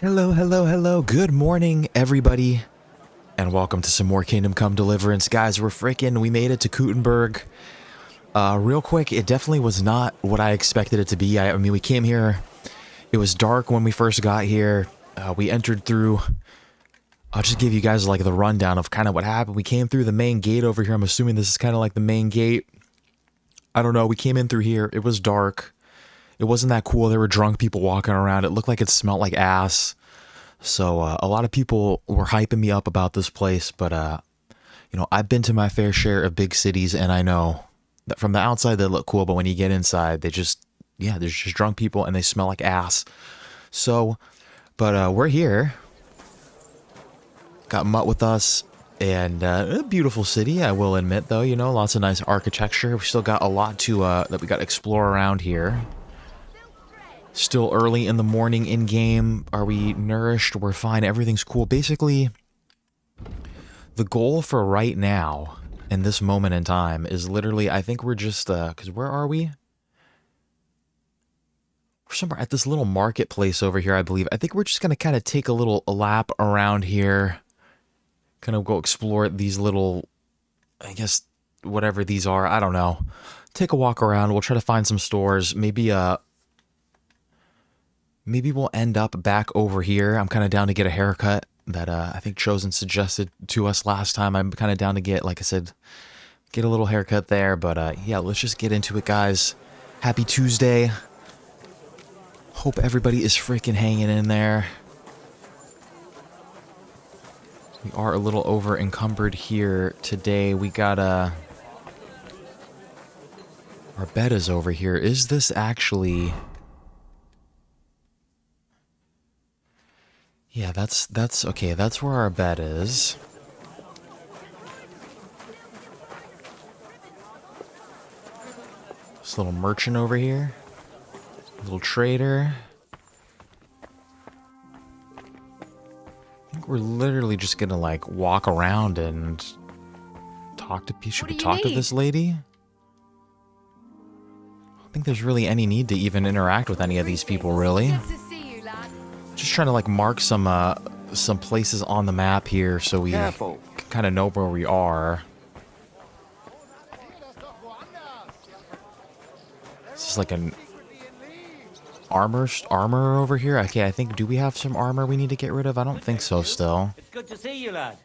Hello, hello, hello. Good morning, everybody. And welcome to some more Kingdom Come Deliverance. Guys, we made it to Kuttenberg. Real quick, it definitely was not what I expected it to be. I mean, we came here, it was dark when we first got here. We entered through, I'll just give you guys like the rundown of kind of what happened. We came through the main gate over here. I'm assuming this is kind of like the main gate. I don't know, we came in through here. It was dark. It wasn't that cool. There were drunk people walking around. It looked like it smelled like ass. So a lot of people were hyping me up about this place, but you know, I've been to my fair share of big cities, and I know that from the outside they look cool, but when you get inside, they just, yeah, there's just drunk people and they smell like ass. So, but we're here. Got Mutt with us, and a beautiful city, I will admit, though. You know, lots of nice architecture. We still got a lot to that we got to explore around here. Still early in the morning in game. Are we nourished? We're fine. Everything's cool. Basically, the goal for right now, in this moment in time, is literally, I think we're just, because where are we? We're somewhere at this little marketplace over here, I believe. I think we're just going to kind of take a little lap around here. Kind of go explore these little, I guess, whatever these are. I don't know. Take a walk around. We'll try to find some stores. Maybe we'll end up back over here. I'm kind of down to get a haircut that I think Chosen suggested to us last time. I'm kind of down to get, like I said, get a little haircut there. But yeah, let's just get into it, guys. Happy Tuesday. Hope everybody is freaking hanging in there. We are a little over encumbered here today. We got our bed is over here. Is this actually... Yeah, that's okay. That's where our bed is. This little merchant over here. Little trader. I think we're literally just gonna like walk around and talk to people. Should we talk to this lady? I don't think there's really any need to even interact with any of these people, really. Just trying to like mark some places on the map here so we can kind of know where we are. This is like an armor over here. Okay, I think, do we have some armor we need to get rid of? I don't think so still. It's good to see you, lad.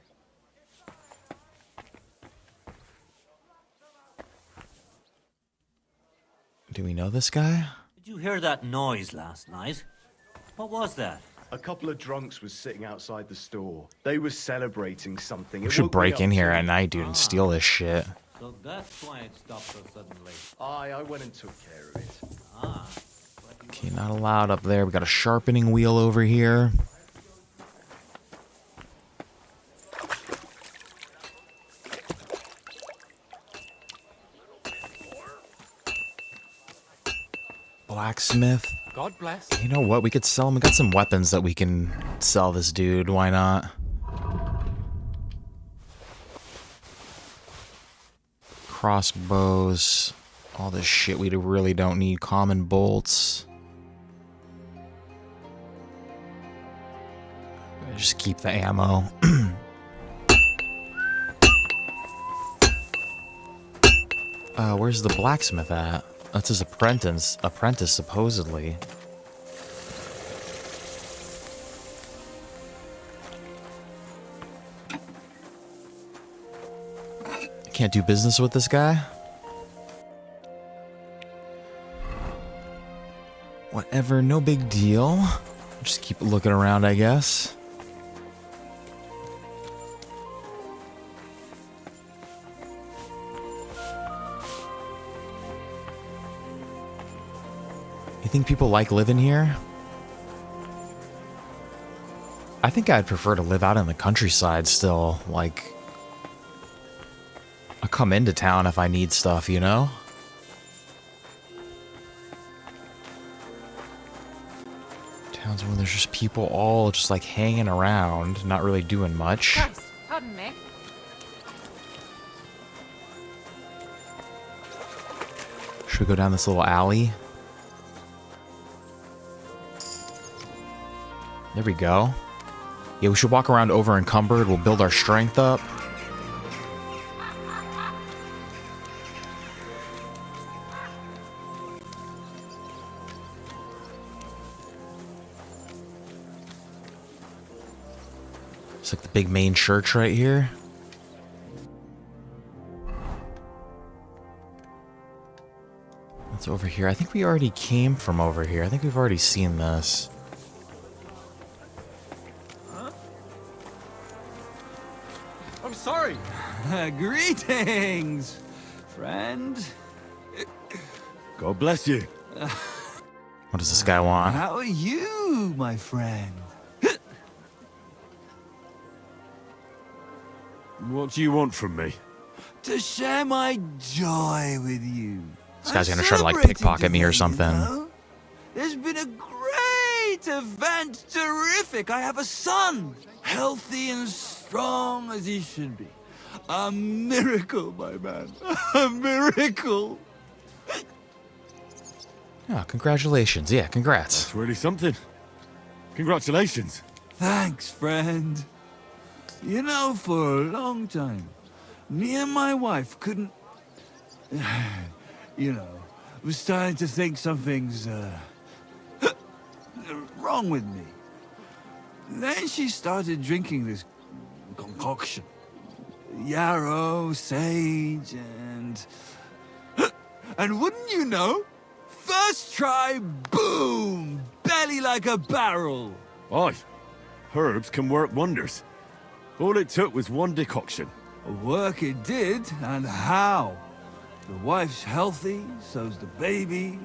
Do we know this guy? Did you hear that noise last night? What was that? A couple of drunks was sitting outside the store. They were celebrating something. We should break in here at night, dude, and steal this shit. So that's why it stopped so suddenly. I went and took care of it. Ah. Okay, not allowed up there. We got a sharpening wheel over here. Blacksmith. God bless. You know what? We could sell him. We got some weapons that we can sell this dude. Why not? Crossbows. All this shit we really don't need. Common bolts. Just keep the ammo. Where's the blacksmith at? That's his apprentice, supposedly. Can't do business with this guy? Whatever, no big deal. Just keep looking around, I guess. You think people like living here? I think I'd prefer to live out in the countryside still. Like, I'll come into town if I need stuff, you know? Towns when there's just people all just like hanging around, not really doing much. Christ, pardon me. Should we go down this little alley? There we go. Yeah, we should walk around over encumbered. We'll build our strength up. It's like the big main church right here. That's over here. I think we already came from over here. I think we've already seen this. I'm sorry. Greetings, friend. God bless you. What does this guy want? How are you, my friend? What do you want from me? To share my joy with you. This guy's gonna try to, like, Celebrating pickpocket me or today, something. you know? There's been a great event. Terrific. I have a son. Healthy and strong as he should be. A miracle, my man. A miracle. Yeah, congratulations. Yeah, congrats. It's really something. Congratulations. Thanks, friend. You know, for a long time, me and my wife couldn't... You know, was starting to think something's, wrong with me. Then she started drinking this concoction. Yarrow, sage, and... And wouldn't you know? First try, boom! Belly like a barrel. Aye. Herbs can work wonders. All it took was one decoction. Work it did, and how? The wife's healthy, so's the baby.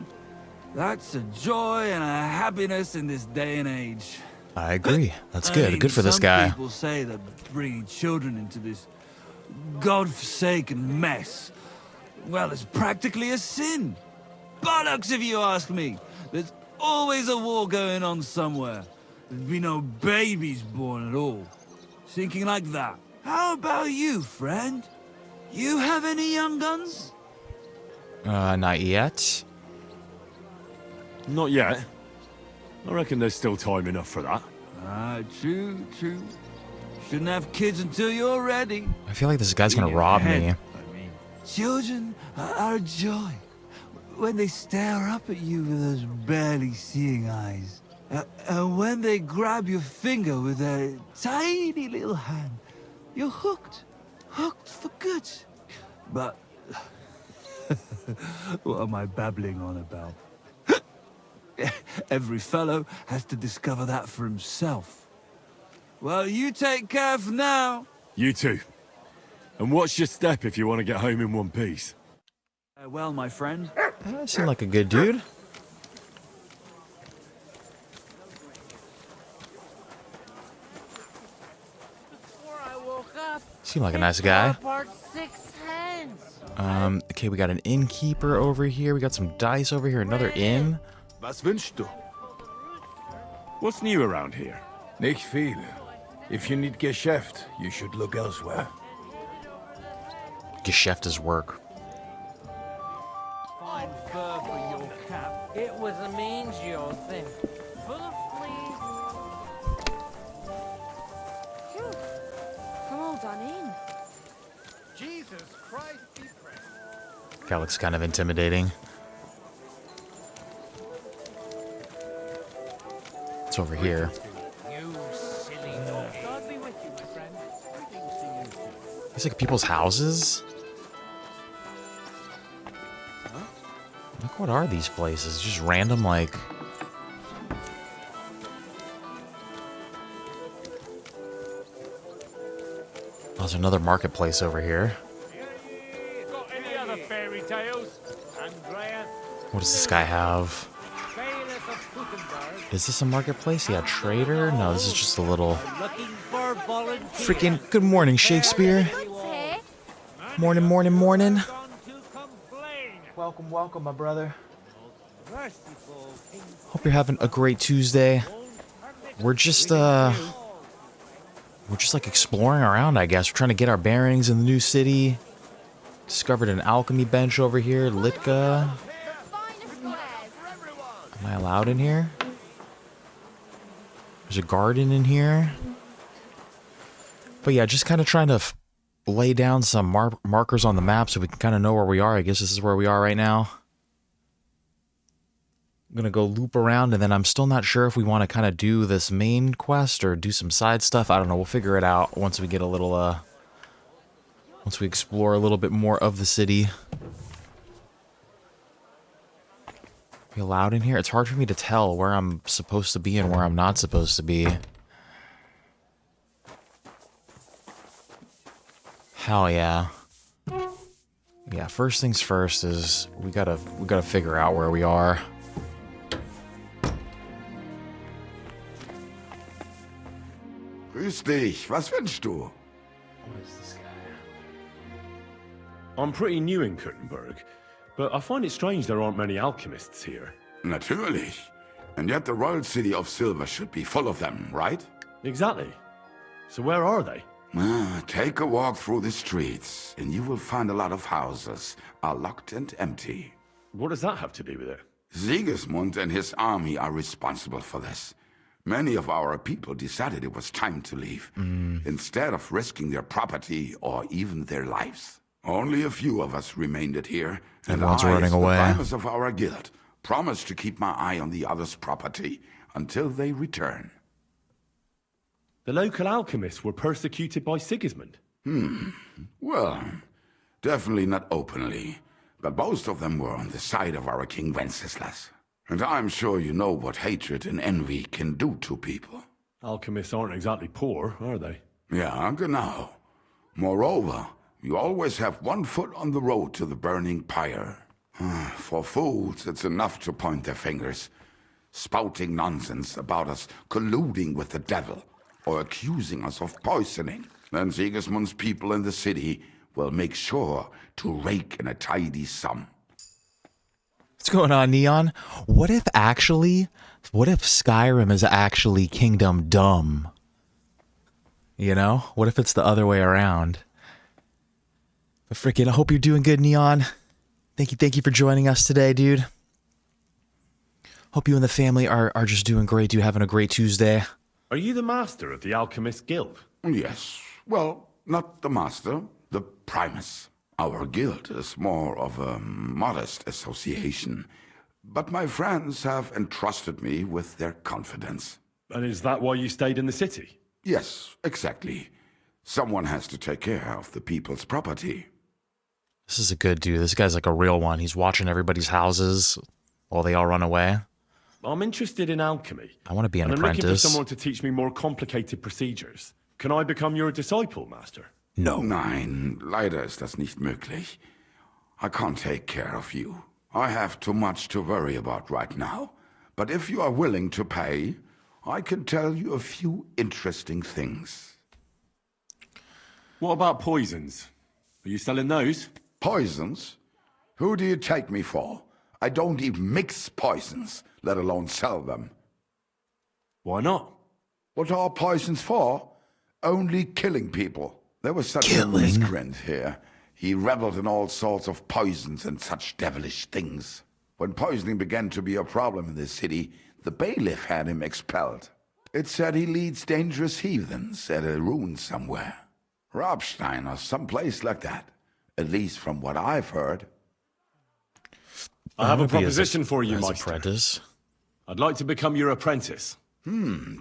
That's a joy and a happiness in this day and age. I agree. That's I good. mean, Good for this some guy. People say that bringing children into this godforsaken mess, well, it's practically a sin. Bollocks, if you ask me. There's always a war going on somewhere. There'd be no babies born at all. Thinking like that. How about you, friend? You have any young guns? Not yet. Not yet. I reckon there's still time enough for that. Ah, true, true. Shouldn't have kids until you're ready. I feel like this guy's In gonna your rob head, me. I mean. Children are a joy. When they stare up at you with those barely seeing eyes. And when they grab your finger with their tiny little hand, you're hooked. Hooked for good. But... what am I babbling on about? Every fellow has to discover that for himself. Well, you take care for now. You too. And watch your step if you want to get home in one piece. Well, my friend. Seemed like a good dude. Seemed like a nice guy. Okay, we got an innkeeper over here. We got some dice over here. Another inn. Was wünschst du? What's new around here? Nicht viel. If you need Geschäft, you should look elsewhere. Geschäft is work. Fine fur for your cap. It was a mangy thing. Full of fleas. Phew. Come all done in. Jesus Christ, be praised. Guy looks kind of intimidating. It's over here. You silly doggy. God be with you, my friend. These like people's houses. Like, what are these places? Just random, like. Oh, there's another marketplace over here. Got any other fairy tales? Andrea, What does this guy have? Bailiff of Kuttenberg, Is this a marketplace? Yeah, trader? No, this is just a little. looking for volunteers. Freaking good morning, Shakespeare. Here. Morning, morning, morning. Gone to complain. Welcome, welcome, my brother. Merciful King Hope you're having a great Tuesday. We're just like exploring around, I guess. We're trying to get our bearings in the new city. Discovered an alchemy bench over here, Litka. Finest wares. Am I allowed in here? There's a garden in here. But yeah, just kind of trying to lay down some markers on the map so we can kind of know where we are. I guess this is where we are right now. I'm going to go loop around, and then I'm still not sure if we want to kind of do this main quest or do some side stuff. I don't know. We'll figure it out once we get a little, once we explore a little bit more of the city. Are we allowed in here? It's hard for me to tell where I'm supposed to be and where I'm not supposed to be. Hell yeah. Yeah, first things first is we gotta figure out where we are. Grüß dich, was wünschst du? What is this guy? I'm pretty new in Kuttenberg, but I find it strange there aren't many alchemists here. Natürlich. And yet the royal city of Silver should be full of them, right? Exactly. So where are they? Take a walk through the streets, and you will find a lot of houses are locked and empty. What does that have to do with it? Sigismund and his army are responsible for this. Many of our people decided it was time to leave, instead of risking their property or even their lives. Only a few of us remained here, and Everyone's I, running as the away. primus of our guild, promised to keep my eye on the others' property until they return. The local alchemists were persecuted by Sigismund. Well, definitely not openly, but most of them were on the side of our King Wenceslas. And I'm sure you know what hatred and envy can do to people. Alchemists aren't exactly poor, are they? Ja, genau. Moreover, you always have one foot on the road to the burning pyre. For fools, it's enough to point their fingers, spouting nonsense about us colluding with the devil, or accusing us of poisoning. Then Sigismund's people in the city will make sure to rake in a tidy sum. What's going on, Neon? What if Skyrim is actually Kingdom Dumb? You know? What if it's the other way around? But freaking, I hope you're doing good, Neon. Thank you for joining us today, dude. Hope you and the family are just doing great, dude. Having a great Tuesday. Are you the master of the Alchemist Guild? Yes. Well, not the master, the primus. Our guild is more of a modest association, but my friends have entrusted me with their confidence. And is that why you stayed in the city? Yes, exactly. Someone has to take care of the people's property. This is a good dude. This guy's like a real one. He's watching everybody's houses while they all run away. I'm interested in alchemy. I want to be an and I'm looking for apprentice. someone to teach me more complicated procedures. Can I become your disciple, master? No. Nein, leider ist das nicht möglich. I can't take care of you. I have too much to worry about right now. But if you are willing to pay, I can tell you a few interesting things. What about poisons? Are you selling those? Poisons? Who do you take me for? I don't even mix poisons, let alone sell them. Why not? What are poisons for? Only killing people. There was such a Killing? miscreant here. He reveled in all sorts of poisons and such devilish things. When poisoning began to be a problem in the city, the bailiff had him expelled. It said he leads dangerous heathens at a ruin somewhere. Robstein or someplace like that. At least from what I've heard. I have a Maybe as proposition for you, as Meister. apprentice. I'd like to become your apprentice.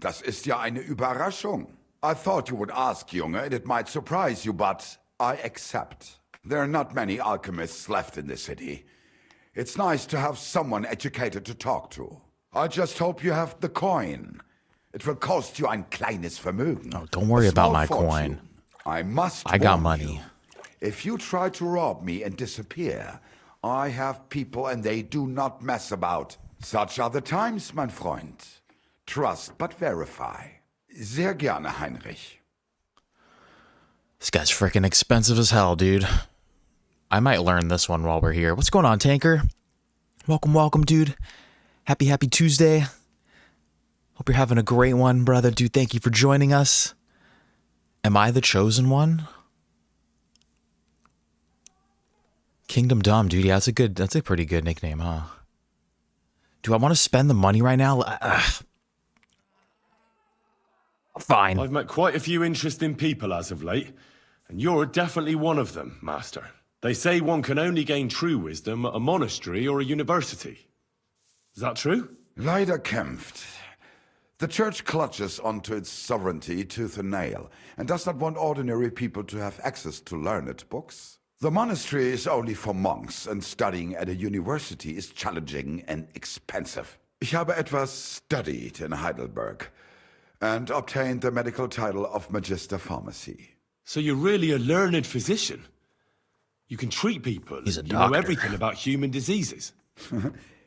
Das ist ja eine Überraschung. I thought you would ask, Junge, and it might surprise you, but I accept. There are not many alchemists left in the city. It's nice to have someone educated to talk to. I just hope you have the coin. It will cost you ein kleines Vermögen. Oh, don't worry A about small my fortune. coin. I must I got warn money. you. If you try to rob me and disappear, I have people and they do not mess about. Such are the times, mein Freund. Trust but verify. Sehr gerne, Heinrich. This guy's freaking expensive as hell, dude. I might learn this one while we're here. What's going on, Tanker? Welcome, dude. Happy Tuesday. Hope you're having a great one, brother. Dude, thank you for joining us. Am I the chosen one? Kingdom Dumb, dude. Yeah, that's a pretty good nickname, huh? Do I want to spend the money right now? fine. I've met quite a few interesting people as of late, and you're definitely one of them, Master. They say one can only gain true wisdom at a monastery or a university. Is that true? Leider kämpft. The church clutches onto its sovereignty tooth and nail, and does not want ordinary people to have access to learned books. The monastery is only for monks, and studying at a university is challenging and expensive. Ich habe etwas studied in Heidelberg, and obtained the medical title of Magister Pharmacy. So you're really a learned physician? You can treat people. He's a you doctor. know everything about human diseases.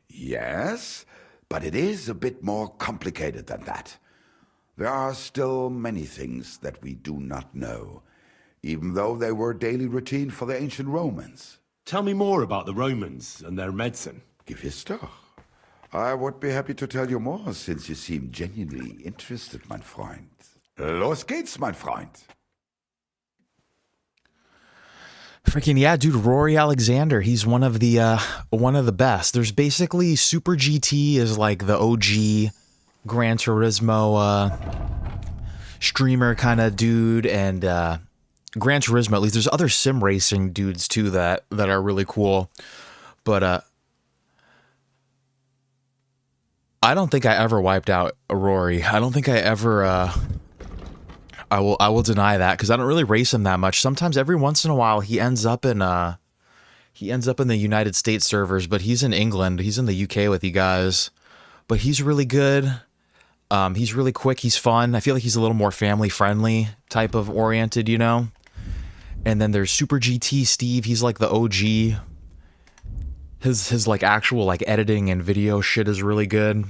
Yes, but it is a bit more complicated than that. There are still many things that we do not know, even though they were daily routine for the ancient Romans. Tell me more about the Romans and their medicine. Gewiss doch. I would be happy to tell you more, since you seem genuinely interested, mein Freund. Los geht's, mein Freund. Freaking yeah, dude, Rory Alexander, he's one of the best. There's basically Super GT is like the OG Gran Turismo streamer kind of dude, and Gran Turismo, at least there's other sim racing dudes too that are really cool. But I don't think I ever wiped out a Rory. I don't think I ever I will deny that, because I don't really race him that much. Sometimes every once in a while he ends up in the United States servers, but he's in England. He's in the UK with you guys. But he's really good. He's really quick. He's fun. I feel like he's a little more family friendly type of oriented, you know? And then there's Super GT Steve. He's like the OG. His like actual like editing and video shit is really good.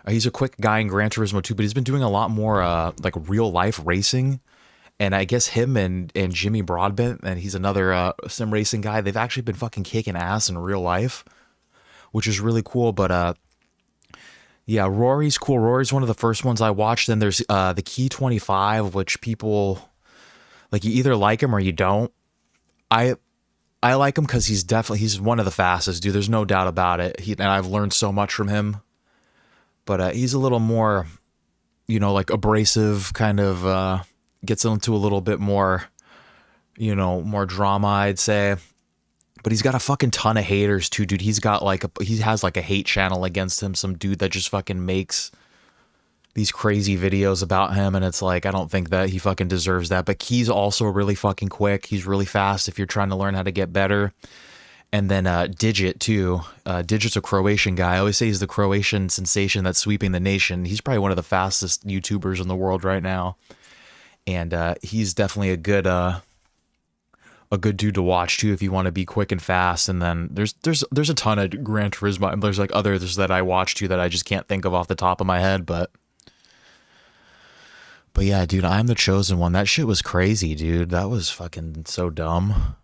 He's a quick guy in Gran Turismo 2, but he's been doing a lot more like real life racing. And I guess him and Jimmy Broadbent, and he's another sim racing guy, they've actually been fucking kicking ass in real life, which is really cool. But yeah, Rory's cool. Rory's one of the first ones I watched. Then there's the Key 25, which people like, you either like him or you don't. I like him because he's one of the fastest, dude. There's no doubt about it. And I've learned so much from him. But he's a little more, you know, like abrasive, kind of gets into a little bit more, you know, more drama, I'd say. But he's got a fucking ton of haters too, dude. He has like a hate channel against him, some dude that just fucking makes these crazy videos about him, and it's like, I don't think that he fucking deserves that. But Key's also really fucking quick. He's really fast if you're trying to learn how to get better. And then Digit too. Digit's a Croatian guy. I always say he's the Croatian sensation that's sweeping the nation. He's probably one of the fastest YouTubers in the world right now, and he's definitely a good dude to watch too if you want to be quick and fast. And then there's a ton of Gran Turismo, and there's like others that I watch too that I just can't think of off the top of my head. But yeah, dude, I'm the chosen one. That shit was crazy, dude. That was fucking so dumb.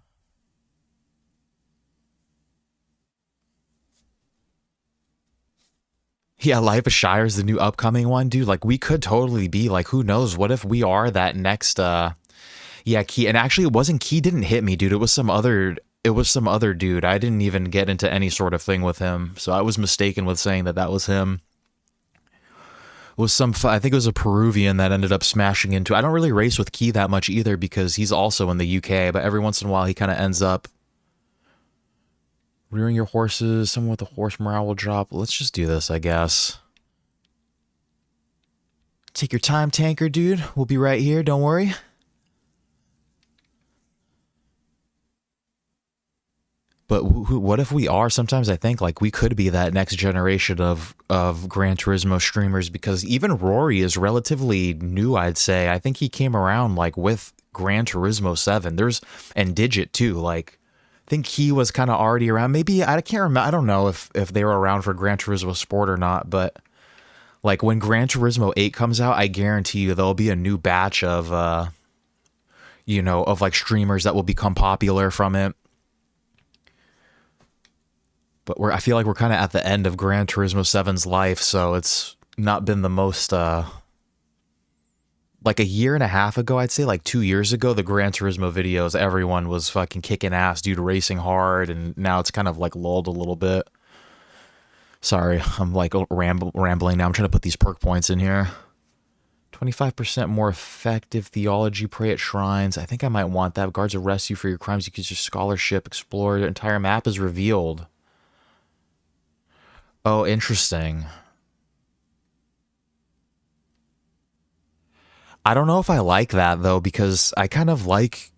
Yeah, Life of Shire is the new upcoming one, dude. Like, we could totally be like, who knows? What if we are that next? Yeah, Key. And actually, it wasn't Key. Didn't hit me, dude. It was some other. It was some other dude. I didn't even get into any sort of thing with him, so I was mistaken with saying that was him. It was I think it was a Peruvian that ended up smashing into. I don't really race with Key that much either because he's also in the UK, but every once in a while he kind of ends up rearing your horses. Someone with a horse morale will drop. Let's just do this, I guess. Take your time, tanker, dude. We'll be right here. Don't worry. But what if we are? Sometimes I think like we could be that next generation of Gran Turismo streamers, because even Rory is relatively new, I'd say. I think he came around like with Gran Turismo 7. And Digit too. Like, I think he was kind of already around. Maybe, I can't remember. I don't know if they were around for Gran Turismo Sport or not, but like when Gran Turismo 8 comes out, I guarantee you there'll be a new batch of, you know, of like streamers that will become popular from it. But I feel like we're kind of at the end of Gran Turismo 7's life, so it's not been the most, like a year and a half ago, I'd say, like 2 years ago, the Gran Turismo videos, everyone was fucking kicking ass, dude, racing hard, and now it's kind of like lulled a little bit. Sorry, I'm like rambling now. I'm trying to put these perk points in here. 25% more effective theology, pray at shrines. I think I might want that. Guards arrest you for your crimes. You use your scholarship, explore. The entire map is revealed. Oh, interesting. I don't know if I like that, though, because I kind of like...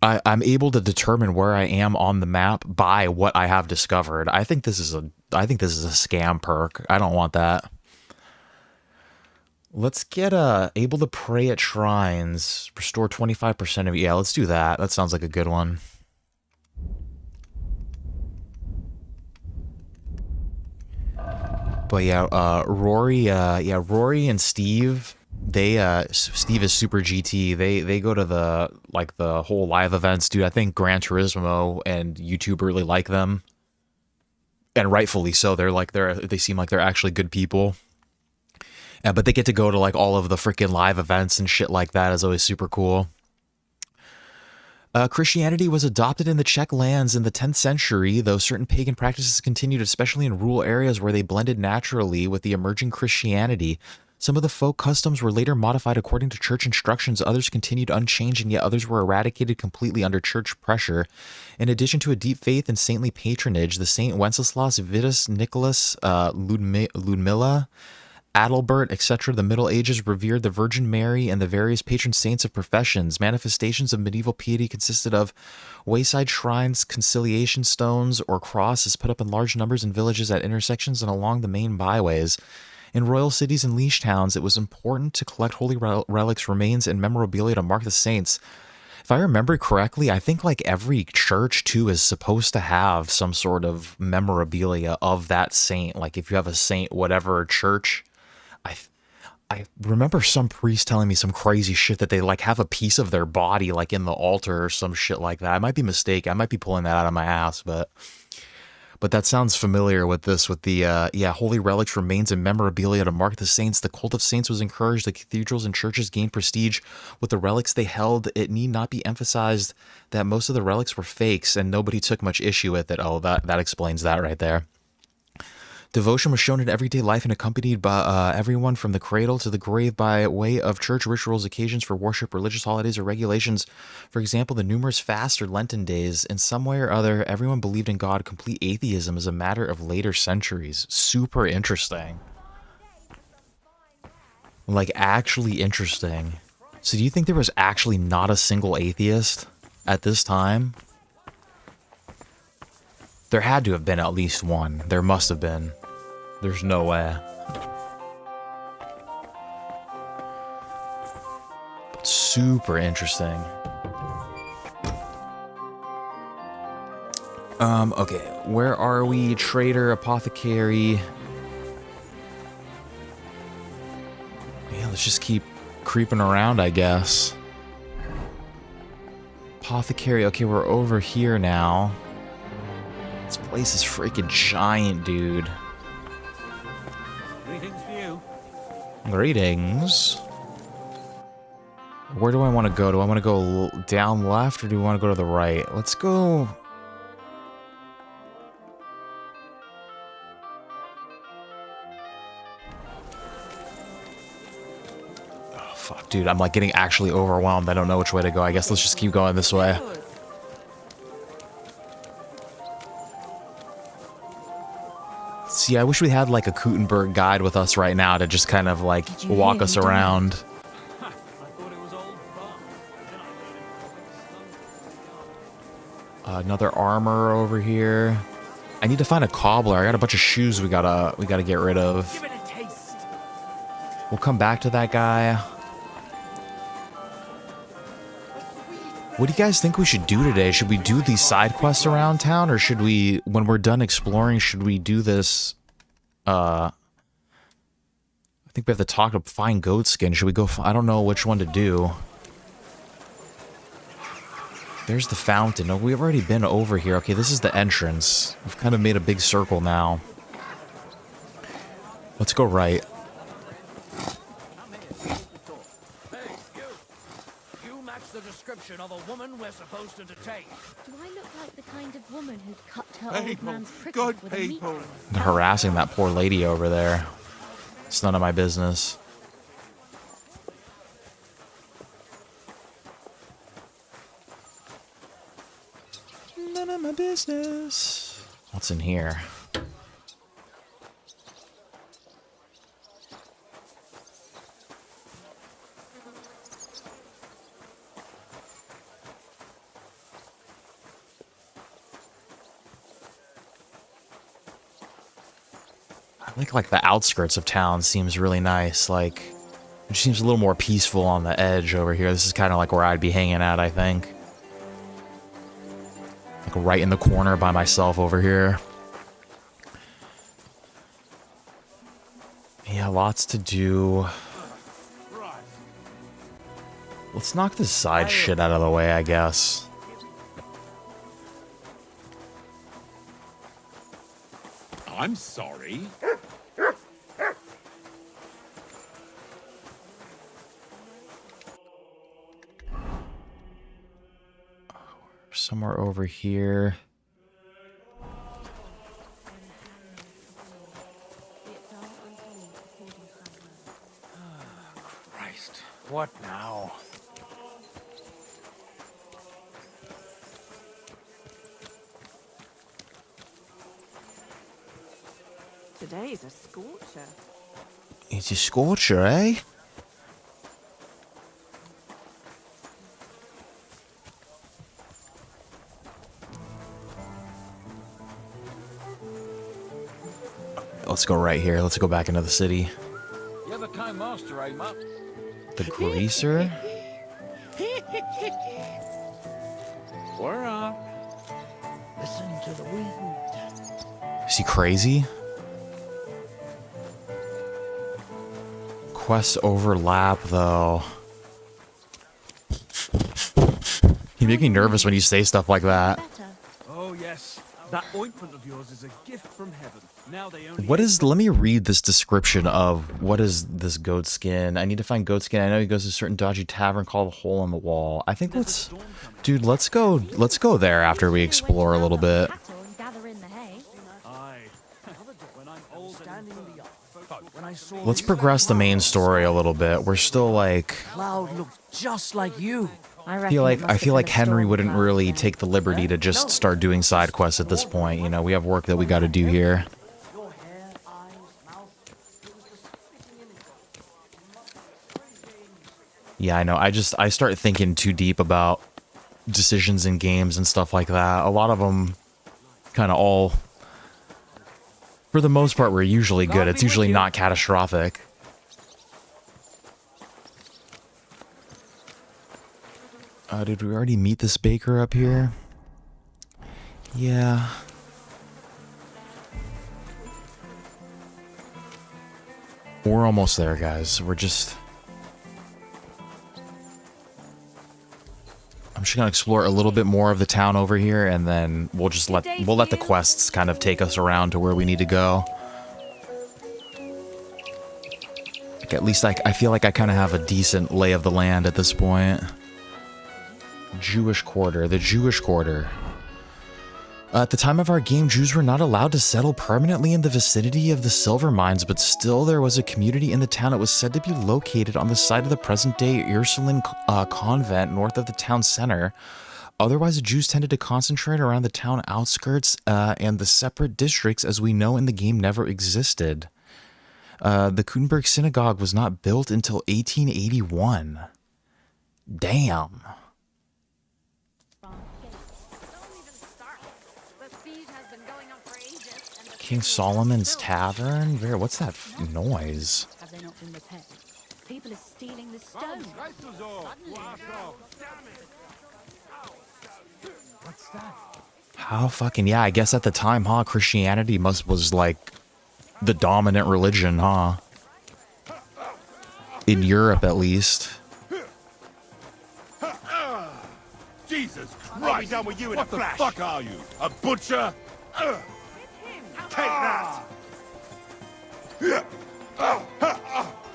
I'm able to determine where I am on the map by what I have discovered. I think this is a scam perk. I don't want that. Let's get able to pray at shrines. Restore 25% of... Yeah, let's do that. That sounds like a good one. But yeah, Rory and Steve, Steve is super GT. They go to the whole live events, dude. I think Gran Turismo and YouTube really like them, and rightfully so. They seem like they're actually good people. But they get to go to like all of the freaking live events and shit like that is always super cool. Christianity was adopted in the Czech lands in the 10th century, though certain pagan practices continued, especially in rural areas where they blended naturally with the emerging Christianity. Some of the folk customs were later modified according to church instructions, others continued unchanged, and yet others were eradicated completely under church pressure. In addition to a deep faith and saintly patronage, the Saint Wenceslas, Vitus, Nicholas, Ludmilla, Adalbert, etc., the Middle Ages revered the Virgin Mary and the various patron saints of professions. Manifestations of medieval piety consisted of wayside shrines, conciliation stones, or crosses put up in large numbers in villages at intersections and along the main byways. In royal cities and liege towns, it was important to collect holy relics, remains, and memorabilia to mark the saints. If I remember correctly, I think like every church too is supposed to have some sort of memorabilia of that saint. Like if you have a saint whatever church, I remember some priest telling me some crazy shit that they like have a piece of their body like in the altar or some shit like that. I might be mistaken. I might be pulling that out of my ass, but that sounds familiar with this, with the holy relics, remains, and memorabilia to mark the saints. The cult of saints was encouraged. The cathedrals and churches gained prestige with the relics they held. It need not be emphasized that most of the relics were fakes, and nobody took much issue with it. Oh, that explains that right there. Devotion was shown in everyday life and accompanied by everyone from the cradle to the grave by way of church rituals, occasions for worship, religious holidays, or regulations. For example, the numerous fast or Lenten days. In some way or other, everyone believed in God. Complete atheism is a matter of later centuries. Super interesting. Like, actually interesting. So do you think there was actually not a single atheist at this time? There had to have been at least one. There must have been. There's no way. But super interesting. Okay, where are we? Trader, apothecary. Yeah, let's just keep creeping around, I guess. Apothecary, okay, we're over here now. This place is freaking giant, dude. Greetings for you. Greetings. Where do I want to go? Do I want to go down left or do I want to go to the right? Let's go... Oh, fuck, dude. I'm like getting actually overwhelmed. I don't know which way to go. I guess let's just keep going this way. See, I wish we had like a Kuttenberg guide with us right now to just kind of like walk us around. Another armor over here. I need to find a cobbler. I got a bunch of shoes we gotta get rid of. Give it a taste. We'll come back to that guy. What do you guys think we should do today? Should we do these side quests around town, or should we, when we're done exploring, should we do this? I think we have to talk to find goat skin. Should we go? I don't know which one to do. There's the fountain. Oh, we've already been over here. Okay, this is the entrance. We've kind of made a big circle now. Let's go right. The description of a woman we're supposed to detain. Do I look like the kind of woman who'd cut her old man's cricket good with a meat people. knife? Harassing that poor lady over there. It's none of my business. business. What's in here? I think like the outskirts of town seems really nice. Like, it just seems a little more peaceful on the edge over here. This is kind of like where I'd be hanging out, I think. Like right in the corner by myself over here. Yeah, lots to do. Let's knock this side shit out of the way, I guess. I'm sorry. Somewhere over here. Christ, what now? Today's a scorcher. It's a scorcher, eh? Let's go right here. Let's go back into the city. You're the kind master, eh, Mutt? The greaser? We're on. Listen to the wind. Is he crazy? Quests overlap, though. You make me nervous when you say stuff like that. Oh, yes. That ointment of yours is a gift from heaven. Now they only... What is... Let me read this description of... What is this goat skin? I need to find goat skin. I know he goes to a certain dodgy tavern called the Hole in the Wall. I think let's... Dude, let's go there after we explore a little bit. Let's progress the main story a little bit. We're still like... Cloud looked just like you. I feel like Henry wouldn't really take the liberty to just start doing side quests at this point. You know, we have work that we got to do here. Yeah, I know. I start thinking too deep about decisions in games and stuff like that. A lot of them kind of all, for the most part, were usually good. It's usually not catastrophic. Did we already meet this baker up here? Yeah. We're almost there, guys. We're just... I'm just gonna explore a little bit more of the town over here, and then we'll just let the quests kind of take us around to where we need to go. Like, at least I feel like I kind of have a decent lay of the land at this point. Jewish Quarter, the Jewish Quarter. At the time of our game, Jews were not allowed to settle permanently in the vicinity of the silver mines, but still there was a community in the town that was said to be located on the site of the present-day Ursuline convent north of the town center. Otherwise, the Jews tended to concentrate around the town outskirts, and the separate districts, as we know in the game, never existed. The Kuttenberg synagogue was not built until 1881. Damn. King Solomon's Tavern? What's that noise? Have they not been repaired? People are stealing the stone. What's that? How fucking... Yeah, I guess at the time, huh? Christianity was like the dominant religion, huh? In Europe, at least. Jesus Christ! Done with you in what the fuck are you? A butcher? Take that!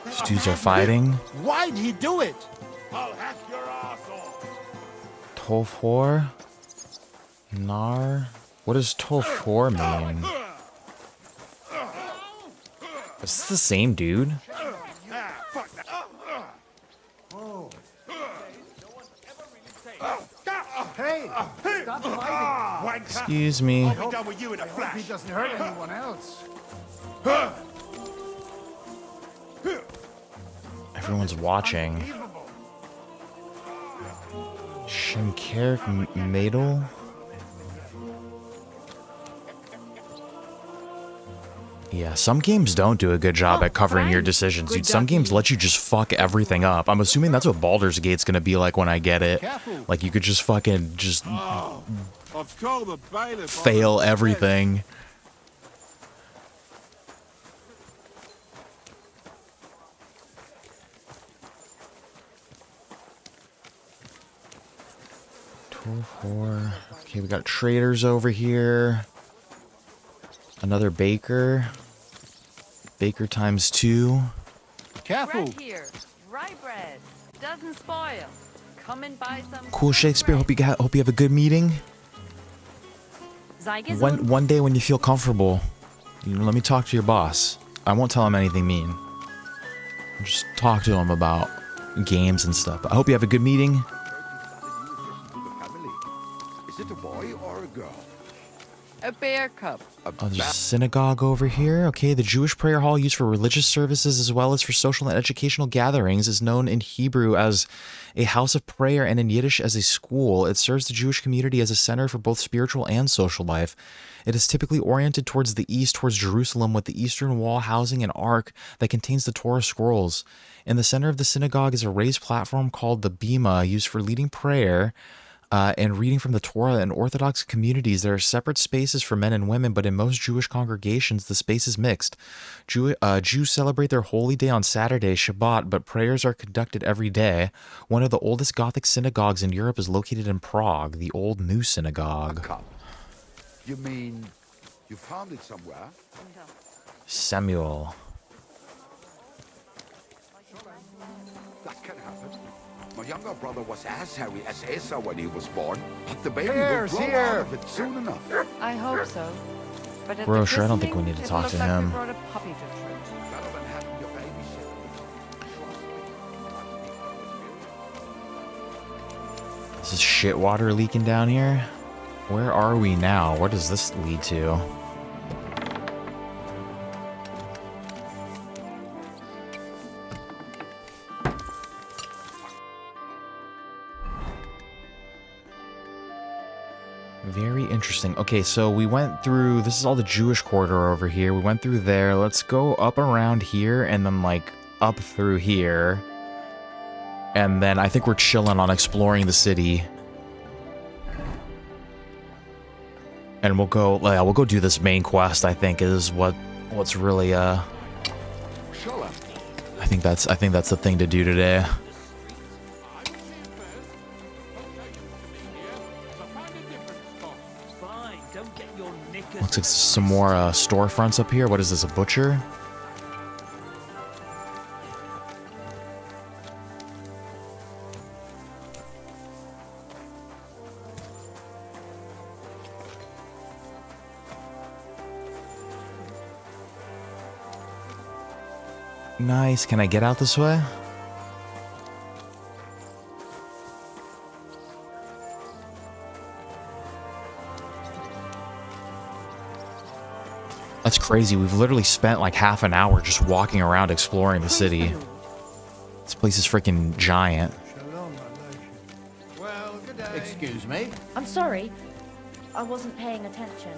These dudes are fighting. Why'd he do it? I'll hack your ass off. Tolfor? Nar? What does Tolfor mean? Is this the same dude? Hey! Stop fighting! wanker. Excuse me. I'll be done with you in a flash. He doesn't hurt anyone else. Everyone's watching. Shemkerk Madel? Yeah, some games don't do a good job at covering your decisions, dude. Some games let you just fuck everything up. I'm assuming that's what Baldur's Gate's gonna be like when I get it. Like, you could just fucking just I've called the bailiff. fail everything. Four. Okay, we got traders over here. Another baker. Baker times 2. Careful. Bread here. Rye bread. Doesn't spoil. Come and buy some. Cool, Shakespeare. Hope you have a good meeting. One day when you feel comfortable, let me talk to your boss. I won't tell him anything mean. I'll just talk to him about games and stuff. I hope you have a good meeting. Is it a boy or a girl? A bear cup. Oh, there's a synagogue over here. Okay, the Jewish prayer hall used for religious services as well as for social and educational gatherings is known in Hebrew as a house of prayer and in Yiddish as a school. It serves the Jewish community as a center for both spiritual and social life. It is typically oriented towards the east, towards Jerusalem, with the eastern wall housing an ark that contains the Torah scrolls. In the center of the synagogue is a raised platform called the Bima, used for leading prayer and reading from the Torah. In Orthodox communities, there are separate spaces for men and women, but in most Jewish congregations, the space is mixed. Jews celebrate their holy day on Saturday, Shabbat, but prayers are conducted every day. One of the oldest Gothic synagogues in Europe is located in Prague, the Old New Synagogue. You mean you found it somewhere? Samuel. That can happen. My younger brother was as hairy as Asa when he was born, but the baby will Bear's grow here. out of it soon enough. I hope so. But at Bro, the sure, I don't think we christening, need to it talk looked to like him. We brought a puppy to church. Better than having your baby sit. This is shit water leaking down here. Where are we now? Where does this lead to? Very interesting. Okay, so we went through, this is all the Jewish quarter over here. We went through there. Let's go up around here and then like up through here. And then I think we're chilling on exploring the city. And we'll go do this main quest, I think, is what's really I think that's the thing to do today. Looks like some more storefronts up here. What is this, a butcher? Nice. Can I get out this way? That's crazy. We've literally spent like half an hour just walking around exploring the city. This place is freaking giant. Well, good day. Excuse me. I'm sorry. I wasn't paying attention.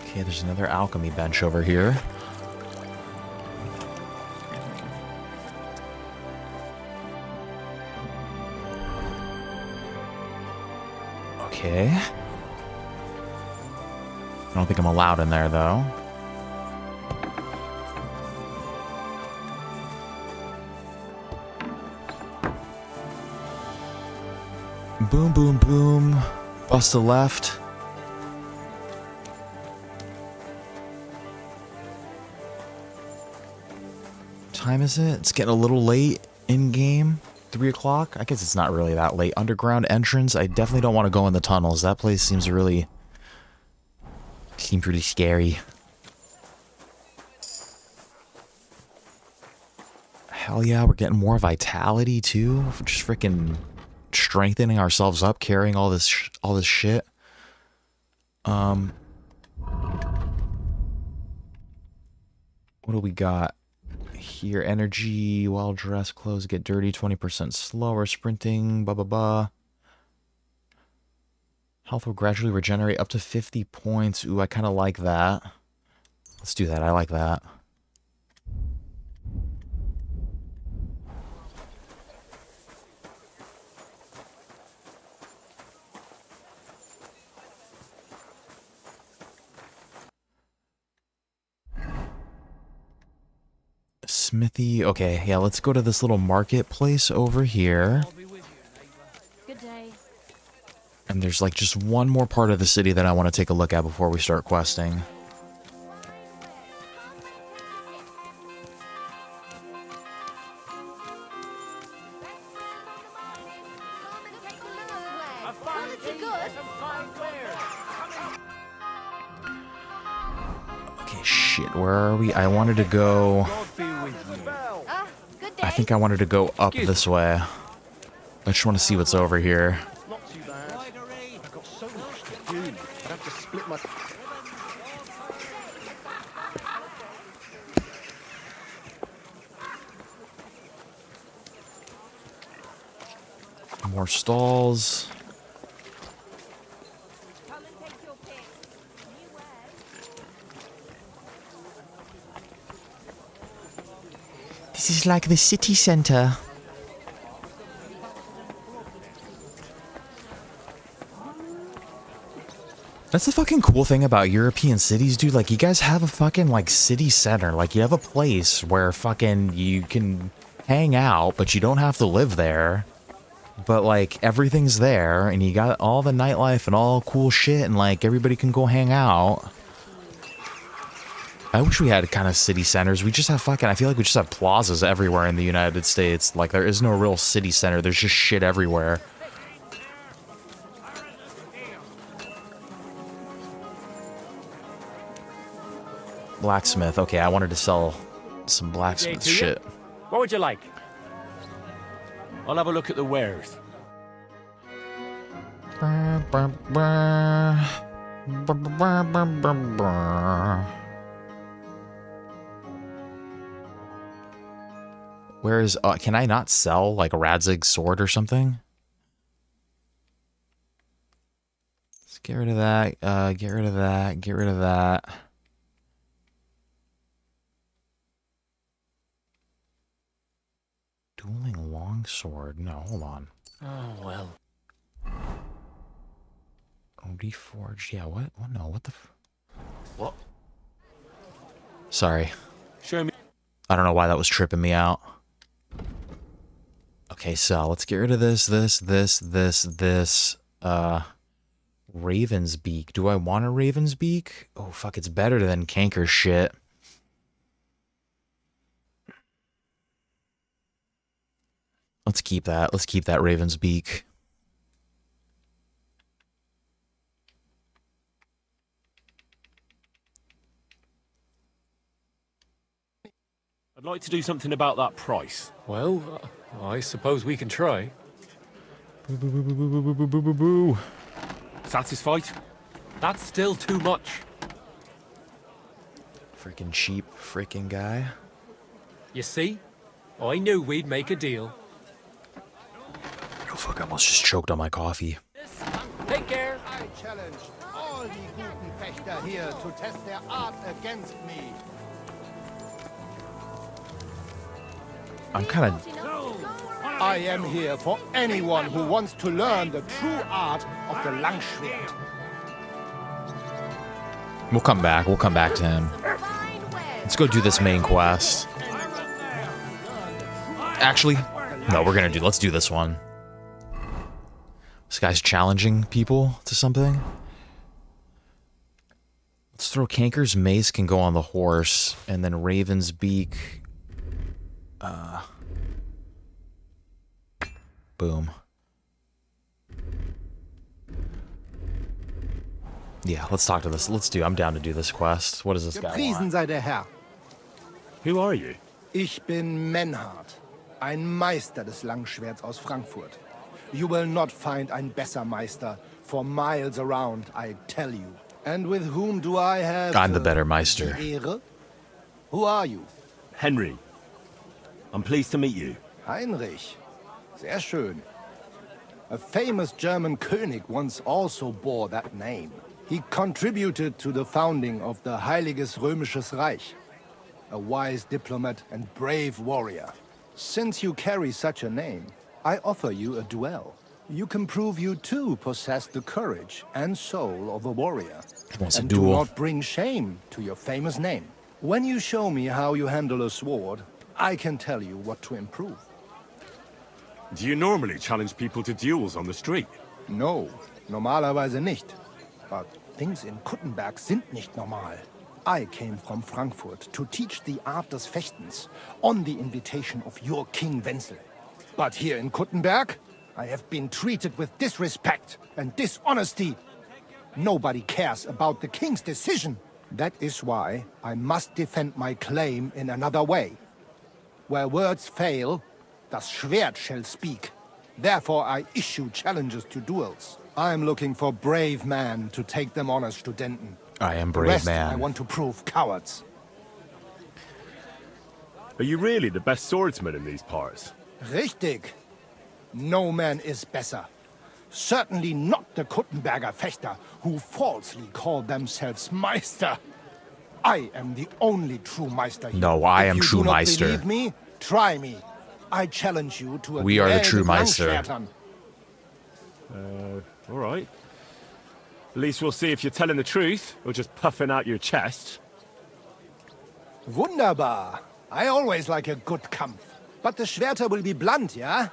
Okay, there's another alchemy bench over here. Okay. I don't think I'm allowed in there, though. Boom, boom, boom. Bustle left. What time is it? It's getting a little late in game. 3 o'clock? I guess it's not really that late. Underground entrance. I definitely don't want to go in the tunnels. That place seems really scary. Hell yeah, we're getting more vitality too. For just freaking strengthening ourselves up, carrying all this shit. What do we got here? Energy, well dressed, clothes get dirty, 20% slower, sprinting, blah blah blah. Health will gradually regenerate up to 50 points. Ooh, I kind of like that. Let's do that. I like that. Smithy. Okay, yeah, let's go to this little marketplace over here. Good day. And there's like just one more part of the city that I want to take a look at before we start questing. Okay, shit, where are we? I wanted to go... I think I wanted to go up this way. I just want to see what's over here. Not too bad. I've got so much to do. I'd have to split my... More stalls. This is like the city center. That's the fucking cool thing about European cities, dude. Like, you guys have a fucking, like, city center. Like, you have a place where fucking you can hang out, but you don't have to live there. But, like, everything's there, and you got all the nightlife and all cool shit, and, like, everybody can go hang out. I wish we had kind of city centers. We just have fucking... I feel like we just have plazas everywhere in the United States. Like, there is no real city center. There's just shit everywhere. Blacksmith. Okay, I wanted to sell some blacksmith shit. What would you like? I'll have a look at the wares. Where is... can I not sell, like, a Radzig's sword or something? Let's get rid of that. Get rid of that. Get rid of that. Dueling longsword. No, hold on. Oh, well. Oh, reforged. Yeah, what? Oh, no, what the... What? Sorry. Show me. I don't know why that was tripping me out. Okay, so let's get rid of this. Raven's Beak. Do I want a Raven's Beak? Oh, fuck, it's better than Canker shit. Let's keep that. Let's keep that Raven's Beak. I'd like to do something about that price. Well, I suppose we can try. Boo, boo, boo, boo, boo, boo, boo, boo, boo, boo. Satisfied? That's still too much. Freaking cheap freaking guy. You see? I knew we'd make a deal. Oh, fuck, I almost just choked on my coffee. Take care. I challenge all the Gutenfechter here to test their art against me. I'm kind of... I am here for anyone who wants to learn the true art of the Langschwert. We'll come back. We'll come back to him. Let's go do this main quest. Actually, no, let's do this one. This guy's challenging people to something. Let's throw Canker's Mace can go on the horse, and then Raven's Beak... boom. Yeah, let's talk to this. I'm down to do this quest. What does this guy want? Gepriesen sei der Herr. Who are you? Ich bin Menhard, ein Meister des Langschwerts aus Frankfurt. You will not find ein besser Meister for miles around, I tell you. And with whom do I have... I'm the better Meister. the Ehre? Who are you? Henry. I'm pleased to meet you. Heinrich. Sehr schön. A famous German König once also bore that name. He contributed to the founding of the Heiliges Römisches Reich. A wise diplomat and brave warrior. Since you carry such a name, I offer you a duel. You can prove you too possess the courage and soul of a warrior. Wants a And do duel. not bring shame to your famous name. When you show me how you handle a sword, I can tell you what to improve. Do you normally challenge people to duels on the street? No, normalerweise nicht. But things in Kuttenberg sind nicht normal. I came from Frankfurt to teach the art des Fechtens on the invitation of your King Wenzel. But here in Kuttenberg, I have been treated with disrespect and dishonesty. Nobody cares about the king's decision. That is why I must defend my claim in another way. Where words fail, das Schwert shall speak. Therefore I issue challenges to duels. I am looking for brave men to take them on as Studenten. I am The brave rest I man. want to prove cowards. Are you really the best swordsman in these parts? Richtig. No man is besser. Certainly not the Kuttenberger Fechter, who falsely call themselves Meister. I am the only true Meister here. No, I am If you true do not Meister. believe me, try me. I challenge you to a We are the duel true with Meister. Langschwertern. All right. At least we'll see if you're telling the truth or just puffing out your chest. Wunderbar. I always like a good Kampf. But the Schwerter will be blunt, yeah?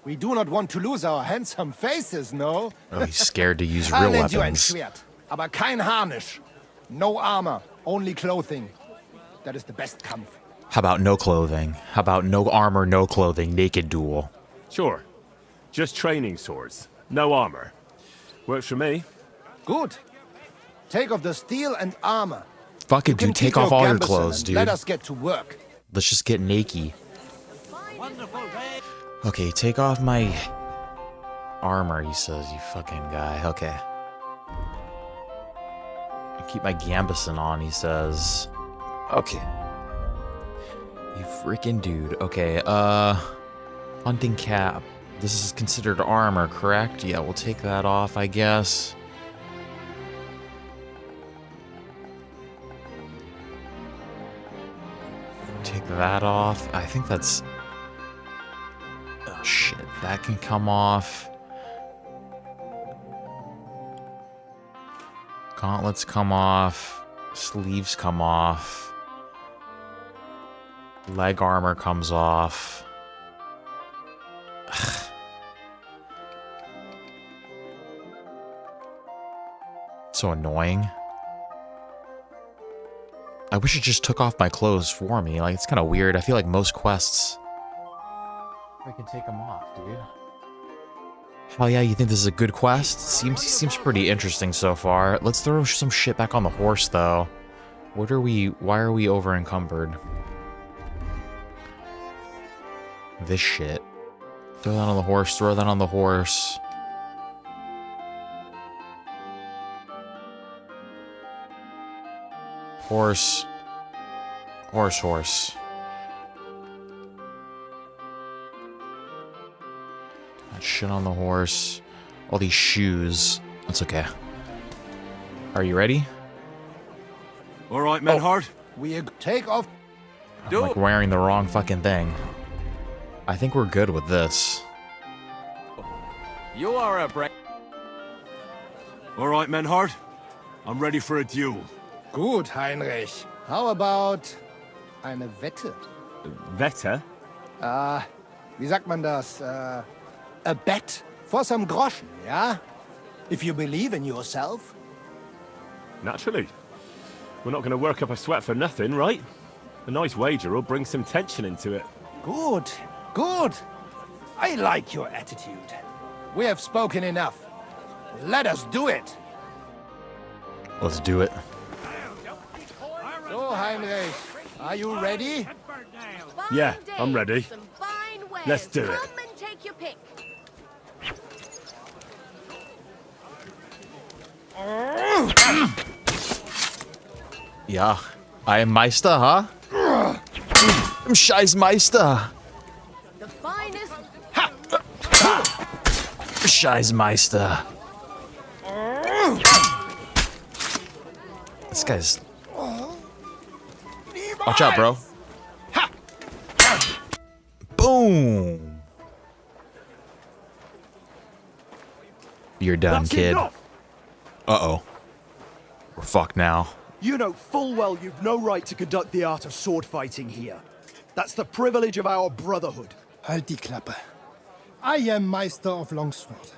We do not want to lose our handsome faces, no? Oh, he's scared to use I'll real lend you ein weapons. Schwert, aber kein Harnisch. No armor, only clothing. That is the best Kampf. How about no clothing? How about no armor, no clothing, naked duel? Sure. Just training swords. No armor. Works for me. Good. Take off the steel and armor. Fuck it, You can dude. Take keep off all your gambeson clothes, and dude. Let us get to work. Let's just get naked. Okay, take off my armor, he says, you fucking guy. Okay. Keep my gambeson on, he says. Okay. You freaking dude. Okay, hunting cap. This is considered armor, correct? Yeah, we'll take that off, I guess. Take that off. I think that's... Oh, shit. That can come off. Gauntlets come off. Sleeves come off. Leg armor comes off. Ugh. So annoying. I wish it just took off my clothes for me. Like, it's kind of weird. I feel like most quests... I can take them off, dude. Hell yeah, you think this is a good quest? Seems pretty interesting so far. Let's throw some shit back on the horse, though. Why are we over encumbered? This shit. Throw that on the horse, throw that on the horse. Horse. Horse. That shit on the horse. All these shoes. That's okay. Are you ready? All right, Menhard. We take off. I'm like wearing the wrong fucking thing. I think we're good with this. You are a brave... All right, Menhard. I'm ready for a duel. Gut, Heinrich. How about eine Wette? Wette? Wie sagt man das? A bet for some groschen, yeah? If you believe in yourself. Naturally. We're not going to work up a sweat for nothing, right? A nice wager will bring some tension into it. Good. I like your attitude. We have spoken enough. Let us do it. Let's do it. So, Heinrich, are you ready? Yeah, I'm ready. Some fine wares. Let's do it. Come and take your pick. Ja, I am Meister, huh? I'm Scheiß Meister. The finest. Scheiß Meister. This guy's... Watch out, bro. Boom. You're done, kid. Uh-oh. We're fucked now. You know full well you've no right to conduct the art of sword fighting here. That's the privilege of our brotherhood. Halt die Klappe. I am Meister of Longsword.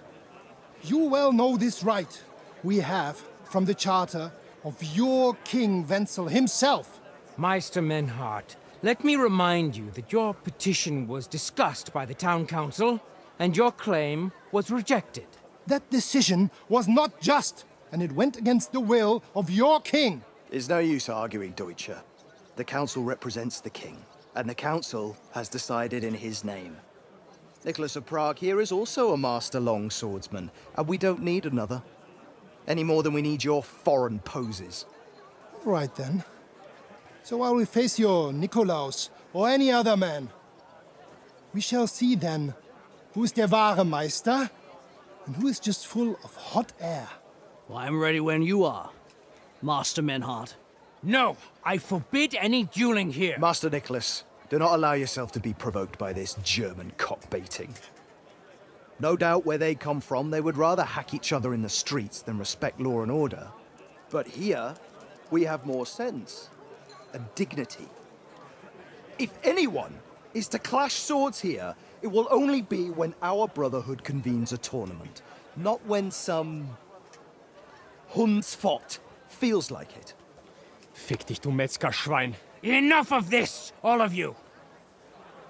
You well know this right we have from the charter of your King Wenzel himself. Meister Menhart, let me remind you that your petition was discussed by the town council, and your claim was rejected. That decision was not just, and it went against the will of your king. It's no use arguing, Deutscher. The council represents the king, and the council has decided in his name. Nicholas of Prague here is also a master longswordsman, and we don't need another. Any more than we need your foreign poses. Right then. So I will face your Nikolaus or any other man. We shall see then who is der wahre Meister and who is just full of hot air. Well, I'm ready when you are, Master Menhart. No, I forbid any dueling here. Master Nicholas, do not allow yourself to be provoked by this German cock-baiting. No doubt where they come from, they would rather hack each other in the streets than respect law and order. But here, we have more sense and dignity. If anyone is to clash swords here, it will only be when our brotherhood convenes a tournament, not when some Hundsfott feels like it. Fick dich, du Metzgerschwein. Enough of this, all of you.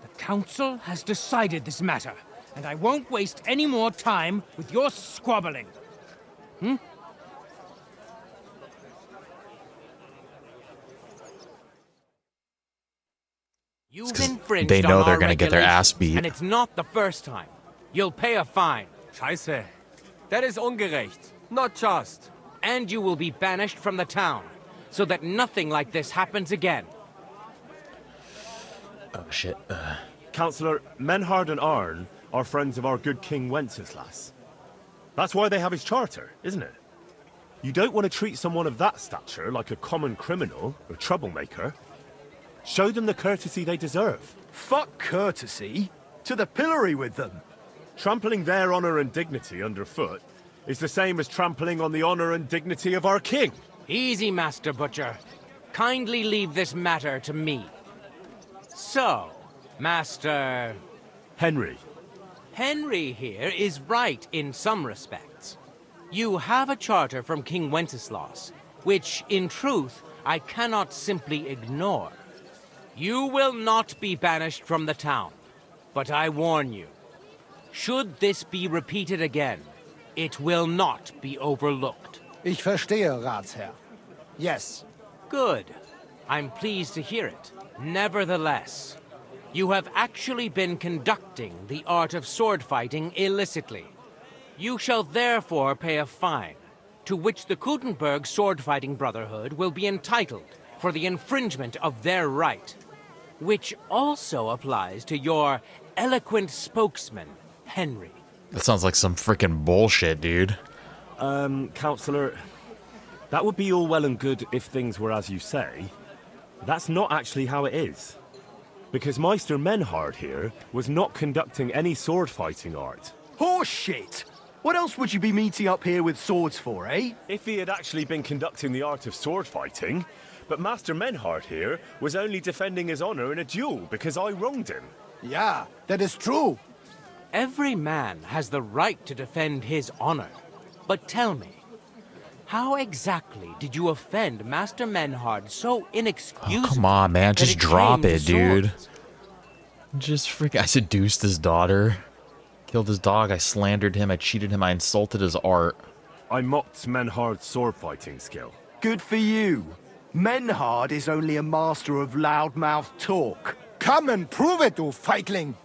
The council has decided this matter, and I won't waste any more time with your squabbling. Hmm? You've infringed they know on they're our gonna get their ass regulations, beat. and it's not the first time. You'll pay a fine. Scheiße. That is ungerecht. Not just. And you will be banished from the town, so that nothing like this happens again. Oh, shit. Councillor, Menhard and Arn are friends of our good King Wenceslas. That's why they have his charter, isn't it? You don't want to treat someone of that stature like a common criminal or troublemaker. Show them the courtesy they deserve. Fuck courtesy. To the pillory with them. Trampling their honor and dignity underfoot is the same as trampling on the honor and dignity of our king. Easy, Master Butcher. Kindly leave this matter to me. So, Master... Henry. Henry here is right in some respects. You have a charter from King Wenceslas, which, in truth, I cannot simply ignore. You will not be banished from the town, but I warn you, should this be repeated again, it will not be overlooked. Ich verstehe, Ratsherr. Yes. Good. I'm pleased to hear it. Nevertheless, you have actually been conducting the art of sword fighting illicitly. You shall therefore pay a fine, to which the Kuttenberg Sword Fighting Brotherhood will be entitled for the infringement of their right, which also applies to your eloquent spokesman, Henry. That sounds like some freaking bullshit, dude. Councillor, that would be all well and good if things were as you say. That's not actually how it is. Because Meister Menhard here was not conducting any sword fighting art. Horseshit! What else would you be meeting up here with swords for, eh? If he had actually been conducting the art of sword fighting, but Master Menhard here was only defending his honor in a duel because I wronged him. Yeah, that is true. Every man has the right to defend his honor. But tell me, how exactly did you offend Master Menhard so inexcusably? Oh, come on, man. Just drop it, dude. Swords? Just freaking... I seduced his daughter. Killed his dog. I slandered him. I cheated him. I insulted his art. I mocked Menhard's sword fighting skill. Good for you. Menhard is only a master of loudmouth talk. Come and prove it, du Feigling.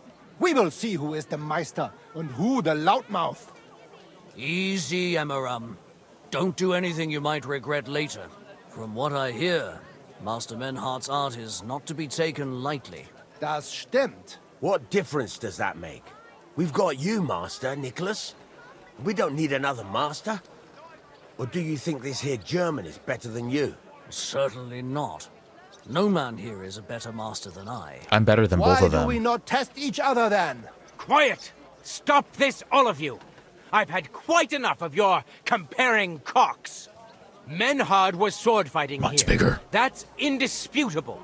We will see who is the Meister and who the loudmouth. Easy, Emmeram. Don't do anything you might regret later. From what I hear, Master Menhard's art is not to be taken lightly. Das stimmt. What difference does that make? We've got you, Master, Nicholas. We don't need another master. Or do you think this here German is better than you? Certainly not. No man here is a better master than I. I'm better than both of Why them. do we not test each other then? Quiet! Stop this, all of you! I've had quite enough of your comparing cocks. Menhard was sword fighting Much here. bigger. That's indisputable.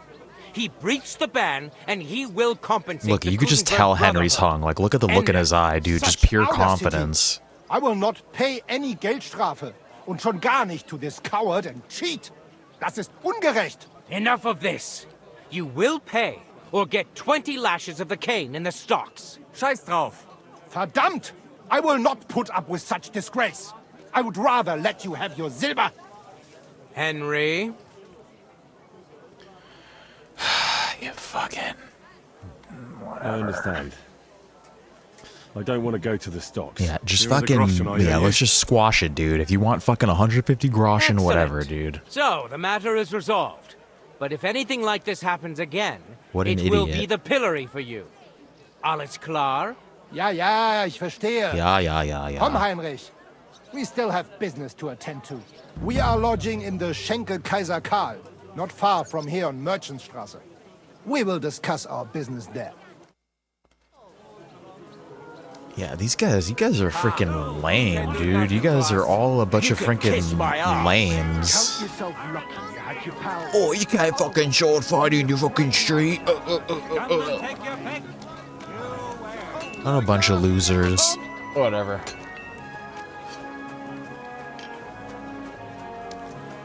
He breached the ban, and he will compensate. Look, the you could just Kuttenberg tell Henry's Brotherhood. hung. Like, look at the look in his eye, dude. Just Such pure audacity. confidence. I will not pay any Geldstrafe. Und schon gar nicht to this coward and cheat. Das ist ungerecht. Enough of this. You will pay, or get 20 lashes of the cane in the stocks. Scheiß drauf. Verdammt! I will not put up with such disgrace. I would rather let you have your silver. Henry? You fucking... I understand. I don't want to go to the stocks. Yeah, just You're the fucking... Groschen, are you? Yeah, let's just squash it, dude. If you want fucking 150 groschen, whatever, dude. So, the matter is resolved. But if anything like this happens again, What an it will idiot. be the pillory for you. Alles klar? Ja, ja, ich verstehe. Ja, ja, ja, ja. Komm, Heinrich. We still have business to attend to. We are lodging in the Schenke Kaiser Karl, not far from here on Merchantstraße. We will discuss our business there. Yeah, these guys, you guys are freaking lame, dude. You guys are all a bunch of freaking lames. Oh, you can't fucking sword fight in your fucking street. Not a bunch of losers. Whatever.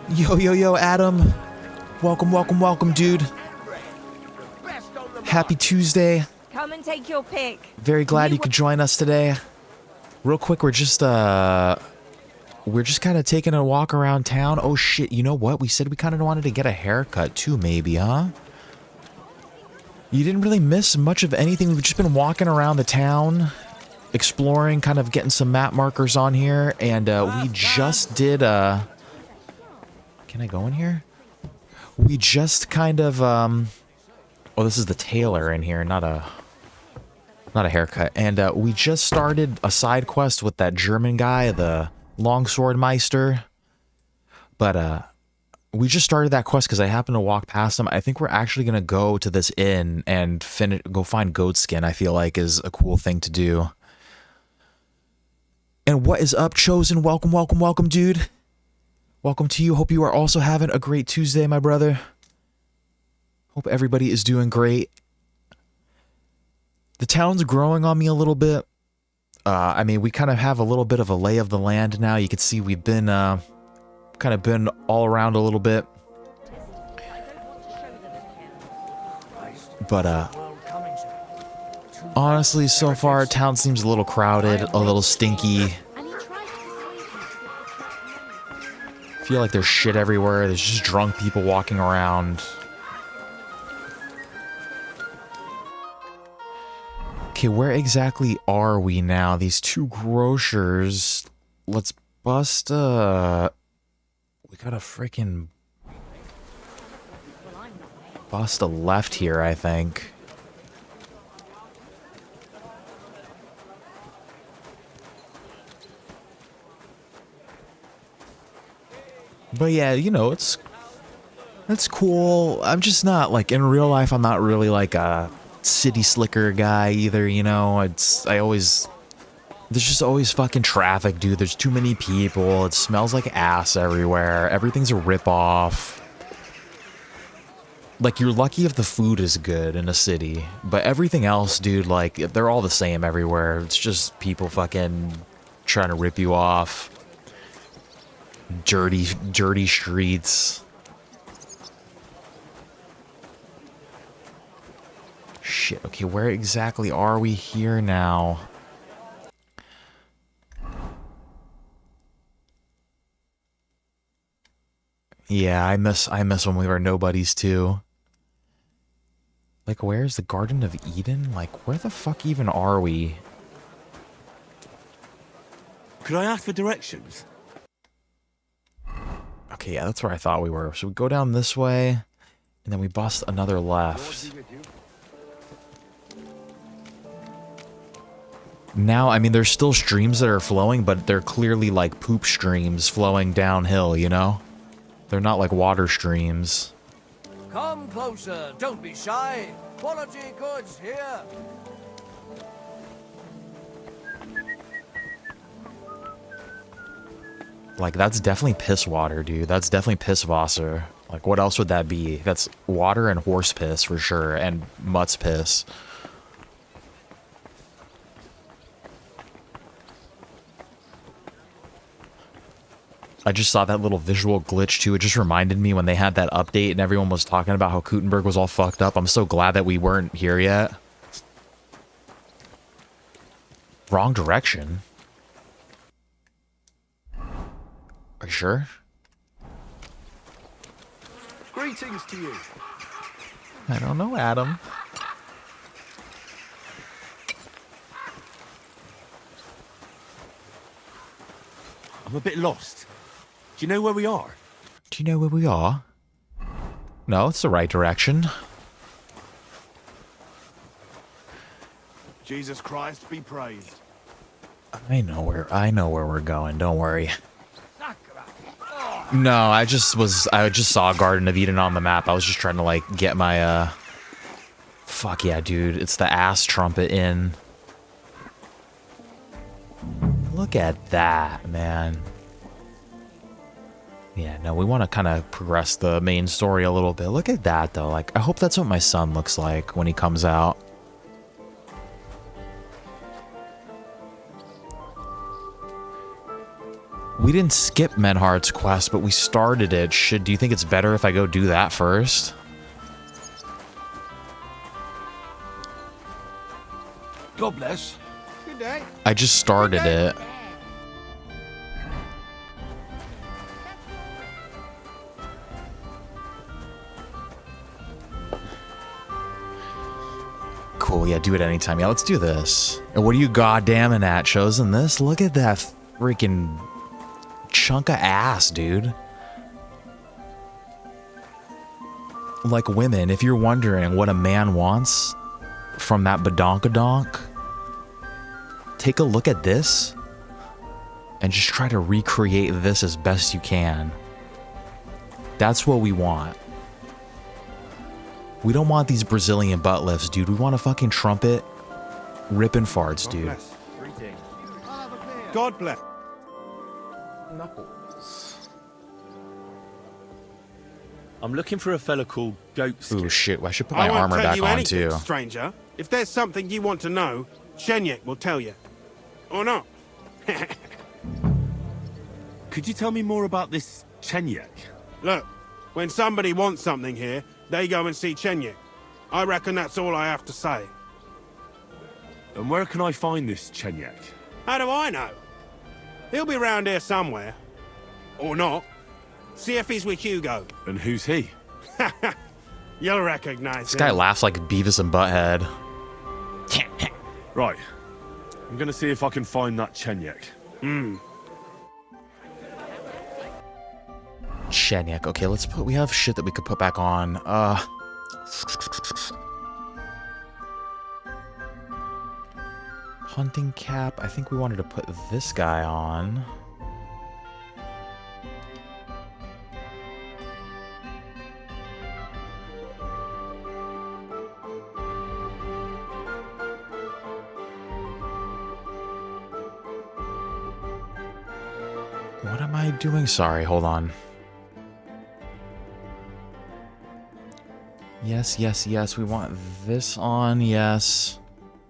Yo, yo, yo, Adam. Welcome, welcome, welcome, dude. Happy Tuesday. Come and take your pick. Very glad you could join us today. Real quick, we're just kind of taking a walk around town. Oh shit, you know what? We said we kind of wanted to get a haircut too, maybe, huh? You didn't really miss much of anything. We've just been walking around the town, exploring, kind of getting some map markers on here, and we just did can I go in here? We just kind of oh, this is the tailor in here, not a haircut. And we just started a side quest with that German guy, the Longsword Meister. But we just started that quest because I happened to walk past him. I think we're actually going to go to this inn and go find goat skin, I feel like is a cool thing to do. And what is up, Chosen? Welcome, welcome, welcome, dude. Welcome to you. Hope you are also having a great Tuesday, my brother. Hope everybody is doing great. The town's growing on me a little bit. I mean, we kind of have a little bit of a lay of the land now. You can see we've been kind of been all around a little bit. But honestly, so far, town seems a little crowded, a little stinky. I feel like there's shit everywhere. There's just drunk people walking around. Okay, where exactly are we now? These two grocers. Let's bust, we gotta freaking bust a left here, I think. But yeah, you know, it's cool. I'm just not, like, in real life, I'm not really, like, a city slicker guy either, you know? There's just always fucking traffic, dude. There's too many people. It smells like ass everywhere. Everything's a ripoff. Like, you're lucky if the food is good in a city. But everything else, dude, like, they're all the same everywhere. It's just people fucking trying to rip you off. Dirty streets. Shit, okay, where exactly are we here now? Yeah, I miss when we were nobodies too. Like, where's the Garden of Eden? Like, where the fuck even are we? Could I ask for directions? Okay, yeah, that's where I thought we were. So we go down this way, and then we bust another left. Now, I mean, there's still streams that are flowing, but they're clearly like poop streams flowing downhill, you know? They're not like water streams. Come closer, don't be shy. Quality goods here. Like, that's definitely piss water, dude. That's definitely piss Wasser. Like, what else would that be? That's water and horse piss for sure, and mutt's piss. I just saw that little visual glitch too. It just reminded me when they had that update and everyone was talking about how Kuttenberg was all fucked up. I'm so glad that we weren't here yet. Wrong direction. Are you sure? Greetings to you. I don't know, Adam. I'm a bit lost. Do you know where we are? Do you know where we are? No, it's the right direction. Jesus Christ be praised. I know where we're going. Don't worry. No, I just saw Garden of Eden on the map. I was just trying to like get my fuck yeah, dude. It's the ass trumpet in. Look at that, man. Yeah, no, we want to kind of progress the main story a little bit. Look at that though. Like, I hope that's what my son looks like when he comes out. We didn't skip Menhardt's quest, but we started it. Do you think it's better if I go do that first? God bless. Good day. I just started it. Cool, yeah, do it anytime. Yeah, let's do this. And what are you goddamming at, Chosen? This? Look at that freaking chunk of ass, dude. Like, women, if you're wondering what a man wants from that badonkadonk, take a look at this and just try to recreate this as best you can. That's what we want. We don't want these Brazilian butt lifts, dude. We want a fucking trumpet ripping farts, dude. God bless. Knuckles. I'm looking for a fella called Goatskin. Ooh, shit. I should put my armor back on, too. Stranger. If there's something you want to know, Shenyek will tell you. Or not. Could you tell me more about this Chenyek? Look, when somebody wants something here, they go and see Chenyek. I reckon that's all I have to say. And where can I find this Chenyek? How do I know? He'll be round here somewhere. Or not. See if he's with Hugo. And who's he? You'll recognize him. This guy laughs like Beavis and Butthead. Right. I'm gonna see if I can find that Chenyek. Shenyek. Okay, let's put... We have shit that we could put back on. Hunting cap. I think we wanted to put this guy on. What am I doing? Sorry, hold on. Yes, yes, yes. We want this on. Yes.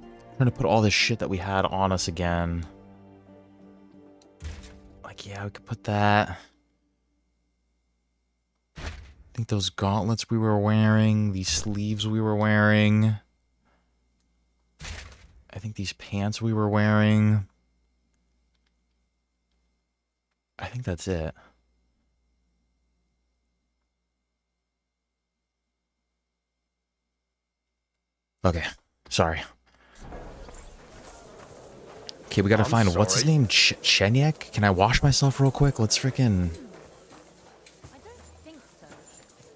I'm trying to put all this shit that we had on us again. Like, yeah, we could put that. I think those gauntlets we were wearing, these sleeves we were wearing. I think these pants we were wearing. I think that's it. Okay, sorry. Okay, we gotta find, what's his name? Chenyek? Can I wash myself real quick? Let's freaking...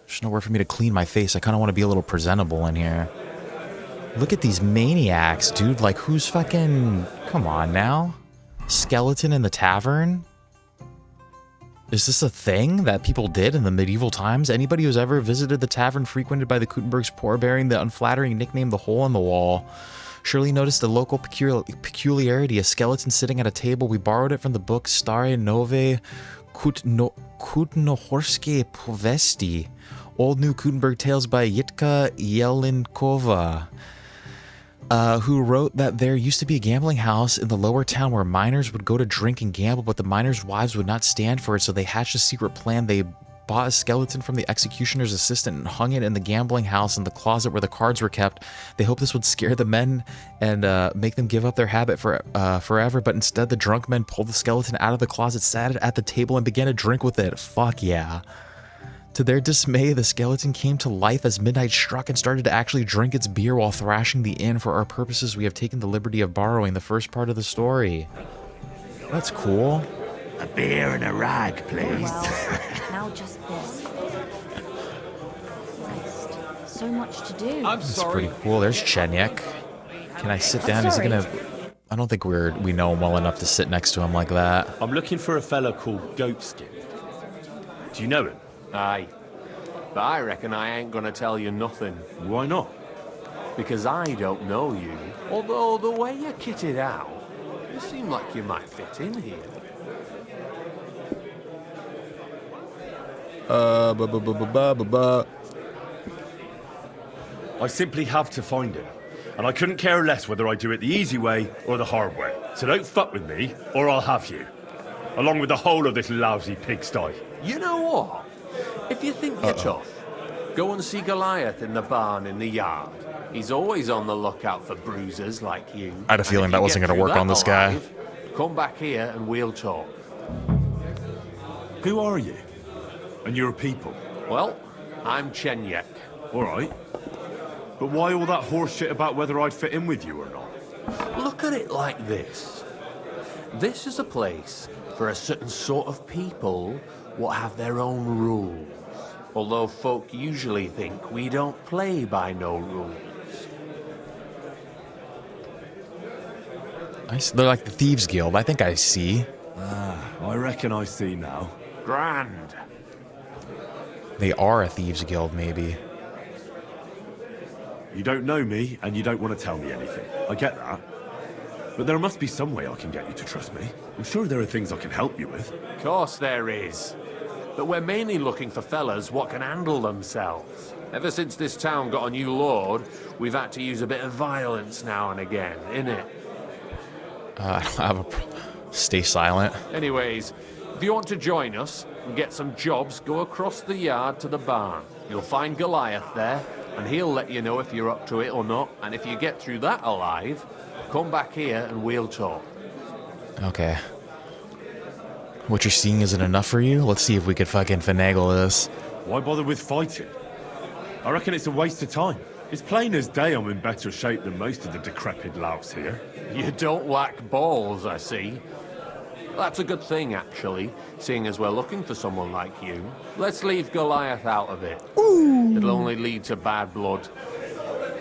There's nowhere for me to clean my face. I kind of want to be a little presentable in here. Look at these maniacs, dude. Like, who's fucking... Come on now. Skeleton in the tavern? Is this a thing that people did in the medieval times? Anybody who's ever visited the tavern frequented by the Kuttenbergs poor bearing the unflattering nickname The Hole in the Wall surely noticed a local peculiarity, a skeleton sitting at a table. We borrowed it from the book Stare Nove Kutnohorske Povesti, Old New Kuttenberg Tales by Yitka Jelinkova, who wrote that there used to be a gambling house in the lower town where miners would go to drink and gamble, but the miners' wives would not stand for it, so they hatched a secret plan. They bought a skeleton from the executioner's assistant and hung it in the gambling house in the closet where the cards were kept. They hoped this would scare the men and make them give up their habit forever, but instead the drunk men pulled the skeleton out of the closet, sat it at the table, and began to drink with it. Fuck yeah. To their dismay, the skeleton came to life as midnight struck and started to actually drink its beer while thrashing the inn. For our purposes, we have taken the liberty of borrowing the first part of the story. That's cool. A beer and a rag, please. Well, now just this. Christ, so much to do. That's pretty cool. There's Chenyek. Can I sit down? Is he gonna... I don't think we know him well enough to sit next to him like that. I'm looking for a fella called Goatskin. Do you know him? Aye. But I reckon I ain't gonna tell you nothing. Why not? Because I don't know you. Although the way you're kitted out, you seem like you might fit in here. I simply have to find him. And I couldn't care less whether I do it the easy way or the hard way. So don't fuck with me, or I'll have you. Along with the whole of this lousy pigsty. You know what? If you think you're tough, go and see Goliath in the barn in the yard. He's always on the lookout for bruisers like you. I had a feeling that wasn't going to work on this guy. Come back here and we'll talk. Who are you? And your people? Well, I'm Chenyek. All right. But why all that horse shit about whether I'd fit in with you or not? Look at it like this. This is a place for a certain sort of people what have their own rules. Although folk usually think we don't play by no rules. They're like the Thieves Guild. I think I see. I reckon I see now. Grand. They are a Thieves Guild, maybe. You don't know me, and you don't want to tell me anything. I get that. But there must be some way I can get you to trust me. I'm sure there are things I can help you with. Of course there is. But we're mainly looking for fellas what can handle themselves. Ever since this town got a new lord, we've had to use a bit of violence now and again, innit? Stay silent. Anyways, if you want to join us and get some jobs, go across the yard to the barn. You'll find Goliath there, and he'll let you know if you're up to it or not. And if you get through that alive, come back here and we'll talk. Okay. What you're seeing isn't enough for you? Let's see if we could fucking finagle this. Why bother with fighting? I reckon it's a waste of time. It's plain as day I'm in better shape than most of the decrepit louts here. You don't whack balls, I see. That's a good thing, actually, seeing as we're looking for someone like you. Let's leave Goliath out of it. Ooh. It'll only lead to bad blood.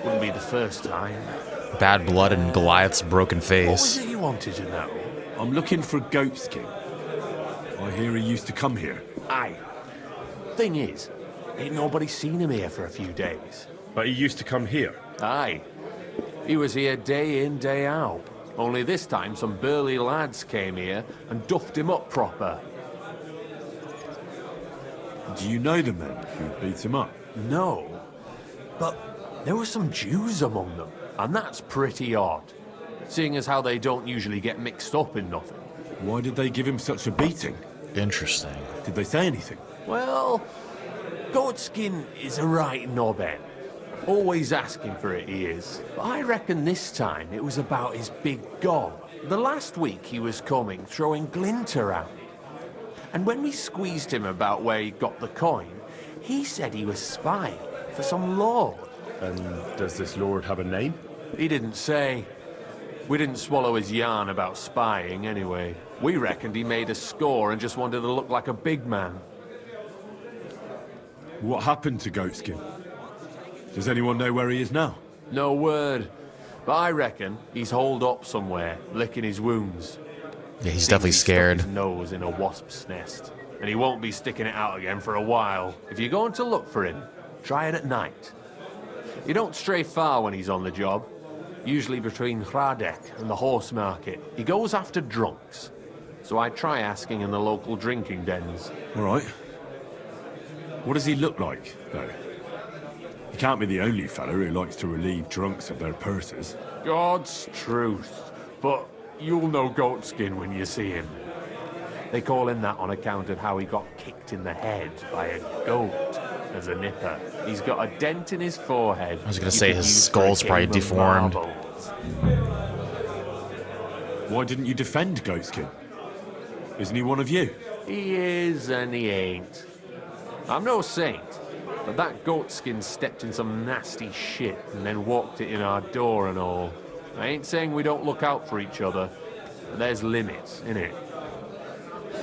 Wouldn't be the first time. Bad blood and Goliath's broken face. What was it you wanted to know? I'm looking for Goatskin. I hear he used to come here. Aye. Thing is, ain't nobody seen him here for a few days. But he used to come here? Aye. He was here day in, day out. Only this time some burly lads came here and duffed him up proper. Do you know the men who beat him up? No. But there were some Jews among them, and that's pretty odd. Seeing as how they don't usually get mixed up in nothing. Why did they give him such a beating? Interesting. Did they say anything? Well, Goatskin is a right knobhead. Always asking for it, he is. But I reckon this time it was about his big gob. The last week he was coming, throwing glint around. And when we squeezed him about where he got the coin, he said he was spying for some lord. And does this lord have a name? He didn't say. We didn't swallow his yarn about spying, anyway. We reckoned he made a score and just wanted to look like a big man. What happened to Goatskin? Does anyone know where he is now? No word. But I reckon he's holed up somewhere, licking his wounds. Yeah, he's Seems definitely he stuck scared. his nose in a wasp's nest. And he won't be sticking it out again for a while. If you're going to look for him, try it at night. You don't stray far when he's on the job. Usually between Hradek and the horse market. He goes after drunks. So I try asking in the local drinking dens. All right. What does he look like, though? He can't be the only fella who likes to relieve drunks of their purses. God's truth. But you'll know Goatskin when you see him. They call him that on account of how he got kicked in the head by a goat as a nipper. He's got a dent in his forehead. I was going to say his skull's probably deformed. Why didn't you defend Goatskin? Isn't he one of you? He is and he ain't. I'm no saint, but that Goatskin stepped in some nasty shit and then walked it in our door and all. I ain't saying we don't look out for each other, but there's limits, innit?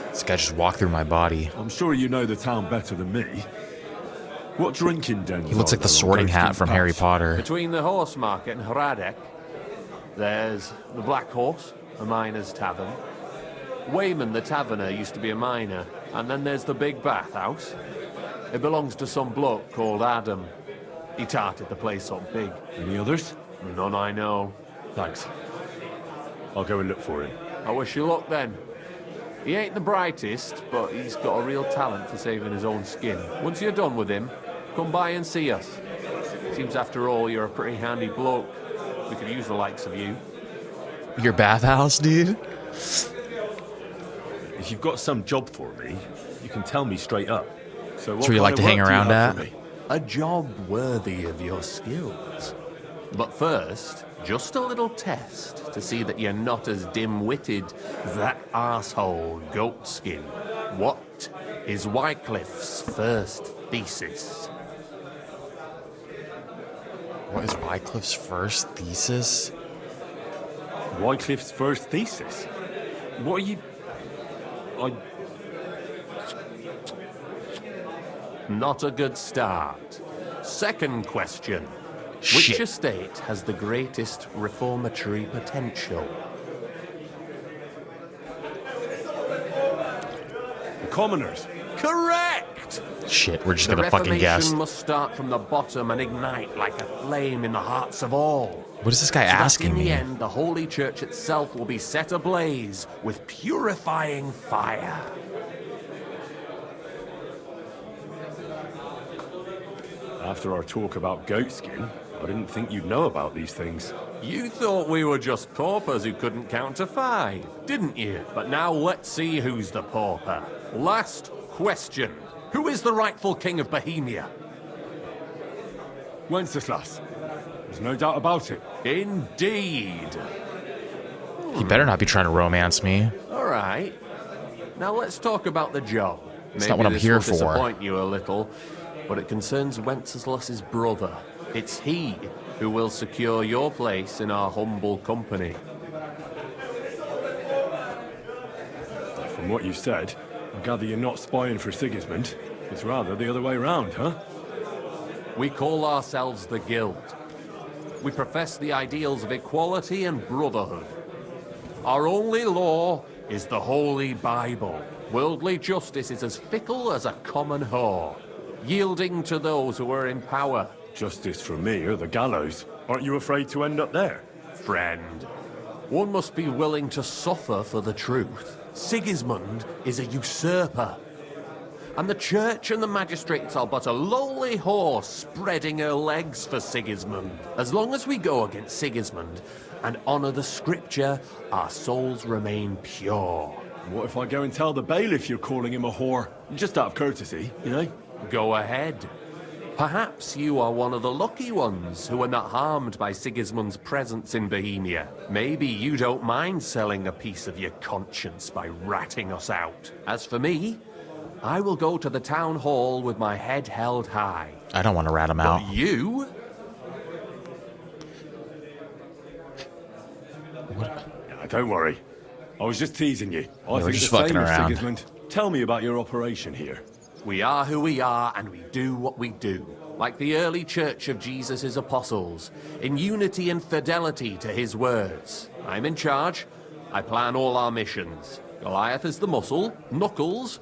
This guy just walked through my body. I'm sure you know the town better than me. What drinking dens? He looks like the Sorting Hat from Harry Potter. Between the horse market and Hradek, there's the Black Horse, a miner's tavern. Wayman the taverner used to be a miner. And then there's the Big Bathhouse. It belongs to some bloke called Adam. He tarted the place up big. Any others? None I know. Thanks. I'll go and look for him. I wish you luck then. He ain't the brightest, but he's got a real talent for saving his own skin. Once you're done with him, come by and see us. Seems after all you're a pretty handy bloke. We could use the likes of you. Your bathhouse, dude? If you've got some job for me, you can tell me straight up. So what Sure you like to hang around at? A job worthy of your skills. But first, just a little test to see that you're not as dim-witted as that arsehole Goatskin. What is Wycliffe's first thesis? What is Wycliffe's first thesis? Wycliffe's first thesis? What are you... Not a good start. Second question. Shit. Which estate has the greatest reformatory potential? The commoners. Correct! Shit, we're just gonna fucking guess. The Reformation must start from the bottom and ignite like a flame in the hearts of all. What is this guy asking in me? the end, the Holy Church itself will be set ablaze with purifying fire. After our talk about Goatskin, I didn't think you'd know about these things. You thought we were just paupers who couldn't count to 5, didn't you? But now let's see who's the pauper. Last question. Who is the rightful king of Bohemia? Wenceslas. There's no doubt about it. Indeed. He better not be trying to romance me. All right. Now let's talk about the job. It's not what I'm here for. Maybe this will disappoint you a little, but it concerns Wenceslas's brother. It's he who will secure your place in our humble company. From what you've said, I gather you're not spying for Sigismund. It's rather the other way around, huh? We call ourselves the Guild. We profess the ideals of equality and brotherhood. Our only law is the Holy Bible. Worldly justice is as fickle as a common whore, yielding to those who are in power. Justice for me or the gallows. Aren't you afraid to end up there? Friend, one must be willing to suffer for the truth. Sigismund is a usurper. And the church and the magistrates are but a lowly horse spreading her legs for Sigismund. As long as we go against Sigismund and honor the scripture, our souls remain pure. What if I go and tell the bailiff you're calling him a whore? Just out of courtesy, you know? Go ahead. Perhaps you are one of the lucky ones who are not harmed by Sigismund's presence in Bohemia. Maybe you don't mind selling a piece of your conscience by ratting us out. As for me, I will go to the town hall with my head held high. I don't want to rat him out. But you don't worry. I was just teasing you. I we're think just the fucking same of around. Sigismund. Tell me about your operation here. We are who we are, and we do what we do. Like the early church of Jesus' apostles, in unity and fidelity to his words. I'm in charge. I plan all our missions. Goliath is the muscle. Knuckles,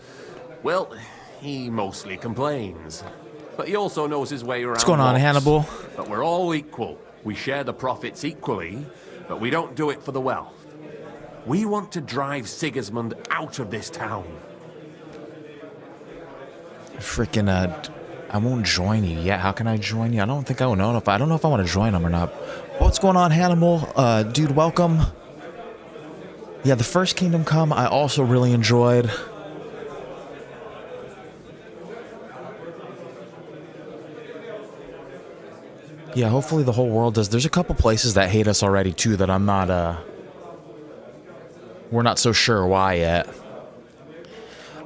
well, he mostly complains. But he also knows his way around. What's going on, lots. Hannibal? But we're all equal. We share the profits equally, but we don't do it for the wealth. We want to drive Sigismund out of this town. Freaking, I won't join you yet. How can I join you? I don't think I will know if I don't know if I want to join them or not. What's going on, Hannibal? Dude, welcome. Yeah, the first Kingdom Come I also really enjoyed. Yeah, hopefully the whole world does. There's a couple places that hate us already too that I'm not we're not so sure why yet.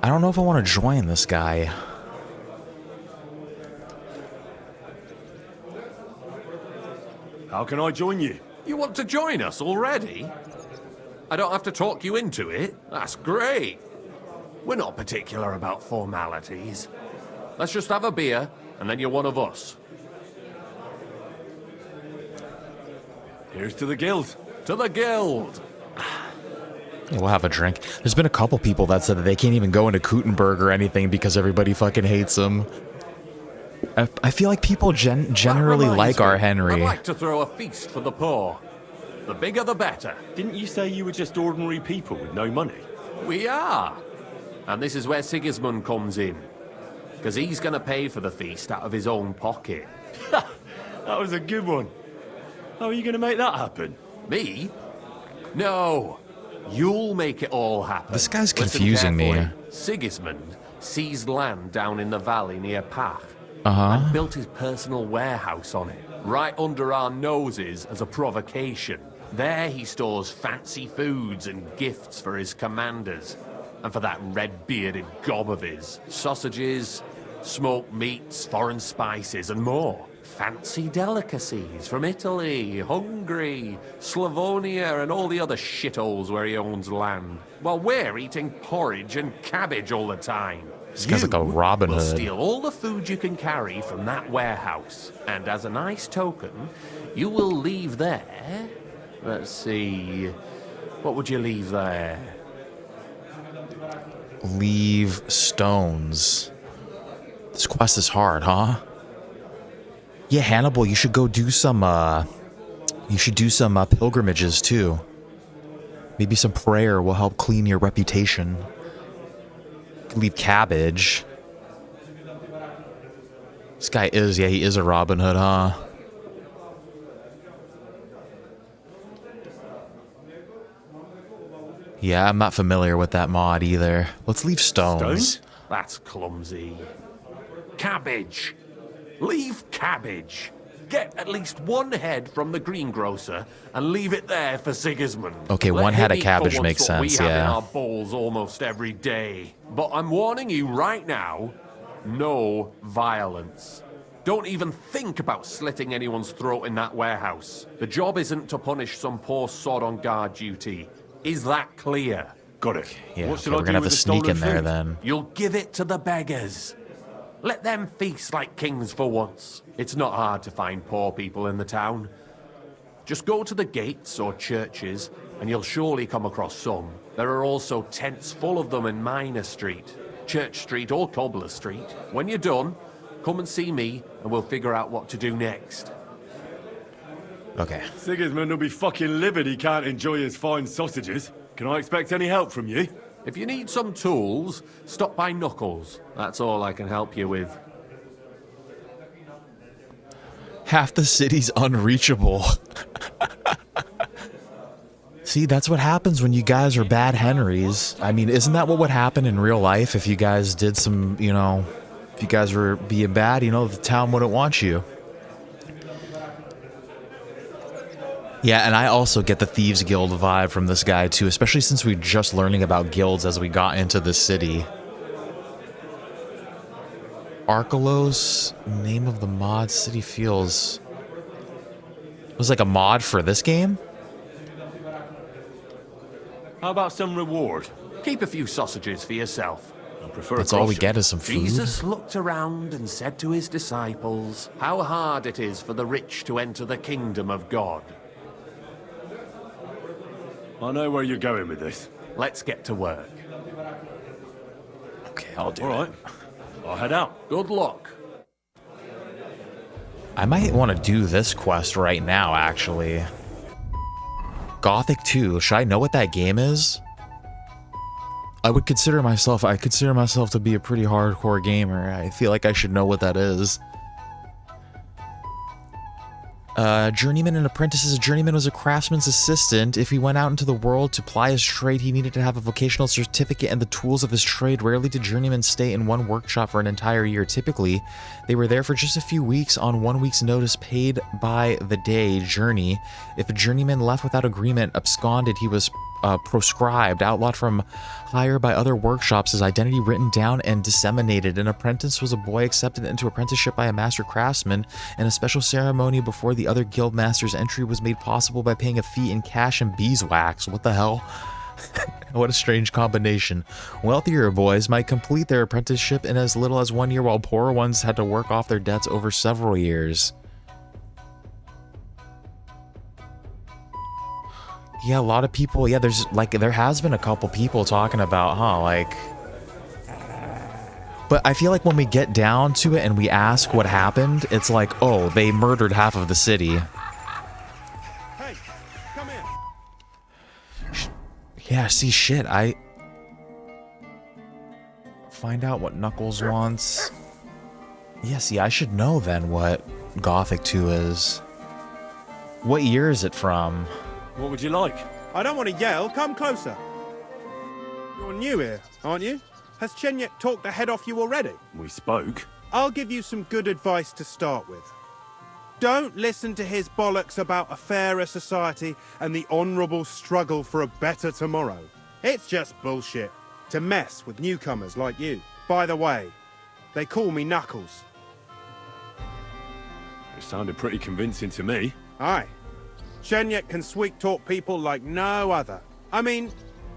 I don't know if I want to join this guy. How can I join you? You want to join us already? I don't have to talk you into it. That's great. We're not particular about formalities. Let's just have a beer, and then you're one of us. Here's to the guild. To the guild. Yeah, we'll have a drink. There's been a couple people that said that they can't even go into Kuttenberg or anything because everybody fucking hates them. I feel like people generally like our Henry. I'd like to throw a feast for the poor. The bigger the better. Didn't you say you were just ordinary people with no money? We are. And this is where Sigismund comes in. Because he's going to pay for the feast out of his own pocket. That was a good one. How are you going to make that happen? Me? No. You'll make it all happen. This guy's Listen confusing me. carefully. Sigismund seized land down in the valley near Pach. Uh-huh. And built his personal warehouse on it, right under our noses as a provocation. There he stores fancy foods and gifts for his commanders. And for that red-bearded gob of his, sausages, smoked meats, foreign spices, and more. Fancy delicacies from Italy, Hungary, Slavonia, and all the other shitholes where he owns land. While we're eating porridge and cabbage all the time. This guy's like a Robin We'll Hood. steal all the food you can carry from that warehouse. And as a nice token, you will leave there... Let's see... What would you leave there? Leave stones. This quest is hard, huh? Yeah, Hannibal, you should go do some, pilgrimages, too. Maybe some prayer will help clean your reputation. Leave cabbage. This guy is, yeah, he is a Robin Hood, huh? Yeah, I'm not familiar with that mod either. Let's leave stones. That's clumsy. Cabbage. Leave cabbage. Get at least one head from the greengrocer and leave it there for Sigismund. Okay, Let one head him of eat cabbage for once makes what we sense, have in yeah. our bowls almost every day. But I'm warning you right now, no violence. Don't even think about slitting anyone's throat in that warehouse. The job isn't to punish some poor sod on guard duty. Is that clear? Got it. Yeah, What okay, should we're I do gonna have with to the sneak stolen in there food? then. You'll give it to the beggars. Let them feast like kings for once. It's not hard to find poor people in the town. Just go to the gates or churches, and you'll surely come across some. There are also tents full of them in Minor Street, Church Street or Cobbler Street. When you're done, come and see me, and we'll figure out what to do next. Okay. Sigismund will be fucking livid he can't enjoy his fine sausages. Can I expect any help from you? If you need some tools, stop by Knuckles. That's all I can help you with. Half the city's unreachable. See, that's what happens when you guys are bad Henrys. I mean, isn't that what would happen in real life if you guys did some, you know, if you guys were being bad, you know, the town wouldn't want you. Yeah, and I also get the Thieves Guild vibe from this guy too, especially since we're just learning about guilds as we got into the city. Arkelos, name of the mod, city feels... It was like a mod for this game? How about some reward? Keep a few sausages for yourself. I prefer That's all we get is some food. Jesus looked around and said to his disciples, "How hard it is for the rich to enter the kingdom of God." I know where you're going with this. Let's get to work. Okay, I'll do it. All right. I'll head out. Good luck. I might want to do this quest right now, actually. Gothic 2. Should I know what that game is? I consider myself to be a pretty hardcore gamer. I feel like I should know what that is. Journeyman and apprentices. A journeyman was a craftsman's assistant. If he went out into the world to ply his trade, he needed to have a vocational certificate and the tools of his trade. Rarely did journeymen stay in one workshop for an entire year. Typically, they were there for just a few weeks on 1 week's notice, paid by the day journey. If a journeyman left without agreement, absconded, he was proscribed, outlawed from hire by other workshops, his identity written down and disseminated. An apprentice was a boy accepted into apprenticeship by a master craftsman, and a special ceremony before the other guild master's entry was made possible by paying a fee in cash and beeswax. What the hell? What a strange combination. Wealthier boys might complete their apprenticeship in as little as 1 year, while poorer ones had to work off their debts over several years. Yeah, a lot of people, yeah, there has been a couple people talking about, but I feel like when we get down to it and we ask what happened, it's like, oh, they murdered half of the city. Hey, come here. Yeah, see, shit, find out what Knuckles wants. Yeah, see, I should know then what Gothic 2 is. What year is it from? What would you like? I don't want to yell. Come closer. You're new here, aren't you? Has Chenyek talked the head off you already? We spoke. I'll give you some good advice to start with. Don't listen to his bollocks about a fairer society and the honourable struggle for a better tomorrow. It's just bullshit to mess with newcomers like you. By the way, they call me Knuckles. It sounded pretty convincing to me. Aye. Chenyek can sweet-talk people like no other. I mean,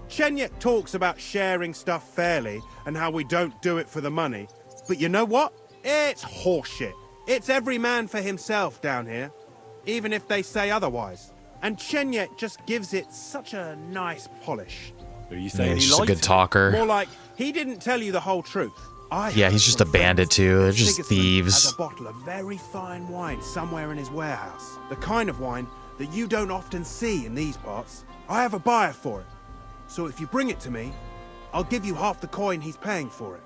Chenyek talks about sharing stuff fairly and how we don't do it for the money. But you know what? It's horseshit. It's every man for himself down here, even if they say otherwise. And Chenyek just gives it such a nice polish. Are you saying he's he just a likes good talker? More like, he didn't tell you the whole truth. Yeah, he's just a bandit too. They're just thieves. Has a bottle of very fine wine somewhere in his warehouse. The kind of wine that you don't often see in these parts. I have a buyer for it. So if you bring it to me, I'll give you half the coin he's paying for it.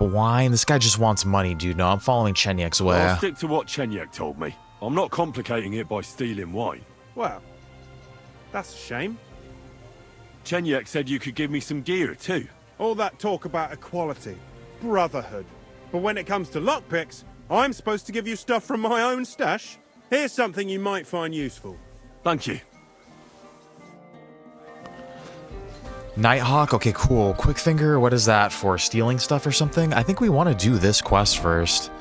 Wine? This guy just wants money, dude. No, I'm following Chenyek's way. I'll stick to what Chenyek told me. I'm not complicating it by stealing wine. Well, that's a shame. Chenyek said you could give me some gear too. All that talk about equality, brotherhood. But when it comes to lockpicks, I'm supposed to give you stuff from my own stash. Here's something you might find useful. Thank you. Nighthawk? Okay, cool. Quickfinger, what is that for? Stealing stuff or something? I think we want to do this quest first.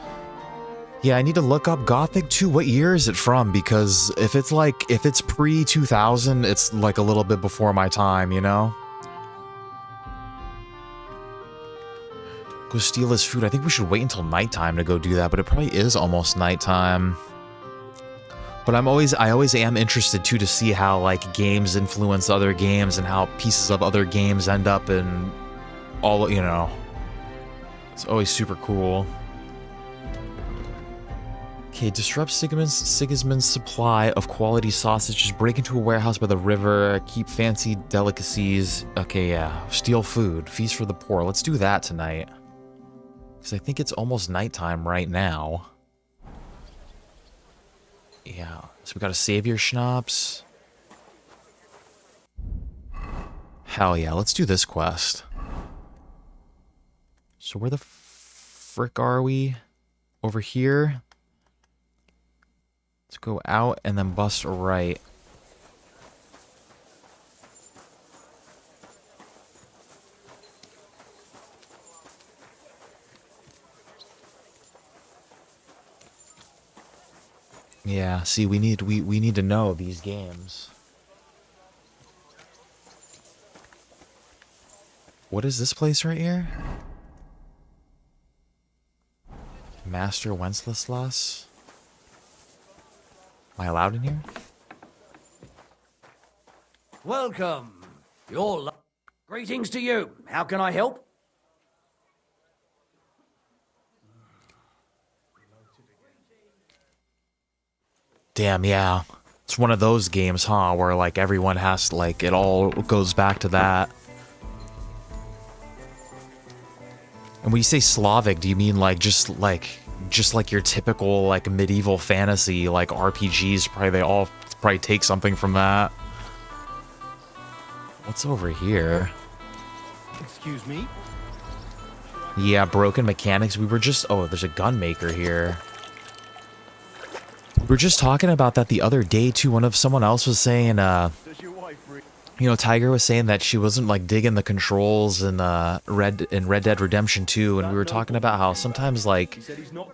Yeah, I need to look up Gothic 2. What year is it from? Because if it's pre-2000, it's like a little bit before my time, you know? Go steal his food. I think we should wait until nighttime to go do that, but it probably is almost nighttime. But I always am interested too to see how like games influence other games and how pieces of other games end up in all, you know. It's always super cool. Okay, disrupt Sigismund's supply of quality sausages, break into a warehouse by the river, keep fancy delicacies. Okay, yeah, steal food, feast for the poor. Let's do that tonight. Because I think it's almost nighttime right now. Yeah, so we got a savior schnapps. Hell yeah, let's do this quest. So where the frick are we? Over here? Let's go out and then bust right. Yeah, see, we need to know these games. What is this place right here? Master Wenceslas? Am I allowed in here? Welcome. Greetings to you. How can I help? Damn, yeah. It's one of those games, huh, where like everyone has to, like, it all goes back to that. And when you say Slavic, do you mean like just like your typical like medieval fantasy like RPGs? Probably they all probably take something from that. What's over here? Excuse me? Yeah, broken mechanics. We were just... Oh, there's a gun maker here. We were just talking about that the other day, too. Someone else was saying, you know, Tiger was saying that she wasn't, like, digging the controls in Red Dead Redemption 2, and we were talking about how sometimes, like,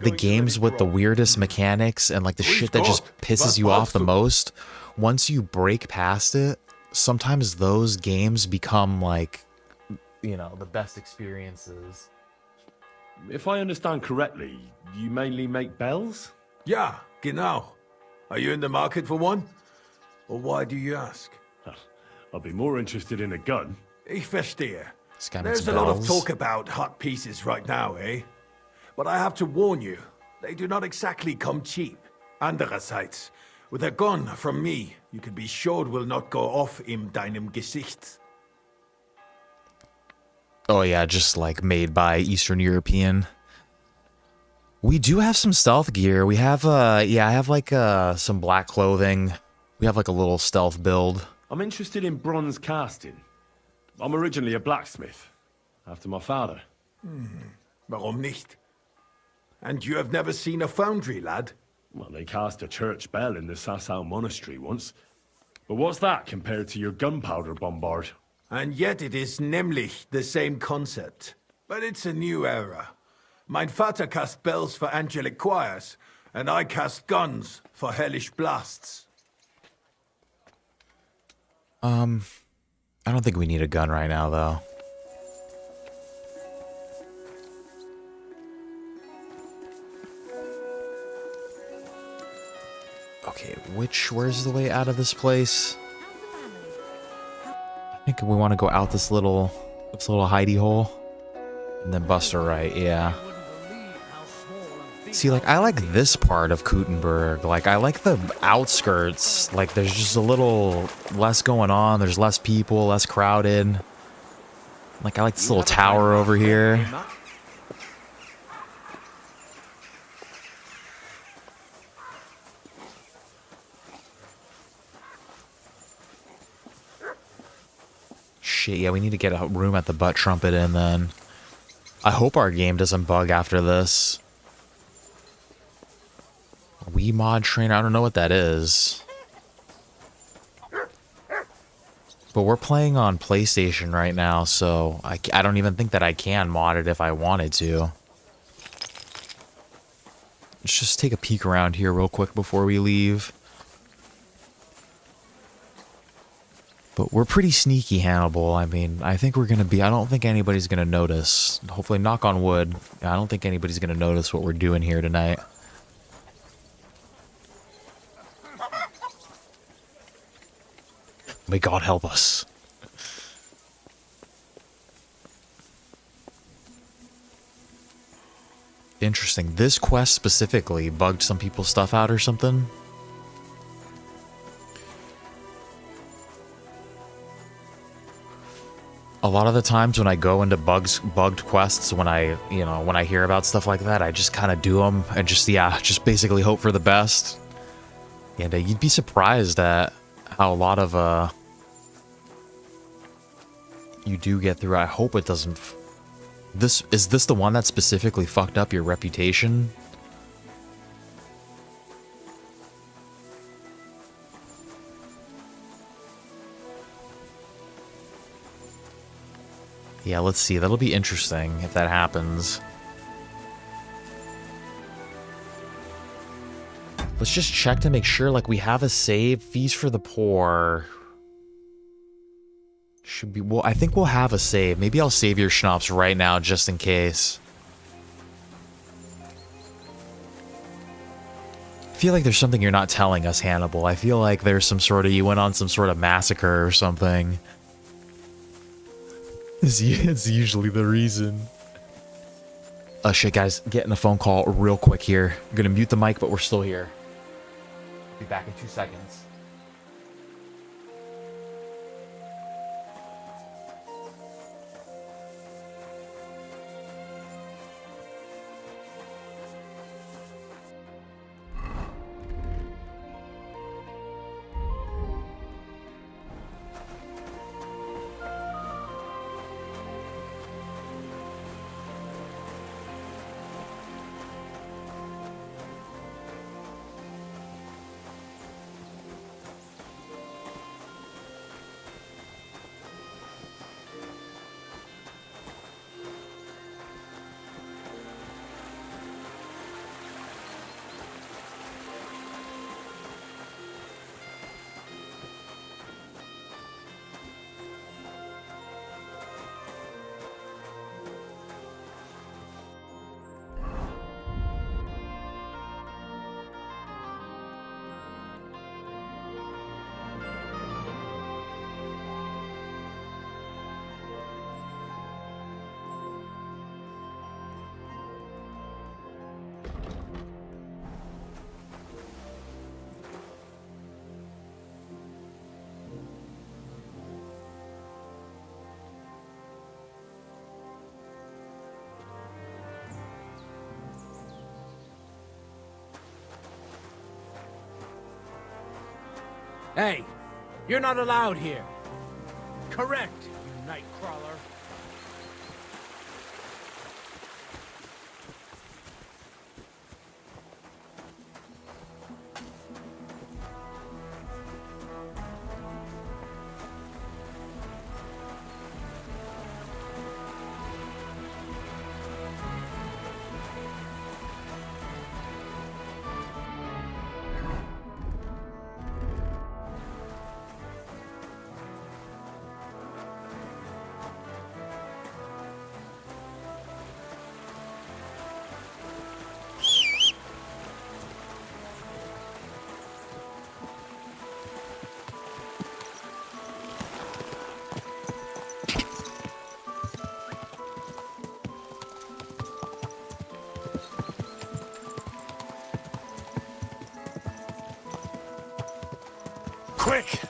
the games with the weirdest mechanics and, like, the shit that just pisses you off the most, once you break past it, sometimes those games become, like, you know, the best experiences. If I understand correctly, you mainly make bells? Ja, genau. Are you in the market for one? Or why do you ask? I'd be more interested in a gun. Ich verstehe. This There's a lot of talk about hot pieces right now, eh? But I have to warn you, they do not exactly come cheap. Andererseits, with a gun from me, you can be sure it will not go off in deinem Gesicht. Oh yeah, just like made by Eastern European. We do have some stealth gear. We have yeah, I have like some black clothing. We have like a little stealth build. I'm interested in bronze casting. I'm originally a blacksmith, after my father. Warum nicht? And you have never seen a foundry, lad? Well, they cast a church bell in the Sasau monastery once. But what's that compared to your gunpowder bombard? And yet it is nämlich the same concept. But it's a new era. Mein Vater cast bells for angelic choirs, and I cast guns for hellish blasts. I don't think we need a gun right now, though. Okay, where's the way out of this place? I think we want to go out this little hidey hole. And then bust a right, yeah. See, like, I like this part of Kuttenberg. Like, I like the outskirts. Like, there's just a little less going on. There's less people, less crowded. Like, I like this little tower over here. Shit, yeah, we need to get a room at the butt trumpet in then. I hope our game doesn't bug after this. Wii mod trainer, I don't know what that is. But we're playing on PlayStation right now, so I don't even think that I can mod it if I wanted to. Let's just take a peek around here real quick before we leave. But we're pretty sneaky, Hannibal. I mean, I think we're going to be... I don't think anybody's going to notice. Hopefully, knock on wood. I don't think anybody's going to notice what we're doing here tonight. May God help us. Interesting. This quest specifically bugged some people's stuff out or something? A lot of the times when I go into bugged quests, when I hear about stuff like that, I just kind of do them and just basically hope for the best. And you'd be surprised at how a lot of you do get through. I hope it doesn't. Is this the one that specifically fucked up your reputation? Yeah, let's see. That'll be interesting if that happens. Let's just check to make sure, like, we have a save. Fees for the poor. Should be, well, I think we'll have a save. Maybe I'll save your schnapps right now, just in case. I feel like there's something you're not telling us, Hannibal. I feel like there's some sort of, you went on some sort of massacre or something. It's usually the reason. Oh shit, guys, getting a phone call real quick here. I'm gonna mute the mic, but we're still here. Be back in 2 seconds. Hey, you're not allowed here. Correct, you nightcrawler. Quick!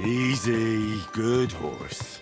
Easy, good horse.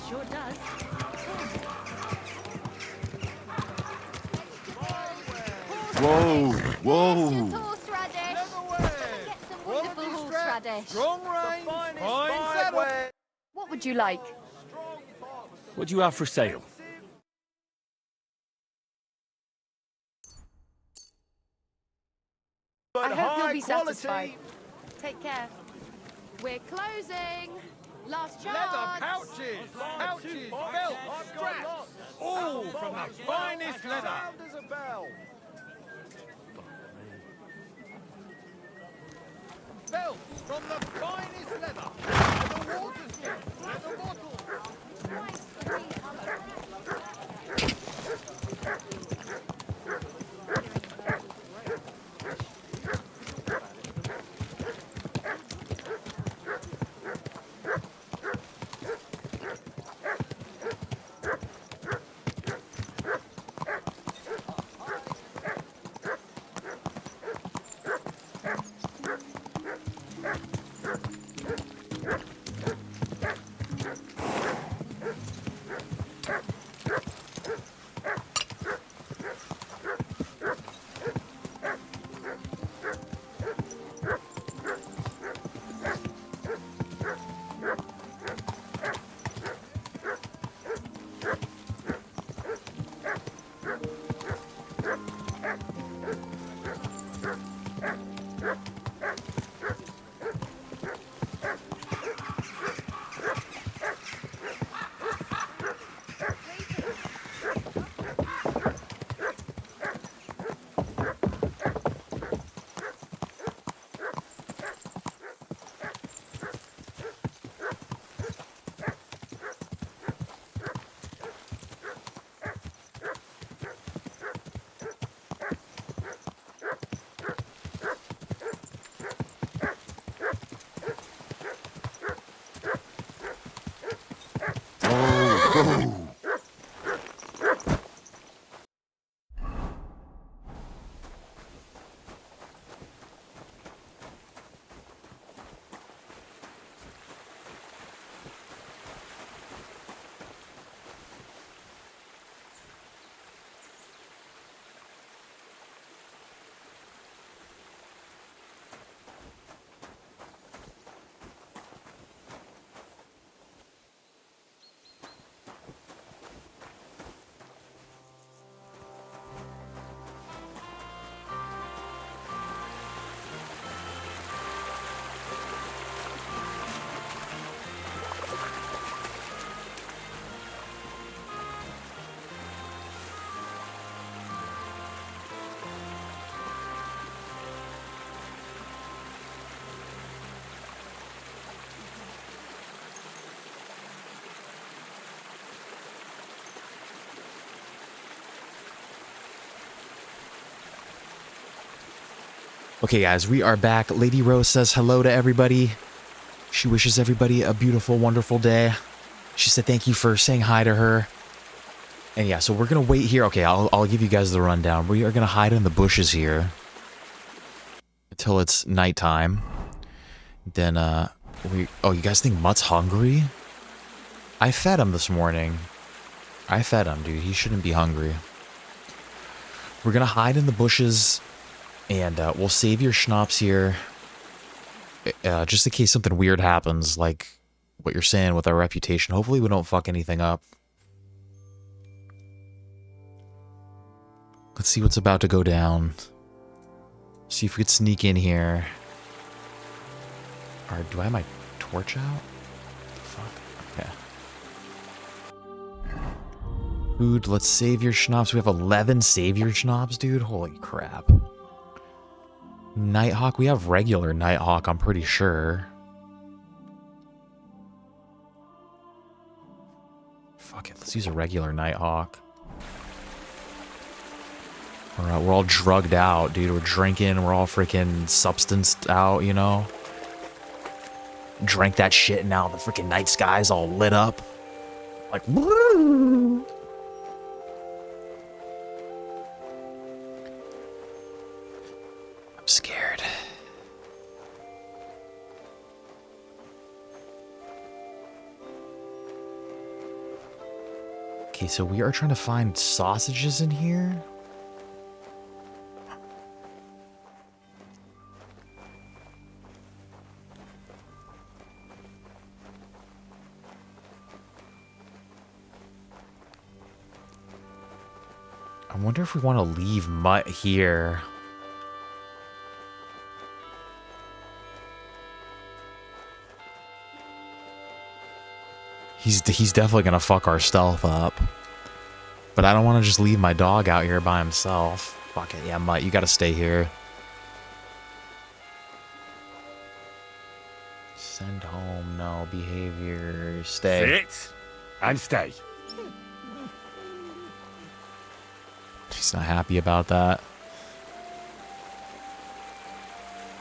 Sure does. Whoa, whoa. Horseradish. Come and get some wonderful horseradish. Strong rein, fine saddle. What would you like? What do you have for sale? I hope you'll be satisfied. Take care. We're closing. Last chance. Leather pouches, belts, straps, all from the finest leather. belts from the finest leather. And the water's new. And the bottles. Okay, guys, we are back. Lady Rose says hello to everybody. She wishes everybody a beautiful, wonderful day. She said thank you for saying hi to her. And yeah, so we're going to wait here. Okay, I'll give you guys the rundown. We are going to hide in the bushes here until it's nighttime. Then, oh, you guys think Mutt's hungry? I fed him this morning. I fed him, dude. He shouldn't be hungry. We're going to hide in the bushes. And we'll save your schnapps here, just in case something weird happens, like what you're saying with our reputation. Hopefully we don't fuck anything up. Let's see what's about to go down. See if we could sneak in here. Or do I have my torch out? Fuck. Okay. Food, let's save your schnapps. We have 11 savior schnapps, dude. Holy crap. Nighthawk, we have regular Nighthawk, I'm pretty sure. Fuck it, let's use a regular Nighthawk. We're all drugged out, dude. We're drinking, we're all freaking substanced out, you know? Drank that shit and now the freaking night sky's all lit up. Like, woo! Scared. Okay, so we are trying to find sausages in here. I wonder if we want to leave Mutt here. He's definitely gonna fuck our stealth up. But I don't want to just leave my dog out here by himself. Fuck it, yeah, Mutt, you gotta stay here. behavior. Stay. Sit and stay. She's not happy about that.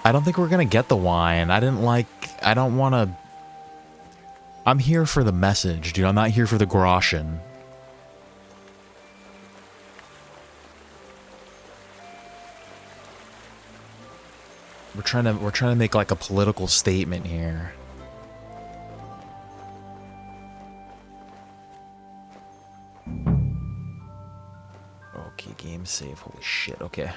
I don't think we're gonna get the wine. I don't want to... I'm here for the message, dude. I'm not here for the groschen. We're trying to make like a political statement here. Okay, game save. Holy shit. Okay.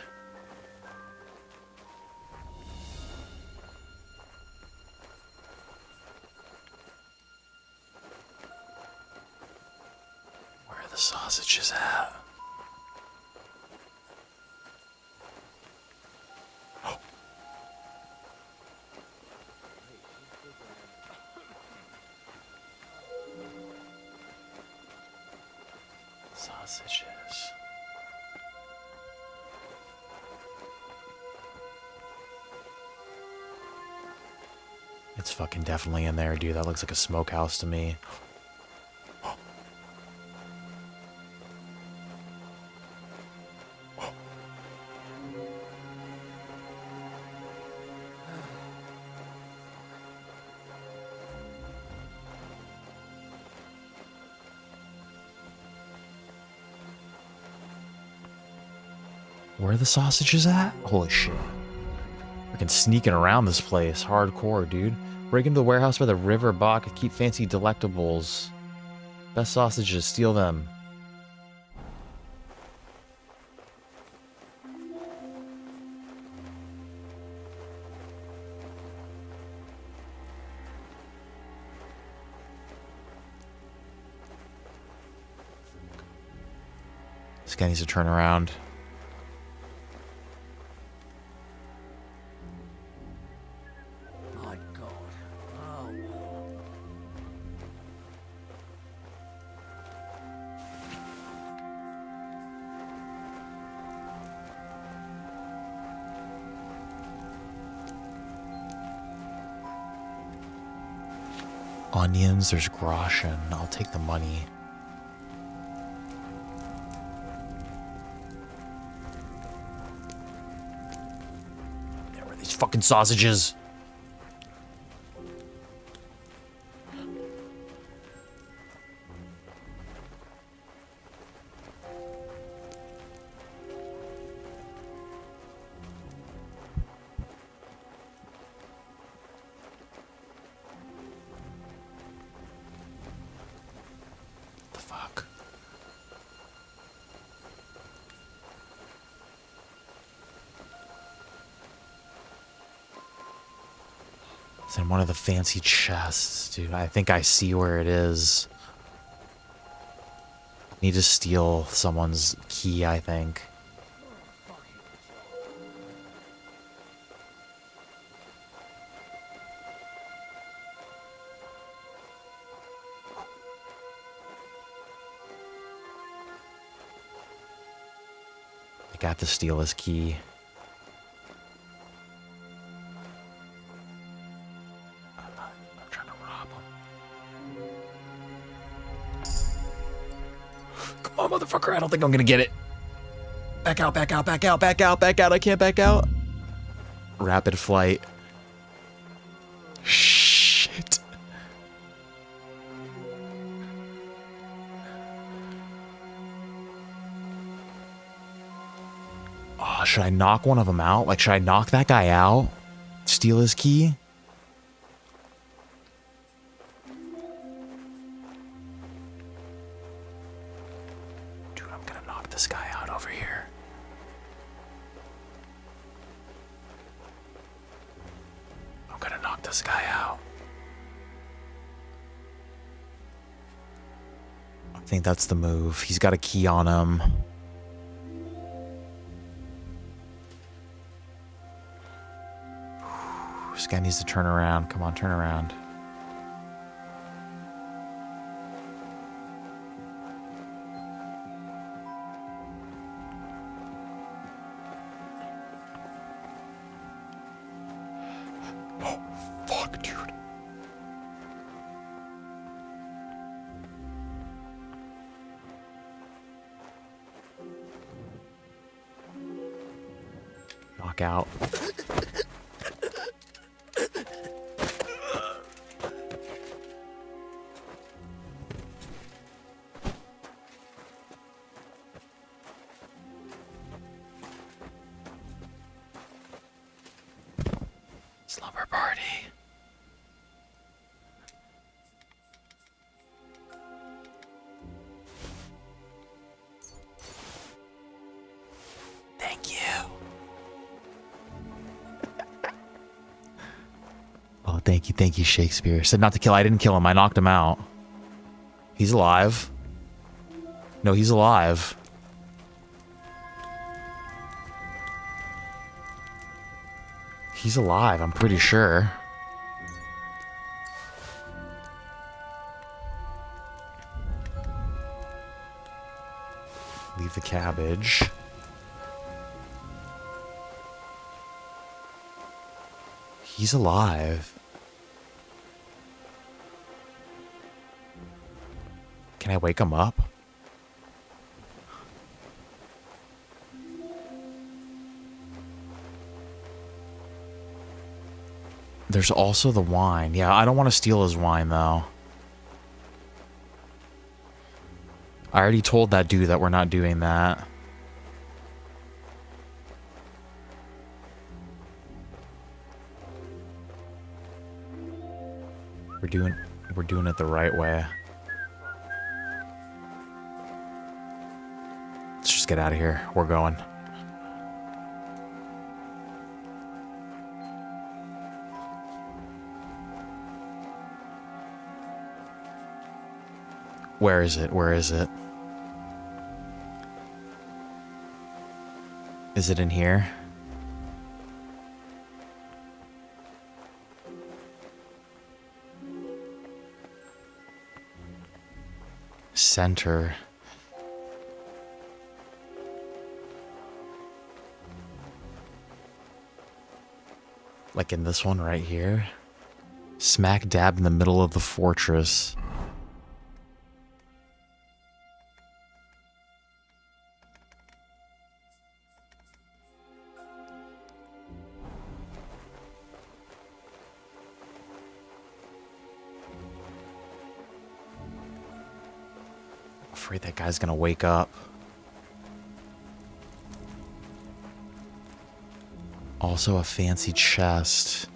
Where are the sausages at? Sausages. It's fucking definitely in there, dude. That looks like a smokehouse to me. Where are the sausages at? Holy shit. Freaking sneaking around this place. Hardcore, dude. Break into the warehouse by the river, Bach. Keep fancy delectables. Best sausages. Steal them. This guy needs to turn around. Onions, there's groschen. I'll take the money. There were these fucking sausages. It's in one of the fancy chests, dude. I think I see where it is. Need to steal someone's key, I think. I got to steal his key. Oh, motherfucker, I don't think I'm gonna get it. Back out, back out, back out, back out, back out. I can't back out. Rapid flight. Shit. Oh, should I knock one of them out? Like, should I knock that guy out? Steal his key? This guy out over here. I'm gonna knock this guy out. I think that's the move. He's got a key on him. This guy needs to turn around. Come on, turn around. knockout. Slumber party. Thank you. Oh, thank you, Shakespeare. Said not to kill. I didn't kill him. I knocked him out. He's alive. No, he's alive. He's alive, I'm pretty sure. Leave the cabbage. He's alive. Can I wake him up? There's also the wine. Yeah, I don't want to steal his wine, though. I already told that dude that we're not doing that. We're doing it the right way. Let's just get out of here. We're going. Where is it? Where is it? Is it in here? Center. Like in this one right here? Smack dab in the middle of the fortress. Afraid that guy's gonna wake up. Also a fancy chest.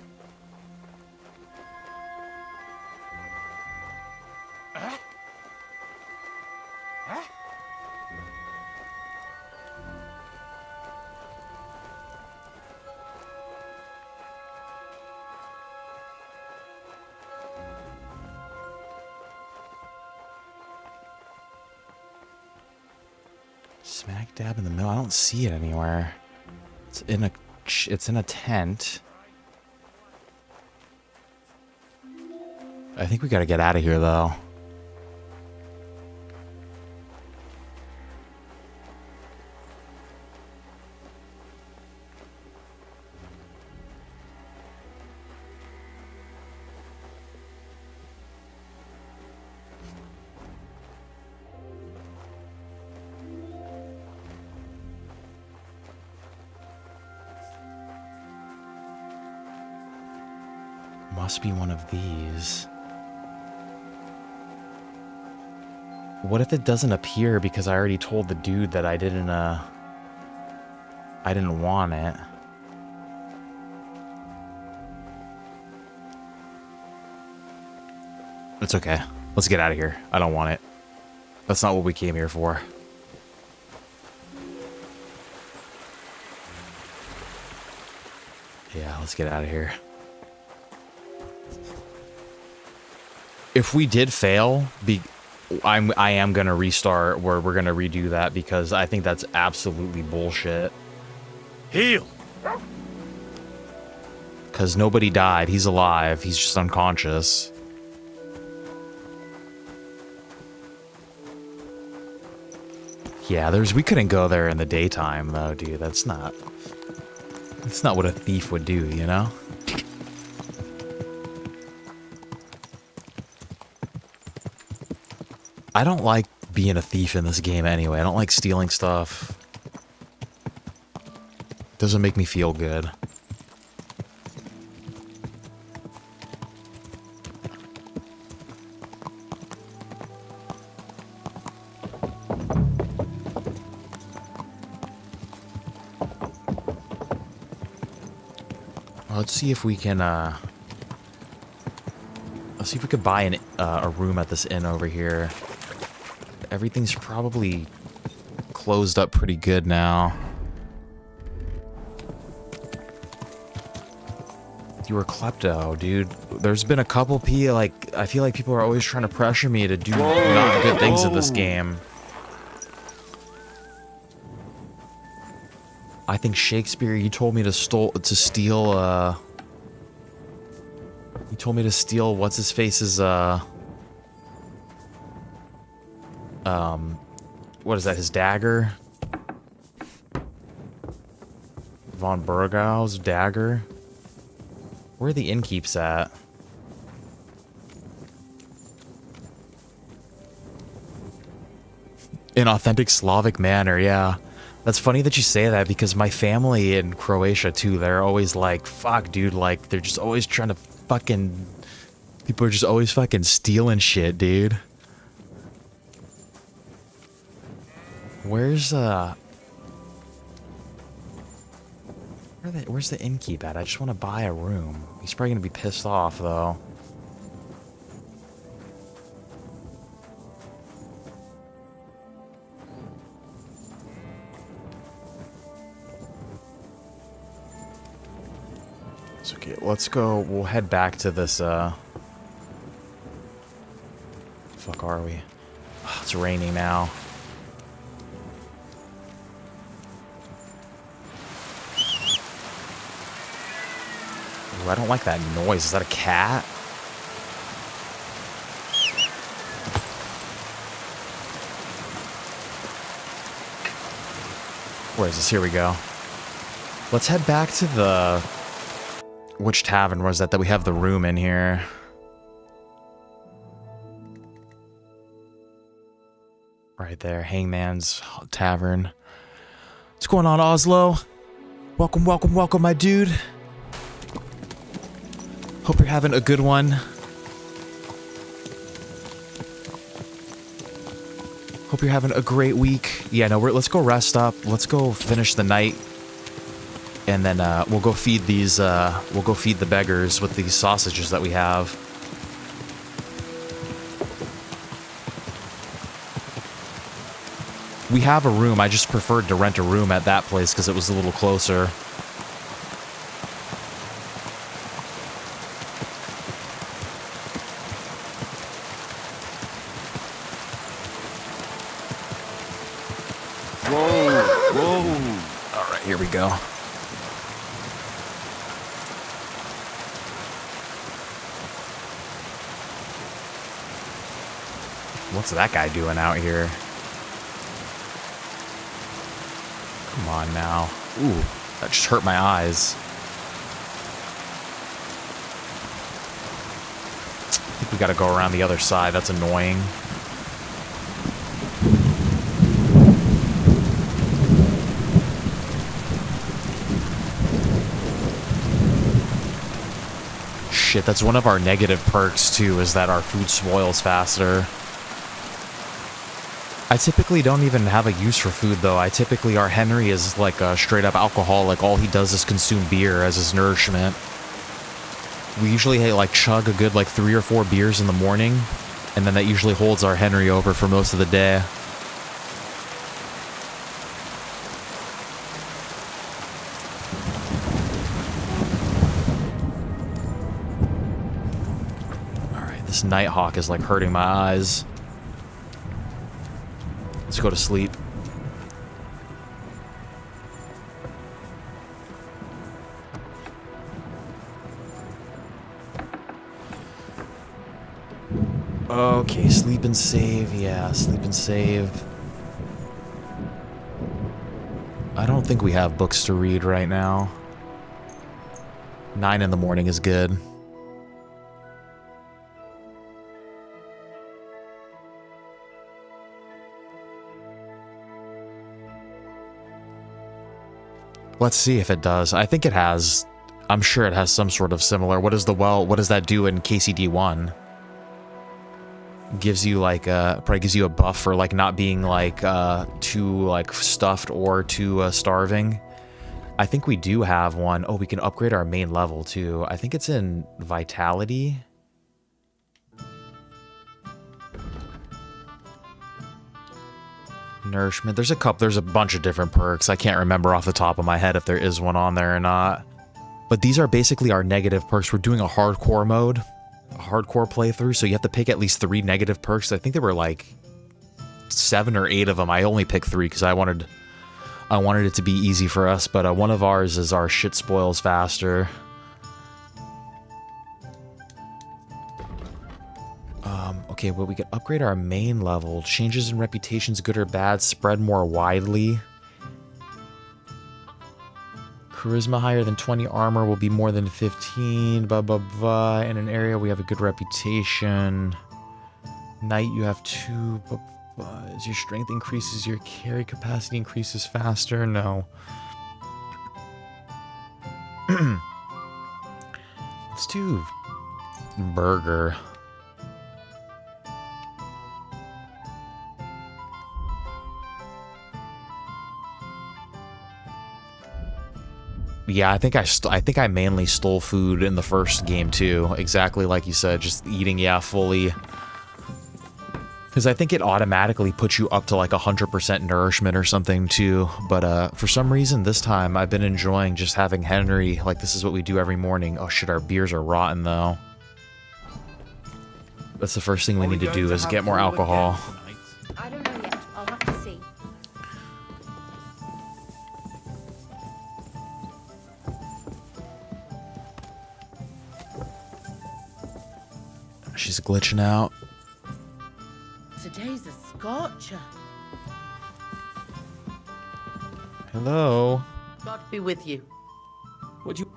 Smack dab in the middle. I don't see it anywhere. It's in a tent. I think we gotta get out of here, though. Must be one of these. What if it doesn't appear because I already told the dude that I didn't want it? It's okay. Let's get out of here. I don't want it. That's not what we came here for. Yeah, let's get out of here. If we did fail, I am gonna restart, where we're gonna redo that, because I think that's absolutely bullshit. Heal! Because nobody died. He's alive. He's just unconscious. Yeah, we couldn't go there in the daytime, though, dude. That's not what a thief would do, you know? I don't like being a thief in this game anyway. I don't like stealing stuff. doesn't make me feel good. Let's see if we can, let's see if we could buy a room at this inn over here. Everything's probably closed up pretty good now. You were klepto, dude. There's been a couple I feel like people are always trying to pressure me to do not good things in this game. I think Shakespeare, you told me to steal, you told me to steal what's-his-face's, what is that, his dagger? Von Burgau's dagger? Where are the innkeeps at? In authentic Slavic manner, yeah. That's funny that you say that because my family in Croatia too, they're always like, fuck dude, like they're just always trying to fucking, people are just always fucking stealing shit, dude. Where's where's the innkeep at? I just want to buy a room. He's probably gonna be pissed off though. It's okay, let's go. We'll head back to this, fuck are we? Oh, it's raining now. Ooh, I don't like that noise. Is that a cat? Where is this? Here we go. Let's head back to the... Which tavern was that we have the room in here? Right there, Hangman's Tavern. What's going on, Oslo? Welcome, welcome, welcome, my dude. Hope you're having a good one. Hope you're having a great week. Yeah, no, let's go rest up. Let's go finish the night. And then we'll go feed these, we'll go feed the beggars with these sausages that we have. We have a room. I just preferred to rent a room at that place because it was a little closer. Whoa, whoa. All right, here we go. What's that guy doing out here? Come on now. Ooh, that just hurt my eyes. I think we gotta go around the other side. That's annoying. Shit, that's one of our negative perks too, is that our food spoils faster. I typically don't even have a use for food, though. Our Henry is like a straight-up alcoholic. All he does is consume beer as his nourishment. We usually, like, chug a good, 3 or 4 beers in the morning, and then that usually holds our Henry over for most of the day. Alright, this Nighthawk is, hurting my eyes. Let's go to sleep. Okay, sleep and save. Yeah, sleep and save. I don't think we have books to read right now. 9 in the morning is good. Let's see if it does. I think it has. I'm sure it has some sort of similar. What is the well? What does that do in KCD1? Gives you like probably gives you a buff for like not being like too like stuffed or too starving. I think we do have one. Oh, we can upgrade our main level too. I think it's in Vitality. Nourishment. There's a bunch of different perks. I can't remember off the top of my head if there is one on there or not. But these are basically our negative perks. We're doing a hardcore mode, a hardcore playthrough, so you have to pick at least 3 negative perks. I think there were like 7 or 8 of them. I only picked 3 because I wanted it to be easy for us, but one of ours is our shit spoils faster. Okay, well, we can upgrade our main level. Changes in reputations, good or bad, spread more widely. Charisma higher than 20, armor will be more than 15, blah, blah, blah. In an area, we have a good reputation. Knight, you have 2, blah, blah. As your strength increases, your carry capacity increases faster. No. Let's do burger. Yeah, I think I mainly stole food in the first game too. Exactly like you said, just eating, yeah, fully. Because I think it automatically puts you up to like 100% nourishment or something too. But for some reason this time I've been enjoying just having Henry. Like this is what we do every morning. Oh shit, our beers are rotten though. That's the first thing we need to do is get more alcohol. I don't know yet. I'll have to see. She's glitching out. Today's a scorcher. Hello. God be with you. Would you?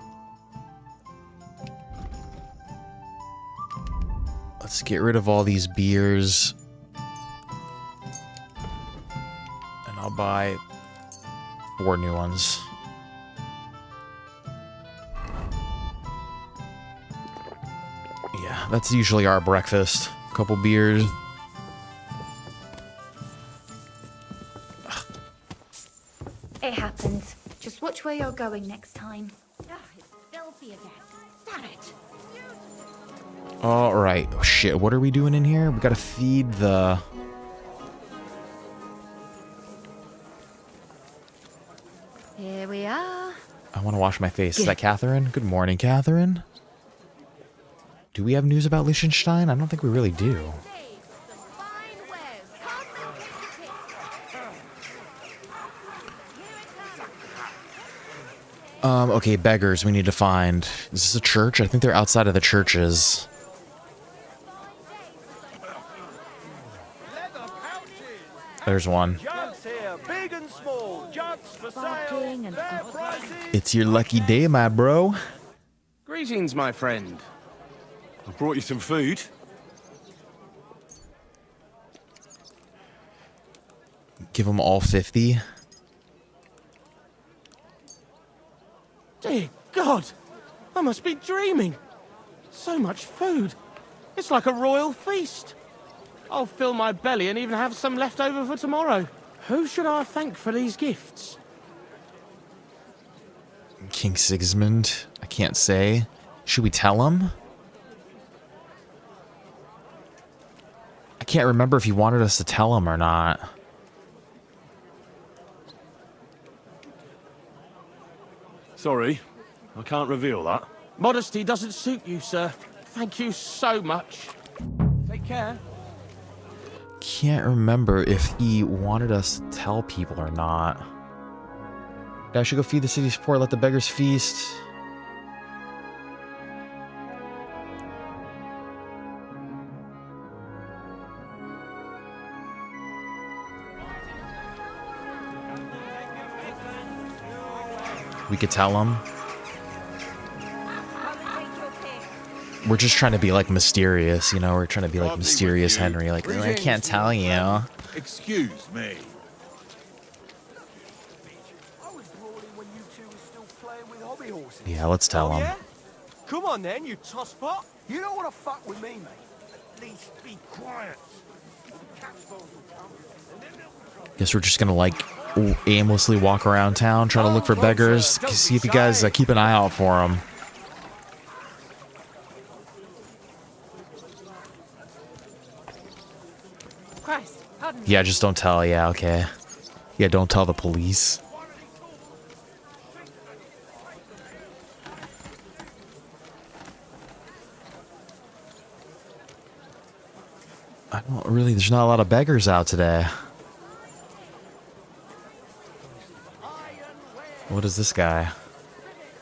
Let's get rid of all these beers. And I'll buy 4 new ones. Yeah, that's usually our breakfast. A couple beers. It happens. Just watch where you're going next time. Ah, it's filthy again. Damn it. All right. Oh, shit. What are we doing in here? We gotta feed the... Here we are. I want to wash my face. Is that Catherine? Good morning, Catherine. Do we have news about Liechtenstein? I don't think we really do. Okay, beggars we need to find. Is this a church? I think they're outside of the churches. There's one. It's your lucky day, my bro. Greetings, my friend. I brought you some food. Give them all 50. Dear God, I must be dreaming. So much food. It's like a royal feast. I'll fill my belly and even have some left over for tomorrow. Who should I thank for these gifts? King Sigismund? I can't say. Should we tell him? I can't remember if he wanted us to tell him or not. Sorry, I can't reveal that. Modesty doesn't suit you, sir. Thank you so much. Take care. Can't remember if he wanted us to tell people or not. I should go feed the city's poor, let the beggars feast. We could tell him. We're just trying to be like mysterious, you know? We're trying to be like mysterious Henry. Like, I can't tell you. Excuse me. my horses. Yeah, let's tell him. Come on then, you tosspot. You don't want to fuck with me, mate. At least be quiet. Guess we're just gonna like aimlessly walk around town, try to look for beggars. See if you guys keep an eye out for them. Christ, pardon me. Yeah, just don't tell. Yeah, okay. Yeah, don't tell the police. I don't really, there's not a lot of beggars out today. What is this guy?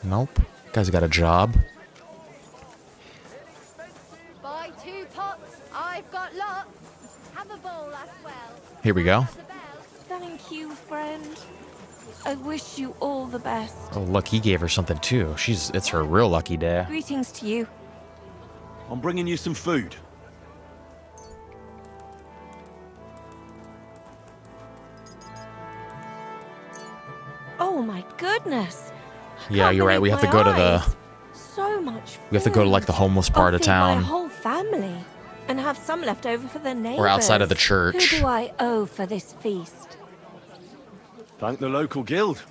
Nope. Guy's got a job. Buy 2 pots. I've got lots. Have a bowl as well. Here we go. Thank you, friend. I wish you all the best. Oh, look, he gave her something too. It's her real lucky day. Greetings to you. I'm bringing you some food. Oh my goodness. Yeah, you're right. We have to go to the. So much. We have to go to like the homeless part of town. My whole family, and have some left over for the neighbors. Or outside of the church. Who do I owe for this feast? Thank the local guild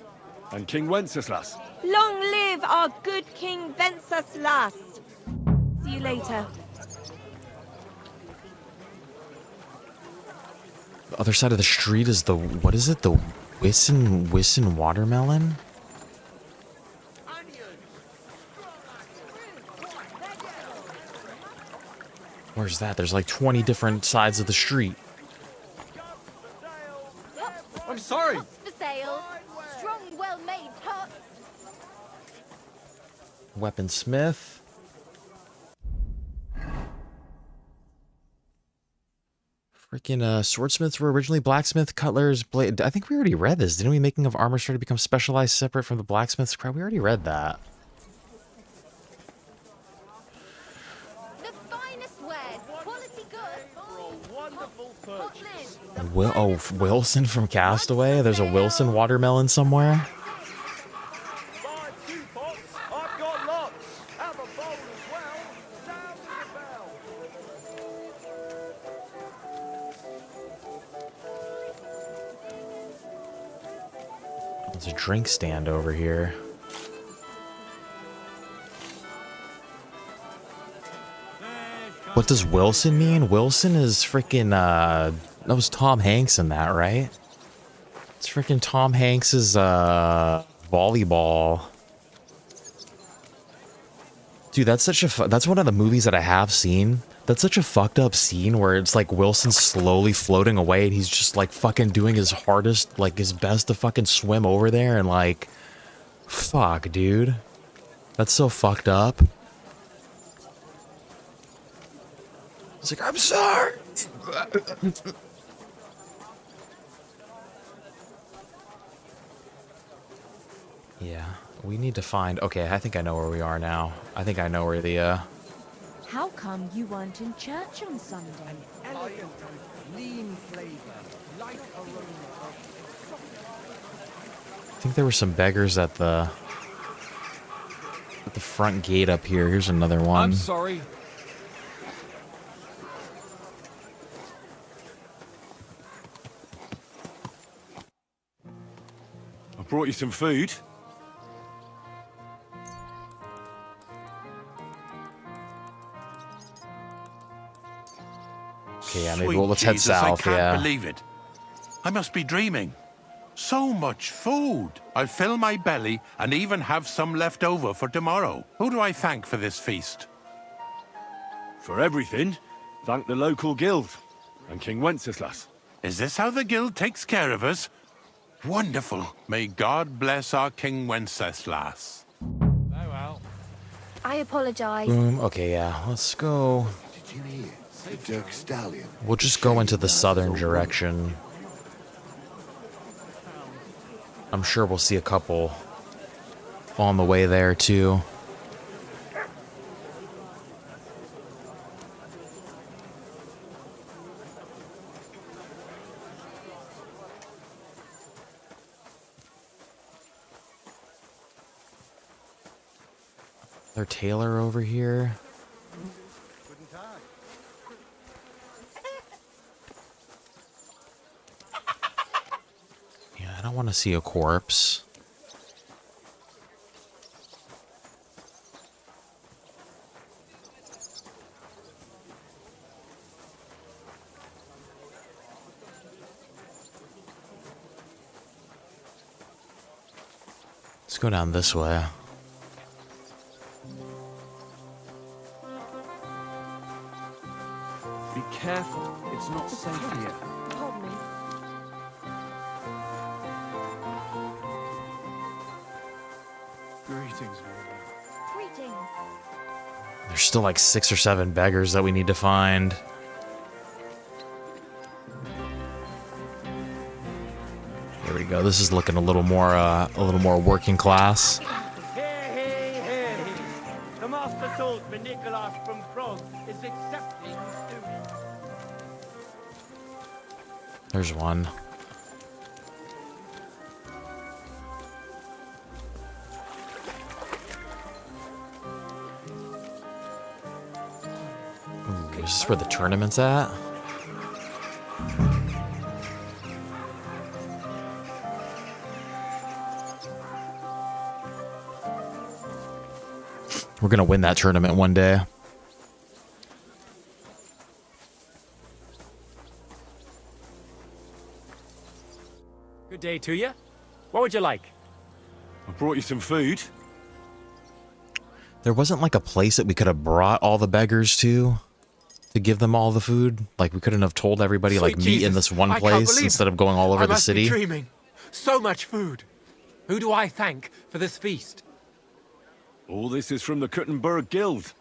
and King Wenceslas. Long live our good King Wenceslas. See you later. The other side of the street is the, what is it? The Wisson watermelon? Where's that? There's like 20 different sides of the street. I'm sorry. Pots for sale. Strong, well-made pots. Weaponsmith. Freaking swordsmiths were originally blacksmith, cutlers, blade. I think we already read this. Didn't we? Making of armor started to become specialized separate from the blacksmith's craft. We already read that. The finest wares. Quality goods. Wonderful purchase. Wilson from Castaway. There's a Wilson watermelon somewhere. There's a drink stand over here. What does Wilson mean? Wilson is freaking, that was Tom Hanks in that, right? It's freaking Tom Hanks's, volleyball. Dude, that's such a, that's one of the movies that I have seen. That's such a fucked up scene where it's like Wilson slowly floating away and he's just like fucking doing his hardest, like his best to fucking swim over there and like, fuck, dude. That's so fucked up. It's like, I'm sorry. Yeah, we need to find, okay, I think I know where we are now. I think I know where the, How come you weren't in church on Sunday? Lean flavor, light aroma. I think there were some beggars at the front gate up here. Here's another one. I'm sorry. I brought you some food. Okay, yeah, maybe let's head south, I yeah. can't believe it. I must be dreaming. So much food. I'll fill my belly and even have some left over for tomorrow. Who do I thank for this feast? For everything, thank the local guild and King Wenceslas. Is this how the guild takes care of us? Wonderful. May God bless our King Wenceslas. I apologize. Boom. Okay, yeah. Let's go. Did you hear? The Dirk Stallion. We'll just go into the southern direction. I'm sure we'll see a couple on the way there, too. Their tailor over here. Yeah, I don't want to see a corpse. Let's go down this way. Be careful. It's not safe here. Told me. Greetings, Greetings. There's still like 6 or 7 beggars that we need to find. Here we go. This is looking a little more working class. Hey. The Master Swordsman Nicholas from Prague is accepting students. There's one. Ooh, is this where the tournament's at? We're gonna win that tournament one day. Good day to you. What would you like? I brought you some food. There wasn't like a place that we could have brought all the beggars to give them all the food. Like we couldn't have told everybody like Sweet meet in Jesus, this one I can't place believe instead of going all over I the must be city. dreaming. So much food. Who do I thank for this feast? All this is from the Kuttenberg Guild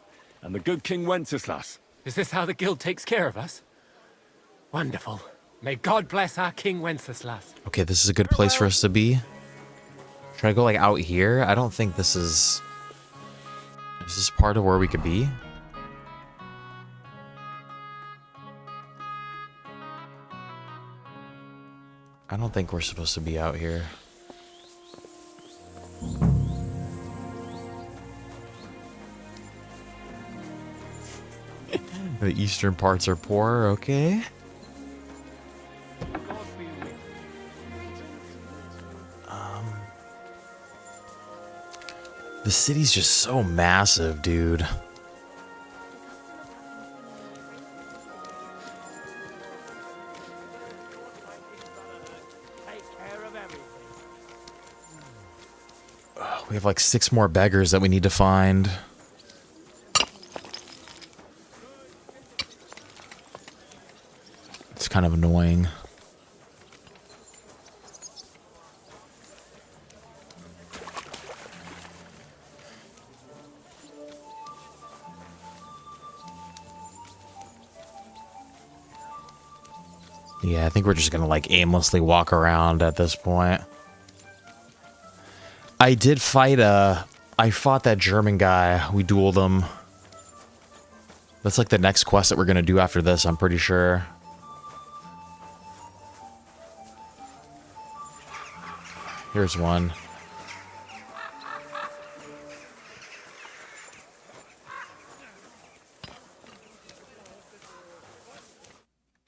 and the good King Wenceslas. Is this how the guild takes care of us? Wonderful. May God bless our King Wenceslas. Okay, this is a good place for us to be. Should I go like out here? I don't think this is... Is this part of where we could be? I don't think we're supposed to be out here. The eastern parts are poor, okay. The city's just so massive, dude. We have like 6 more beggars that we need to find. It's kind of annoying. Yeah, I think we're just gonna like aimlessly walk around at this point. I did fight I fought that German guy. We dueled him. That's like the next quest that we're gonna do after this, I'm pretty sure. Here's one.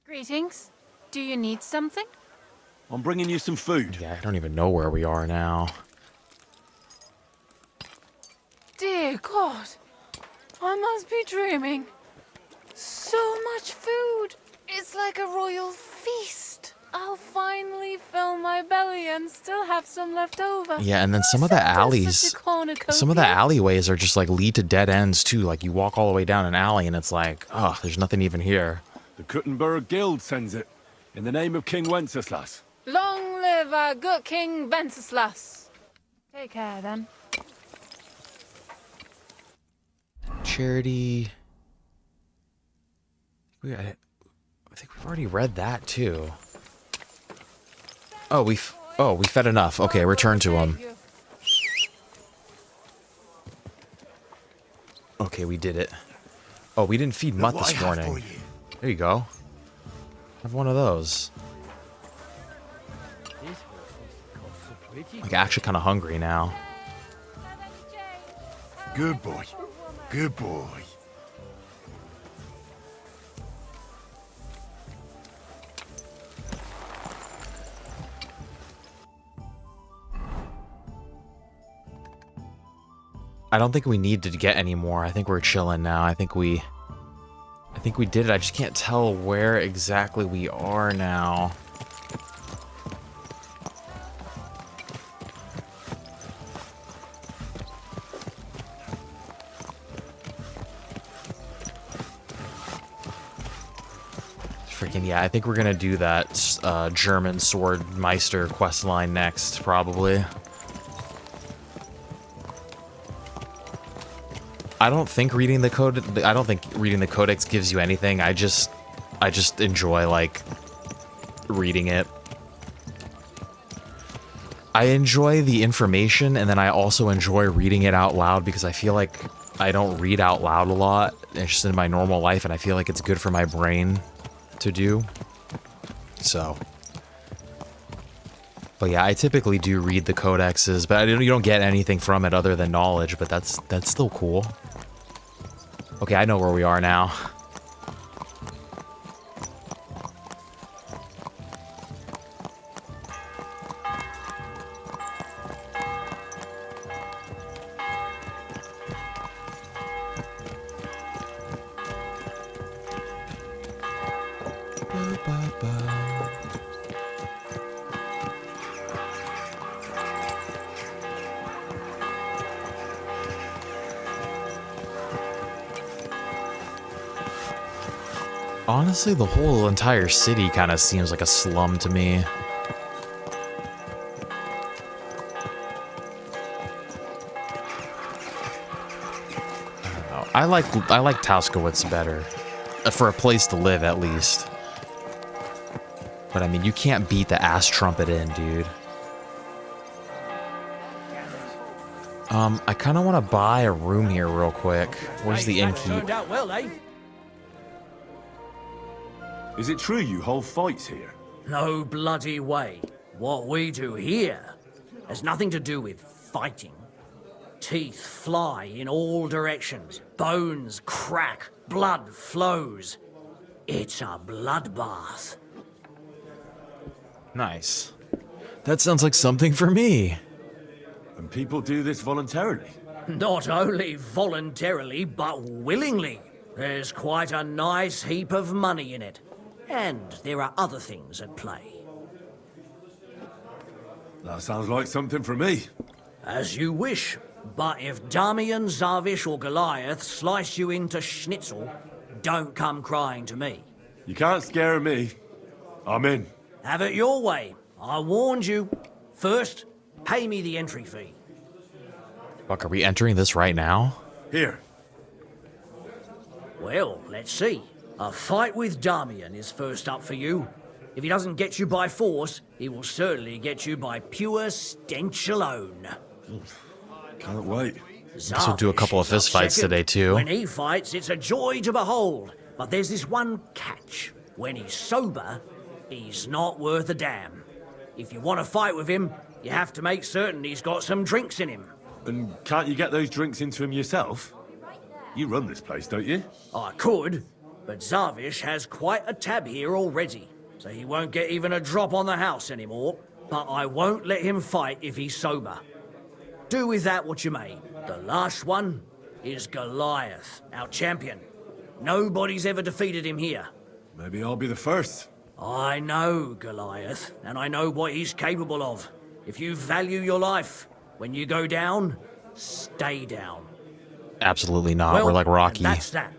Greetings. Do you need something? I'm bringing you some food. Yeah, I don't even know where we are now. Dear God, I must be dreaming. So much food. It's like a royal feast. I'll finally fill my belly and still have some left over. Yeah, and then some of the alleys, some of the alleyways are just like lead to dead ends too. Like you walk all the way down an alley and it's like, oh, there's nothing even here. The Kuttenberg Guild sends it. In the name of King Wenceslas. Long live our good King Wenceslas. Take care then. Charity. I think we've already read that too. Oh, we fed enough. Okay, return to him. Okay, we did it. Oh, we didn't feed Mutt this morning. There you go. Have one of those. Like actually kind of hungry now. Good boy. Good boy. I don't think we need to get any more. I think we're chilling now. I think we did it. I just can't tell where exactly we are now. Freaking yeah, I think we're gonna do that German sword Meister quest line next, probably. I don't think reading the codex gives you anything. I just enjoy like reading it. I enjoy the information, and then I also enjoy reading it out loud because I feel like I don't read out loud a lot. It's just in my normal life, and I feel like it's good for my brain to do. So, but yeah, I typically do read the codexes, but you don't get anything from it other than knowledge. But that's still cool. Okay, I know where we are now. Honestly, the whole entire city kind of seems like a slum to me. I don't know. I like Tauskowitz better. For a place to live, at least. But I mean, you can't beat the ass trumpet in, dude. I kind of want to buy a room here real quick. Where's the innkeep? Turned out well, eh? Is it true you hold fights here? No bloody way. What we do here has nothing to do with fighting. Teeth fly in all directions. Bones crack. Blood flows. It's a bloodbath. Nice. That sounds like something for me. And people do this voluntarily? Not only voluntarily, but willingly. There's quite a nice heap of money in it. And there are other things at play. That sounds like something for me. As you wish. But if Damian, Zavish or Goliath slice you into schnitzel, don't come crying to me. You can't scare me. I'm in. Have it your way. I warned you. First, pay me the entry fee. Fuck, are we entering this right now? Here. Well, let's see. A fight with Damian is first up for you. If he doesn't get you by force, he will certainly get you by pure stench alone. Can't wait. Guess we'll do a couple of fist fights today, too. When he fights, it's a joy to behold. But there's this one catch. When he's sober, he's not worth a damn. If you want to fight with him, you have to make certain he's got some drinks in him. And can't you get those drinks into him yourself? You run this place, don't you? I could, but Zavish has quite a tab here already, so he won't get even a drop on the house anymore. But I won't let him fight if he's sober. Do with that what you may. The last one is Goliath, our champion. Nobody's ever defeated him here. Maybe I'll be the first. I know Goliath, and I know what he's capable of. If you value your life, when you go down, stay down. Absolutely not. Well, we're like Rocky. And that's that.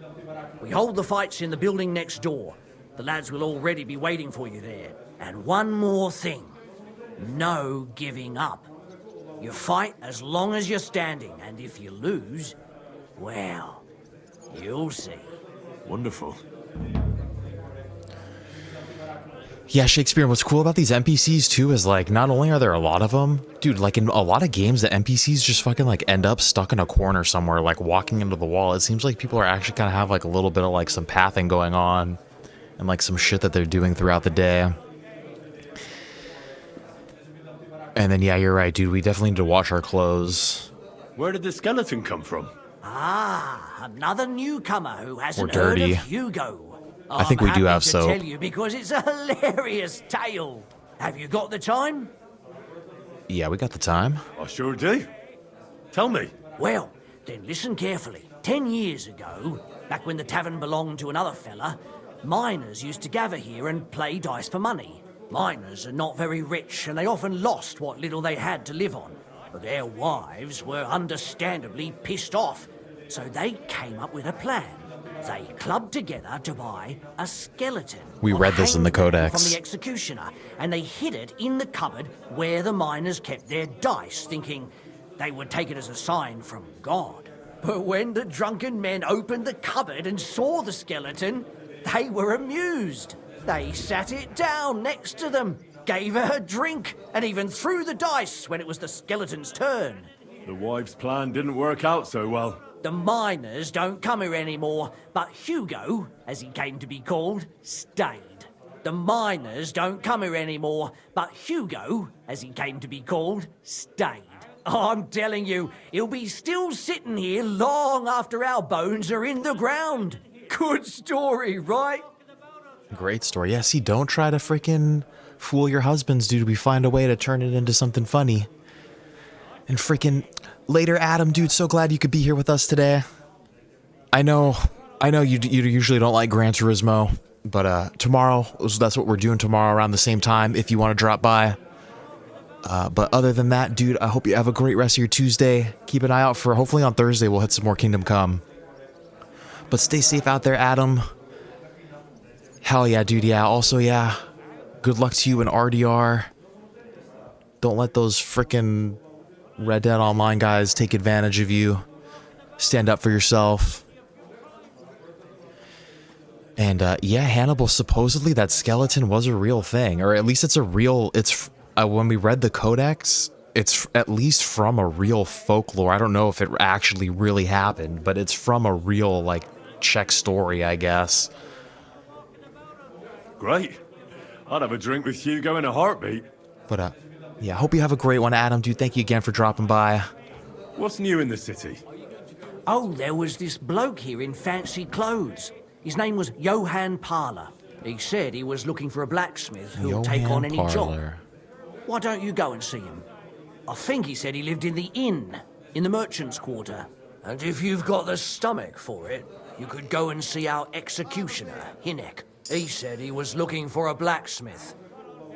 We hold the fights in the building next door. The lads will already be waiting for you there. And one more thing. No giving up. You fight as long as you're standing, and if you lose, well, you'll see. Wonderful. Yeah, Shakespeare, what's cool about these NPCs too is like, not only are there a lot of them, dude, like in a lot of games, the NPCs just fucking like end up stuck in a corner somewhere, like walking into the wall. It seems like people are actually kind of have like a little bit of like some pathing going on and like some shit that they're doing throughout the day. And then, yeah, you're right, dude, we definitely need to wash our clothes. Where did the skeleton come from? Ah, another newcomer who hasn't Or heard dirty. of Hugo. I think we do have soap. soap. Tell you because it's a hilarious tale. Have you got the time? Yeah, we got the time. I sure do. Tell me. Well, then listen carefully. 10 years ago, back when the tavern belonged to another fella, miners used to gather here and play dice for money. Miners are not very rich, and they often lost what little they had to live on. But their wives were understandably pissed off, so they came up with a plan. They clubbed together to buy a skeleton. We read this in the codex. From the executioner, and they hid it in the cupboard where the miners kept their dice, thinking they would take it as a sign from God. But when the drunken men opened the cupboard and saw the skeleton, they were amused. They sat it down next to them, gave her a drink, and even threw the dice when it was the skeleton's turn. The wives' plan didn't work out so well. The miners don't come here anymore, but Hugo, as he came to be called, stayed. The miners don't come here anymore, but Hugo, as he came to be called, stayed. I'm telling you, he'll be still sitting here long after our bones are in the ground. Good story, right? Great story. Yeah, see, don't try to freaking fool your husbands, dude. We find a way to turn it into something funny. And freaking later, Adam, dude, so glad you could be here with us today. I know you usually don't like Gran Turismo, but tomorrow, that's what we're doing tomorrow around the same time if you want to drop by. But other than that, dude, I hope you have a great rest of your Tuesday. Keep an eye out for, hopefully on Thursday, we'll hit some more Kingdom Come. But stay safe out there, Adam. Hell yeah, dude, yeah. Also, yeah, good luck to you in RDR. Don't let those frickin' Red Dead Online guys take advantage of you. Stand up for yourself. And, yeah, Hannibal, supposedly that skeleton was a real thing. Or at least it's a real, when we read the codex, it's at least from a real folklore. I don't know if it actually really happened, but it's from a real, like, Czech story, I guess. Great. I'd have a drink with Hugo in a heartbeat. But, yeah, hope you have a great one, Adam, dude. Thank you again for dropping by. What's new in the city? Oh, there was this bloke here in fancy clothes. His name was Johann Parler. He said he was looking for a blacksmith who'll take on any job. Why don't you go and see him? I think he said he lived in the inn, in the merchant's quarter. And if you've got the stomach for it, you could go and see our executioner, Hinek. He said he was looking for a blacksmith.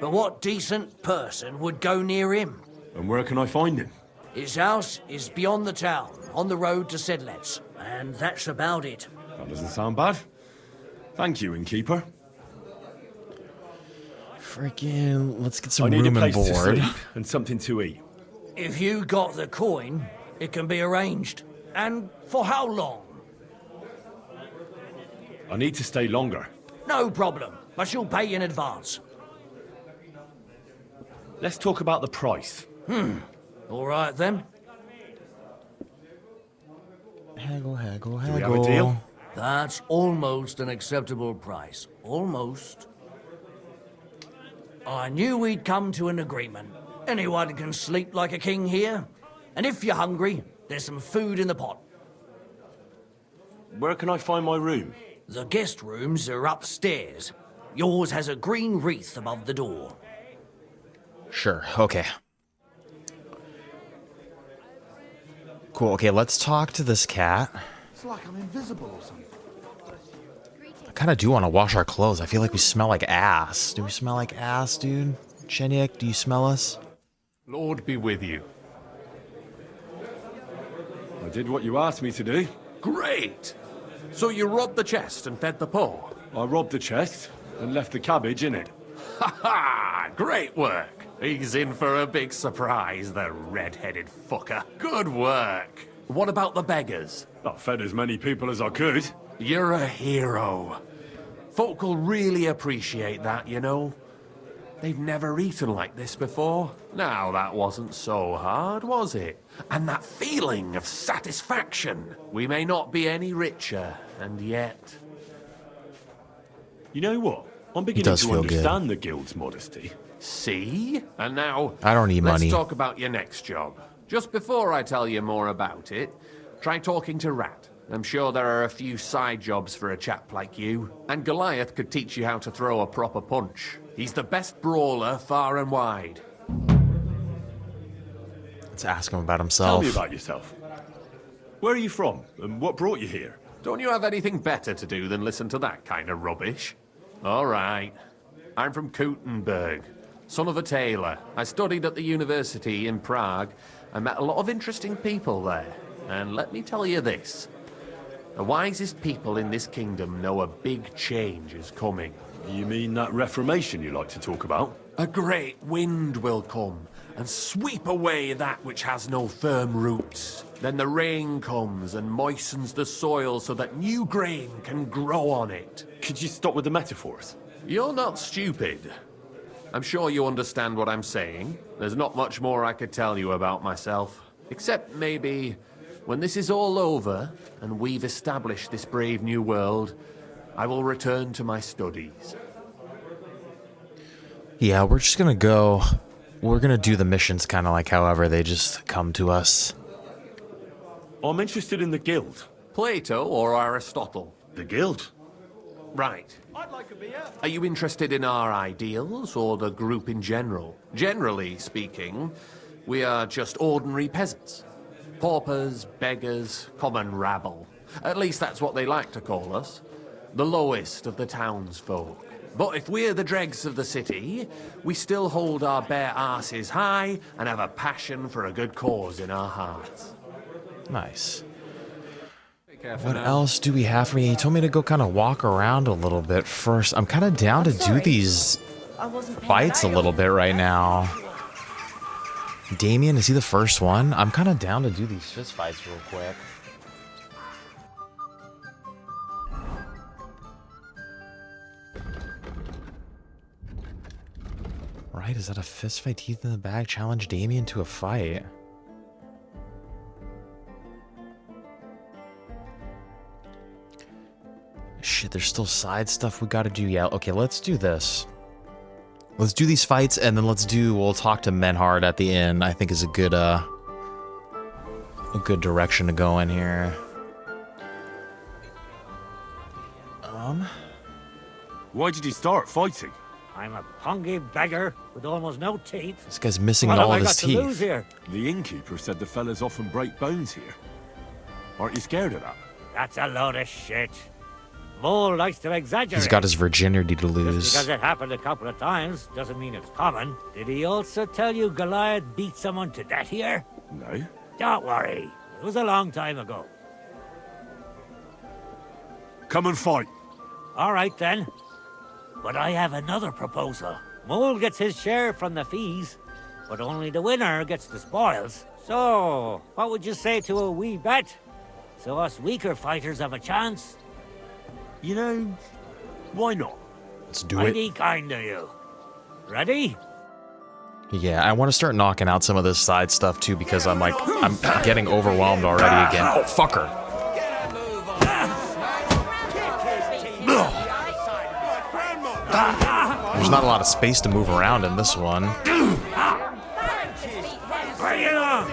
But what decent person would go near him? And where can I find him? His house is beyond the town, on the road to Sedlets. And that's about it. That doesn't sound bad. Thank you, innkeeper. Freaking, let's get some I need room a and place to board. sleep and something to eat. If you got the coin, it can be arranged. And for how long? I need to stay longer. No problem, but you'll pay in advance. Let's talk about the price. All right, then. Haggle, haggle, haggle. Do we have a deal? That's almost an acceptable price. Almost. I knew we'd come to an agreement. Anyone can sleep like a king here. And if you're hungry, there's some food in the pot. Where can I find my room? The guest rooms are upstairs. Yours has a green wreath above the door. Sure, okay. Cool, okay, let's talk to this cat. It's like I'm invisible or something. I kind of do want to wash our clothes. I feel like we smell like ass. Do we smell like ass, dude? Chenyek, do you smell us? Lord be with you. I did what you asked me to do. Great! So you robbed the chest and fed the poor? I robbed the chest and left the cabbage in it. Ha ha! Great work! He's in for a big surprise, the red-headed fucker. Good work! What about the beggars? I fed as many people as I could. You're a hero. Folk will really appreciate that, you know. They've never eaten like this before. Now, that wasn't so hard, was it? And that feeling of satisfaction. We may not be any richer, and yet... You know what? I'm beginning to understand the guild's modesty. See? And now... I don't need money. Let's talk about your next job. Just before I tell you more about it, Try talking to Rat. I'm sure there are a few side jobs for a chap like you. And Goliath could teach you how to throw a proper punch. He's the best brawler far and wide. Let's ask him about himself. Tell me about yourself. Where are you from, and what brought you here? Don't you have anything better to do than listen to that kind of rubbish? All right. I'm from Kuttenberg, son of a tailor. I studied at the university in Prague. I met a lot of interesting people there. And let me tell you this. The wisest people in this kingdom know a big change is coming. You mean that reformation you like to talk about? A great wind will come and sweep away that which has no firm roots. Then the rain comes and moistens the soil so that new grain can grow on it. Could you stop with the metaphors? You're not stupid. I'm sure you understand what I'm saying. There's not much more I could tell you about myself. Except maybe when this is all over and we've established this brave new world, I will return to my studies. Yeah, we're just gonna go. We're gonna do the missions kind of like however they just come to us. I'm interested in the guild. Plato or Aristotle? The guild. Right. Are you interested in our ideals or the group in general? Generally speaking, we are just ordinary peasants. Paupers, beggars, common rabble. At least that's what they like to call us. The lowest of the townsfolk. But if we're the dregs of the city, we still hold our bare arses high and have a passion for a good cause in our hearts. Nice. What else do we have for me? He told me to go kind of walk around a little bit first. I'm kind of down to do these fights a little bit right now. Damien, is he the first one? I'm kind of down to do these fist fights real quick. Right, is that a fist fight? Teeth in the bag? Challenge Damien to a fight. Shit, there's still side stuff we gotta do. Yeah, okay, let's do this. Let's do these fights, and then we'll talk to Menhard at the end. I think is a good direction to go in here. Why did you start fighting? I'm a pungy beggar with almost no teeth. This guy's missing What all have of I his got to lose teeth. here? The innkeeper said the fellas often break bones here. Aren't you scared of that? That's a load of shit. Mole likes to exaggerate. He's got his virginity to Just lose. because it happened a couple of times doesn't mean it's common. Did he also tell you Goliath beat someone to death here? No. Don't worry. It was a long time ago. Come and fight. All right, then. But I have another proposal. Mole gets his share from the fees, but only the winner gets the spoils. So, what would you say to a wee bet? So us weaker fighters have a chance? You know, why not? Let's do Mighty it. kind of you. Ready? Yeah, I want to start knocking out some of this side stuff too because I'm getting overwhelmed already again. Oh, fucker. There's not a lot of space to move around in this one. Bring it on!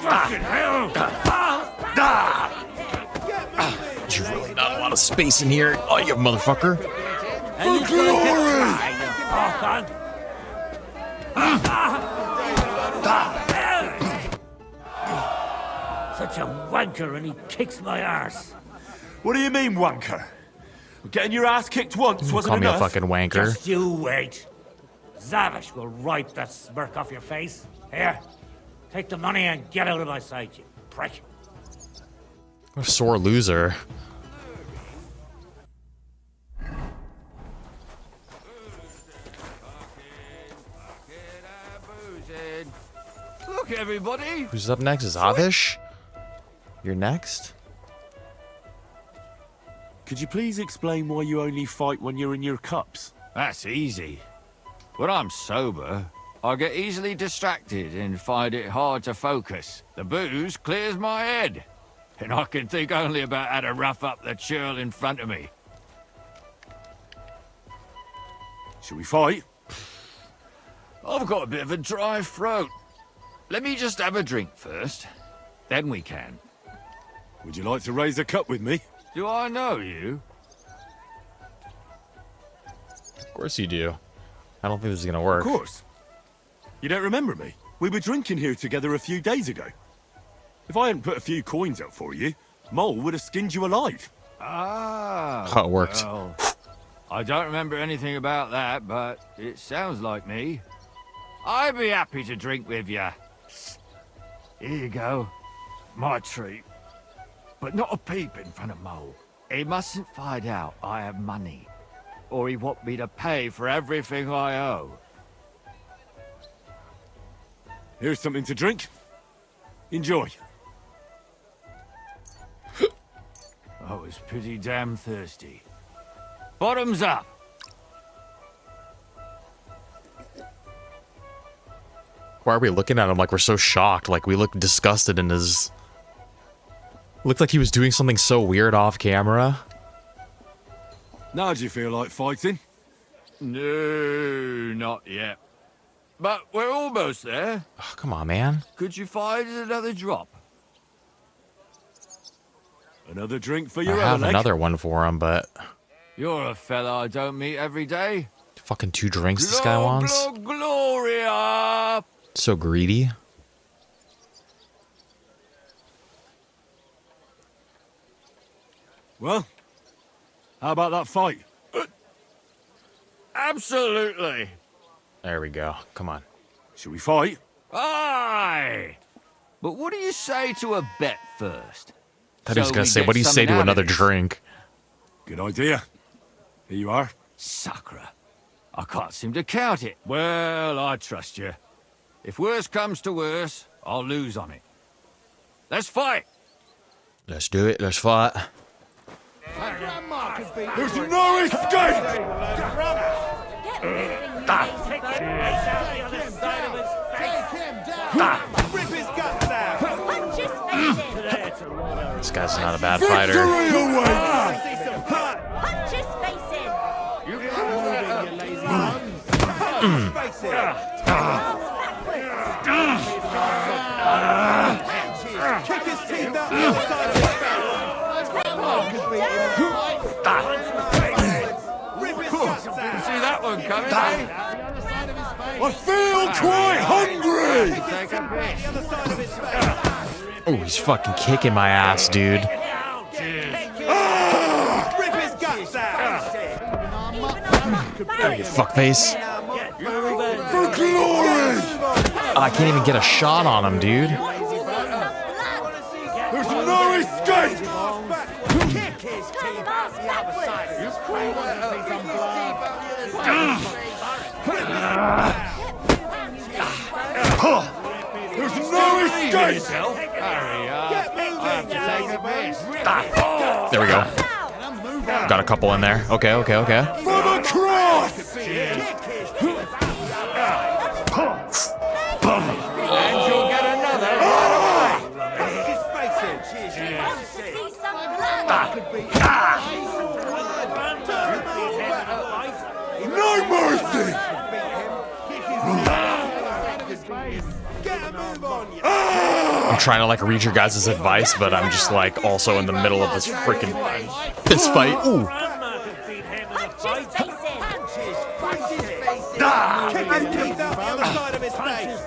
Fucking hell! There's really not a lot of space in here. Oh, you motherfucker. For glory! Such a wanker and he kicks my arse. What do you mean, wanker? Getting your ass kicked once wasn't Call me a enough. fucking wanker. Just you wait. Zavish will wipe that smirk off your face. Here, take the money and get out of my sight, you prick. What a sore loser. Look, everybody. Who's up next? Is Avish? You're next? Could you please explain why you only fight when you're in your cups? That's easy. When I'm sober, I get easily distracted and find it hard to focus. The booze clears my head, and I can think only about how to rough up the churl in front of me. Shall we fight? I've got a bit of a dry throat. Let me just have a drink first. Then we can. Would you like to raise a cup with me? Do I know you? Of course you do. I don't think this is gonna work. Of course. You don't remember me? We were drinking here together a few days ago. If I hadn't put a few coins out for you, Mole would have skinned you alive. Ah. How it worked. Well, I don't remember anything about that, but it sounds like me. I'd be happy to drink with you. Here you go. My treat. But not a peep in front of Mole. He mustn't find out I have money, or he want me to pay for everything I owe. Here's something to drink. Enjoy. I was pretty damn thirsty. Bottoms up! Why are we looking at him like we're so shocked? Like we look disgusted in his... Looked like he was doing something so weird off camera. Now do you feel like fighting? No, not yet. But we're almost there. Oh, come on, man. Could you find another drop? Another drink for I your have leg? another one for him, but... You're a fella I don't meet every day. Fucking 2 drinks this guy wants. Gloria! So greedy. Well, how about that fight? Absolutely. There we go. Come on. Shall we fight? Aye! But what do you say to a bet first? Thought he was gonna we say, get what do you say something to out of another this? drink? Good idea. Here you are. Sacre. I can't seem to count it. Well, I trust you. If worse comes to worse, I'll lose on it. Let's fight! Let's do it. Let's fight. There's no escape! This guy's not a bad fighter. Punch his face in! Kick his teeth out the other side of his Didn't see that one coming, I feel quite hungry! Take a bit. Oh, he's fucking kicking my ass, dude. Rip his guts out! You fuckface. For glory! I can't even get a shot on him, dude. There's no escape! Kick his teeth out the other side of his There's no escape! Hurry up. I have to take a piss. There we go. Got a couple in there. Okay, okay, okay. For the cross! And you'll get another right No mercy! I'm trying to like read your guys' advice, but I'm just like also in the middle of this freaking fist fight. Ooh. Kick his teeth out the other side of his face!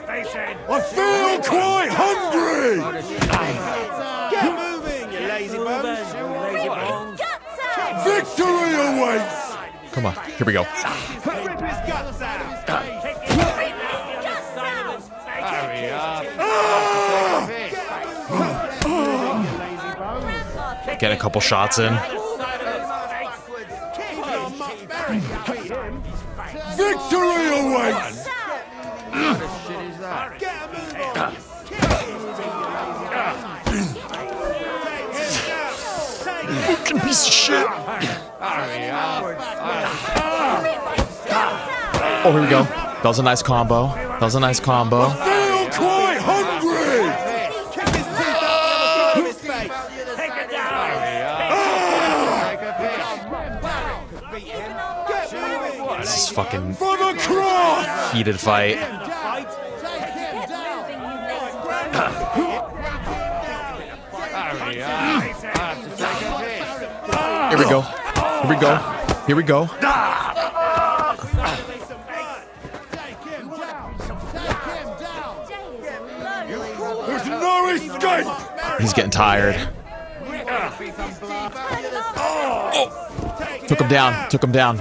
I feel quite hungry! Get moving, you lazy bones! Victory awaits! Come on, here we go. Rip his guts out! Hurry up. Get a couple shots in. Victory awaits! What the shit is that? Fucking piece of shit. Hurry up. Oh, here we go. That was a nice combo. That was a nice combo. Feel quite hungry! Kick his teeth out the other side of his face! Hurry up. Take a piss. Get moving! This is fucking For the cross! heated fight. Here we go. Here we go. Here we go. There's no escape! He's getting tired. Took him down. Took him down.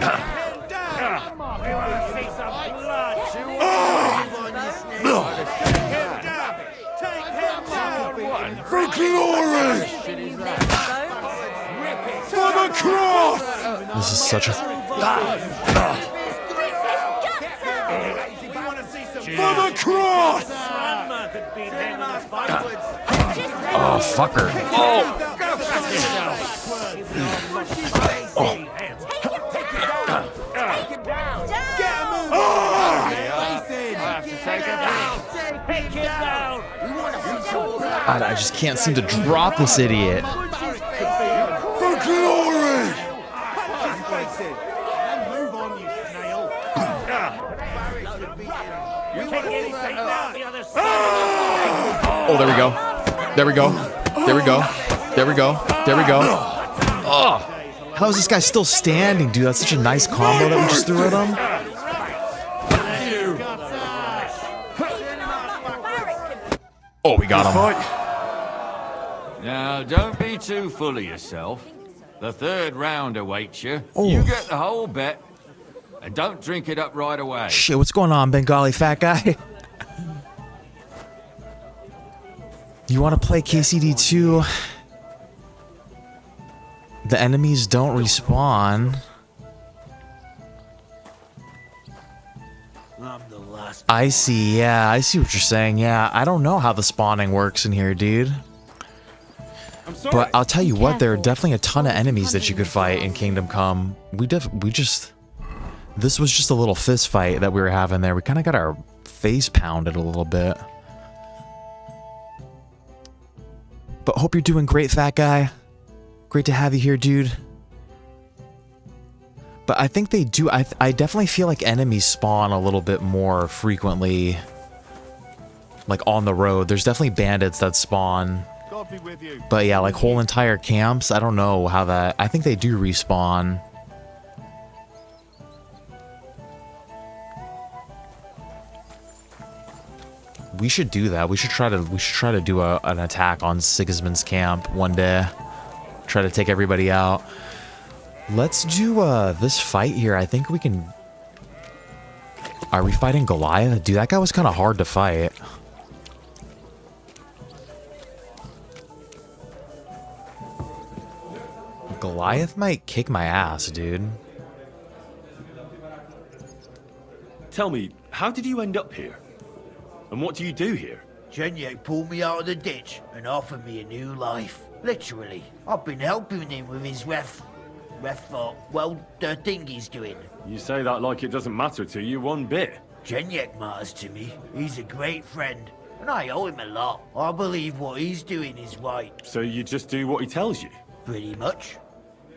For glory! For the cross! This is such a... For the cross! Oh, fucker. Oh! God, I just can't seem to drop this idiot. For glory! Oh, there we go. There we go. There we go. There we go. There we go. Oh! How is this guy still standing, dude? That's such a nice combo that we just threw at him. Oh, we got him. Now, don't be too full of yourself. The third round awaits you. Oh. You get the whole bet. And don't drink it up right away. Shit, what's going on, Bengali fat guy? You want to play KCD2? The enemies don't respawn. I see, yeah, I see what you're saying. Yeah, I don't know how the spawning works in here, dude. But I'll tell you what, there are definitely a ton of enemies that you could fight in Kingdom Come. This was just a little fist fight that we were having there. We kind of got our face pounded a little bit. But hope you're doing great, fat guy. Great to have you here, dude. But I think they do. I definitely feel like enemies spawn a little bit more frequently. Like on the road. There's definitely bandits that spawn. But yeah, like whole entire camps. I don't know how that... I think they do respawn. We should do that. We should try to do an attack on Sigismund's camp one day. Try to take everybody out. Let's do this fight here. I think we can... Are we fighting Goliath? Dude, that guy was kind of hard to fight. Goliath might kick my ass, dude. Tell me, how did you end up here? And what do you do here? Chenyek pulled me out of the ditch and offered me a new life. Literally. I've been helping him with his the thing he's doing. You say that like it doesn't matter to you one bit. Chenyek matters to me. He's a great friend, and I owe him a lot. I believe what he's doing is right. So you just do what he tells you? Pretty much.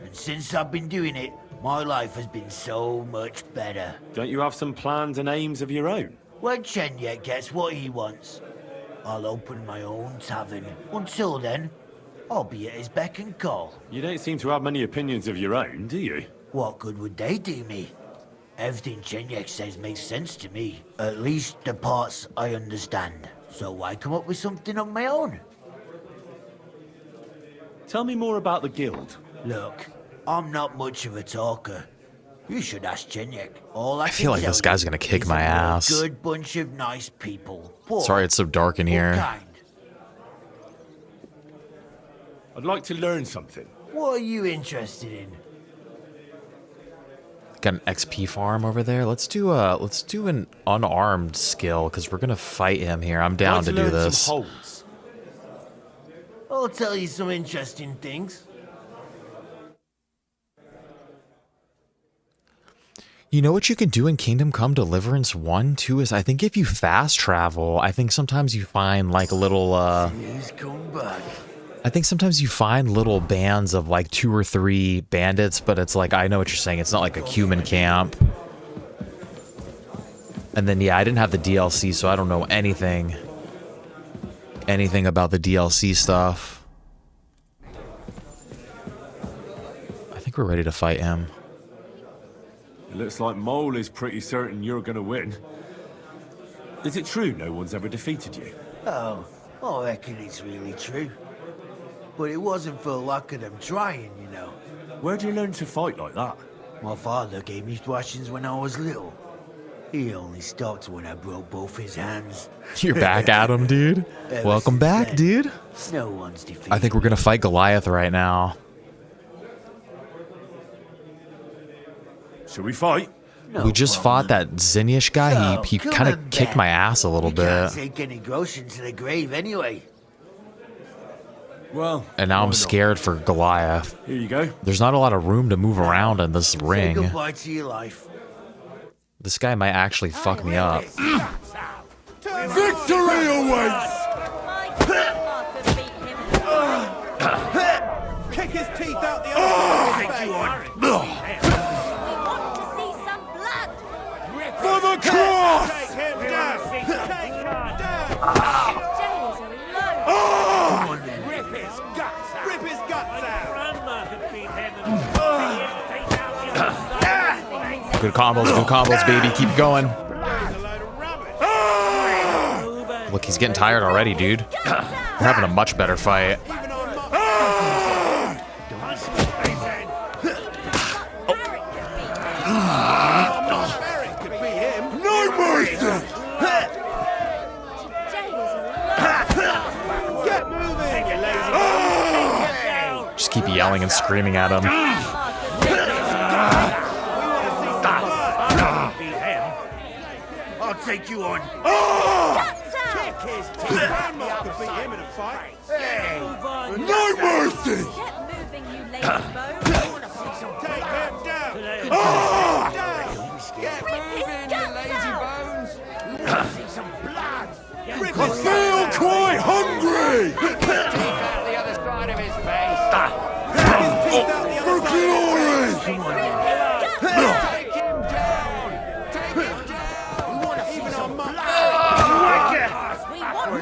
And since I've been doing it, my life has been so much better. Don't you have some plans and aims of your own? When Chenyek gets what he wants, I'll open my own tavern. Until then, I'll be at his beck and call. You don't seem to have many opinions of your own, do you? What good would they do me? Everything Chenyek says makes sense to me. At least the parts I understand. So why come up with something on my own? Tell me more about the guild. Look, I'm not much of a talker. You should ask Chenyek. All I feel like this guy's gonna kick my ass. Good bunch of nice people. Poor, Sorry it's so dark in here. kind. I'd like to learn something. What are you interested in? Got an XP farm over there. Let's do an unarmed skill because we're gonna fight him here. I'm down to do this. I'll tell you some interesting things. You know what you can do in Kingdom Come Deliverance 1 too is I think if you fast travel, I think sometimes you find like little He's come back. I think sometimes you find little bands of like 2 or 3 bandits, but it's like I know what you're saying. It's not like a human camp. And then, yeah, I didn't have the DLC, so I don't know anything about the DLC stuff. I think we're ready to fight him. It looks like Mole is pretty certain you're gonna win. Is it true no one's ever defeated you? Oh, I reckon it's really true. But it wasn't for lack of them trying, you know. Where'd you learn to fight like that? My father gave me thrashings when I was little. He only stopped when I broke both his hands. You're back at him, dude. Welcome back, then, dude. No one's defeated. I think we're gonna fight Goliath right now. Shall we fight? We just fought that Zinnish guy. He kind of kicked my ass a little bit. Can't take any groceries to the grave anyway. Well, And now I'm scared for Goliath. Here you go. There's not a lot of room to move around in this Say ring. goodbye to your life. This guy might actually fuck me up. Victory awaits! Kick his teeth out the For the cross! Take him down! Take him down! Rip his guts out! Rip his guts out! Good combos, baby. Keep going. Look, he's getting tired already, dude. We're having a much better fight. No mercy! Get moving, you lazy Just keep yelling and screaming at him. I'll take you on. Kick his teeth! Grandma could beat him in a fight. No mercy! Take him down! Get moving, you lazy bones! We want to see some blood! I feel quite hungry! the other side of his face. For glory! Take him down. Take him down. We want to see some blood.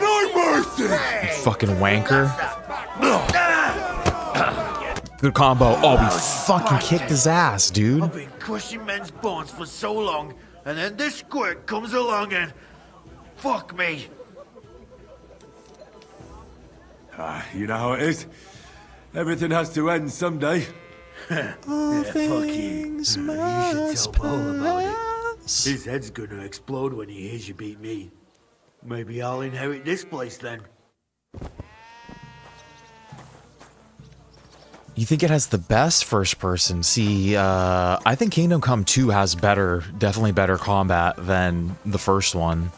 No mercy! You fucking wanker. Good combo. Oh, we fucking kicked his ass, dude. I've been crushing men's bones for so long, and then this squirt comes along and... Fuck me. You know how it is. Everything has to end someday. Yeah, fuck you. You should tell Paul about it. His head's gonna explode when he hears you beat me. Maybe I'll inherit this place then. You think it has the best first person? See, I think Kingdom Come 2 has definitely better combat than the first one.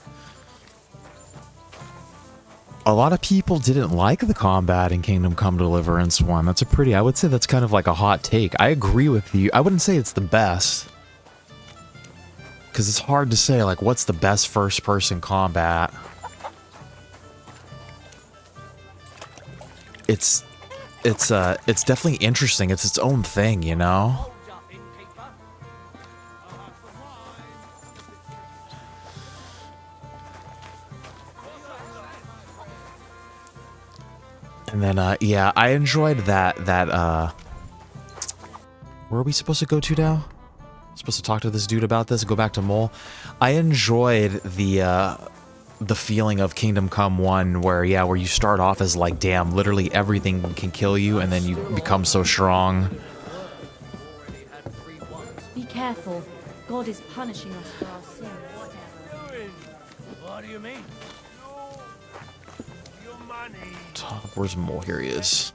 A lot of people didn't like the combat in Kingdom Come Deliverance 1. I would say that's kind of like a hot take. I agree with you. I wouldn't say it's the best. Because it's hard to say, like, what's the best first person combat? It's definitely interesting. It's its own thing, you know? And then, yeah, I enjoyed that, where are we supposed to go to now? Supposed to talk to this dude about this, go back to Mole. I enjoyed the feeling of Kingdom Come 1 where you start off as like, damn, literally everything can kill you, and then you become so strong. Be careful. God is punishing us for our sins. What do you mean? Where's Mole? Here he is.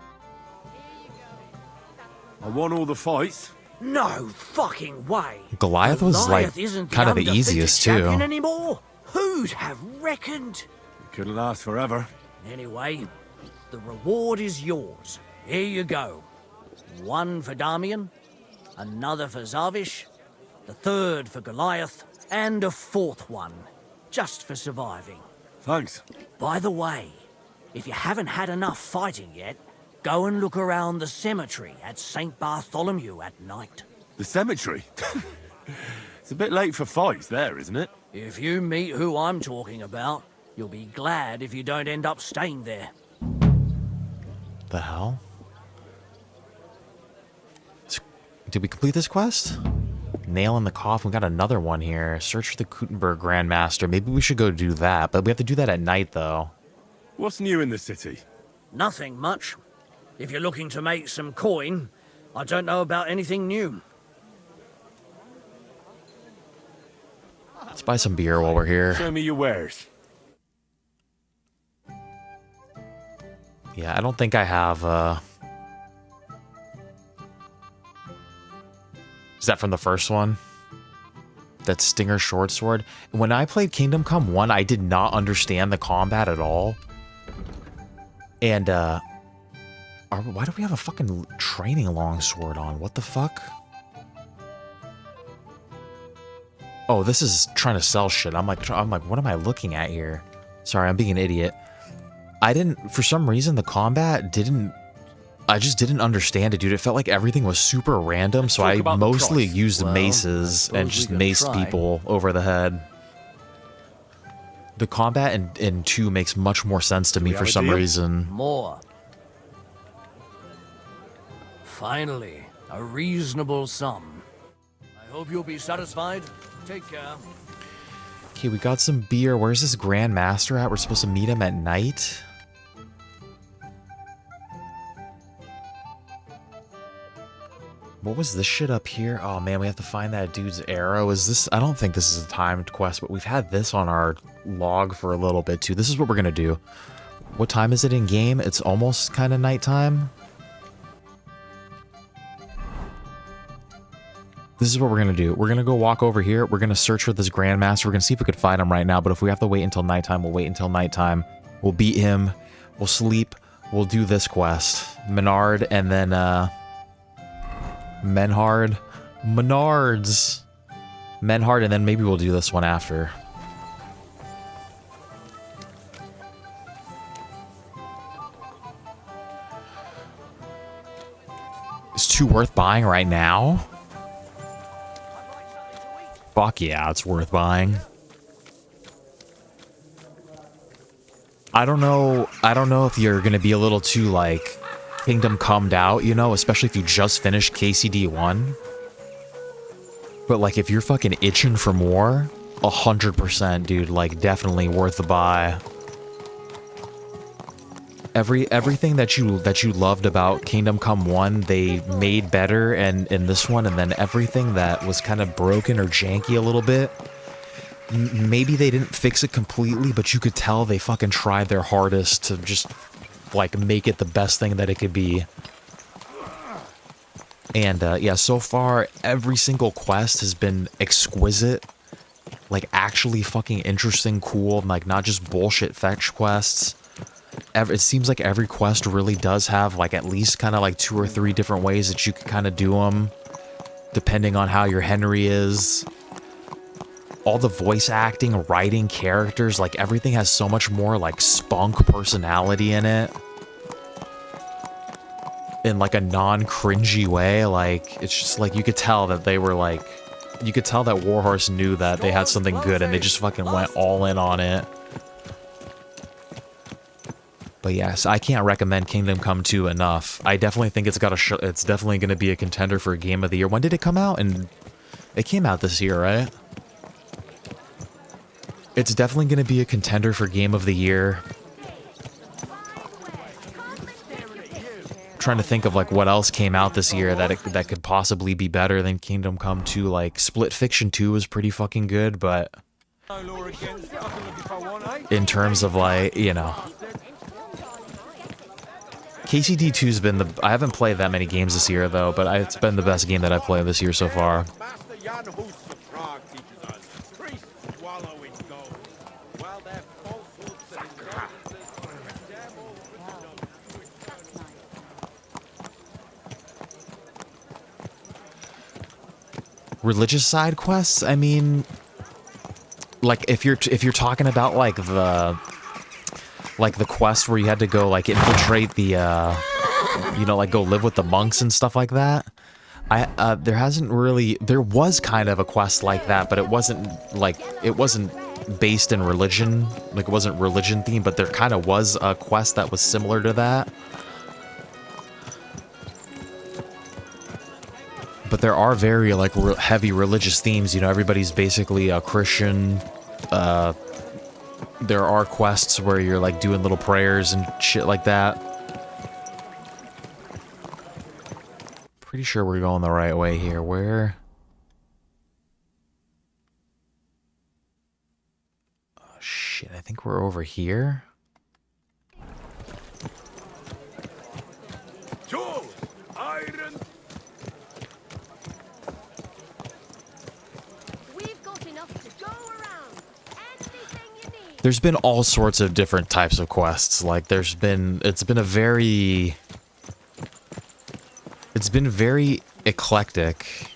I won all the fights. No fucking way. Goliath was Goliath like isn't kind of the undefeated easiest champion too. anymore. Who'd have reckoned? It couldn't last forever. Anyway, the reward is yours. Here you go. One for Damian, another for Zavish, the third for Goliath, and a fourth one, just for surviving. Thanks. By the way, if you haven't had enough fighting yet, go and look around the cemetery at St. Bartholomew at night. The cemetery? It's a bit late for fights there, isn't it? If you meet who I'm talking about, you'll be glad if you don't end up staying there. The hell? Did we complete this quest? Nail in the coffin. We got another one here. Search for the Kuttenberg Grandmaster. Maybe we should go do that, but we have to do that at night, though. What's new in the city? Nothing much. If you're looking to make some coin, I don't know about anything new. Let's buy some beer while we're here. Show me your wares. Yeah, I don't think I have, Is that from the first one? That Stinger short sword? When I played Kingdom Come 1, I did not understand the combat at all. And, why do we have a fucking training longsword on? What the fuck? Oh, this is trying to sell shit. I'm like, what am I looking at here? Sorry, I'm being an idiot. For some reason, the combat I just didn't understand it, dude. It felt like everything was super random, so I mostly used maces and just maced people over the head. The combat in 2 makes much more sense to me for some reason. More. Finally, a reasonable sum. I hope you'll be satisfied. Take care. Okay, we got some beer. Where's this Grand Master at? We're supposed to meet him at night. What was this shit up here? Oh man, we have to find that dude's arrow. Is this... I don't think this is a timed quest, but we've had this on our log for a little bit too. This is what we're gonna do. What time is it in game? It's almost kind of nighttime. This is what we're gonna do. We're gonna go walk over here. We're gonna search for this Grandmaster. We're gonna see if we could find him right now, but if we have to wait until nighttime, we'll wait until nighttime. We'll beat him. We'll sleep. We'll do this quest. Menard, and then, Menhard. Menards. Menhard, and then maybe we'll do this one after. Is 2 worth buying right now? Fuck yeah, it's worth buying. I don't know if you're gonna be a little too, like, Kingdom Come'd out, you know, especially if you just finished KCD 1. But, like, if you're fucking itching for more, 100%, dude, like, definitely worth the buy. Everything that you loved about Kingdom Come 1, they made better and in this one, and then everything that was kind of broken or janky a little bit, maybe they didn't fix it completely, but you could tell they fucking tried their hardest to just, like, make it the best thing that it could be. And yeah, so far every single quest has been exquisite, like actually fucking interesting, cool, like not just bullshit fetch quests. It seems like every quest really does have like at least kind of like 2 or 3 different ways that you can kind of do them, depending on how your Henry is. All the voice acting, writing, characters, like everything has so much more like spunk personality in it. In like a non-cringy way, like it's just like you could tell that they were like, you could tell that Warhorse knew that they had something good and they just fucking went all in on it. But yes, I can't recommend Kingdom Come 2 enough. I definitely think it's got it's definitely going to be a contender for Game of the Year. When did it come out? And it came out this year, right? It's definitely going to be a contender for Game of the Year. Trying to think of like what else came out this year that could possibly be better than Kingdom Come 2. Like Split Fiction 2 was pretty fucking good, but in terms of like, you know, KCD 2's been I haven't played that many games this year though, but it's been the best game that I've played this year so far. Religious side quests, I mean, like if you're talking about like the quest where you had to go like infiltrate the you know, like go live with the monks and stuff like that, There hasn't really, there was kind of a quest like that, but it wasn't based in religion, like it wasn't religion themed, but there kind of was a quest that was similar to that. But there are very like heavy religious themes, you know, everybody's basically a Christian. There are quests where you're like doing little prayers and shit like that. Pretty sure we're going the right way here. Where? Oh shit, I think we're over here. Iron. We've got enough to go around. Anything you need. There's been all sorts of different types of quests. Like it's been very eclectic.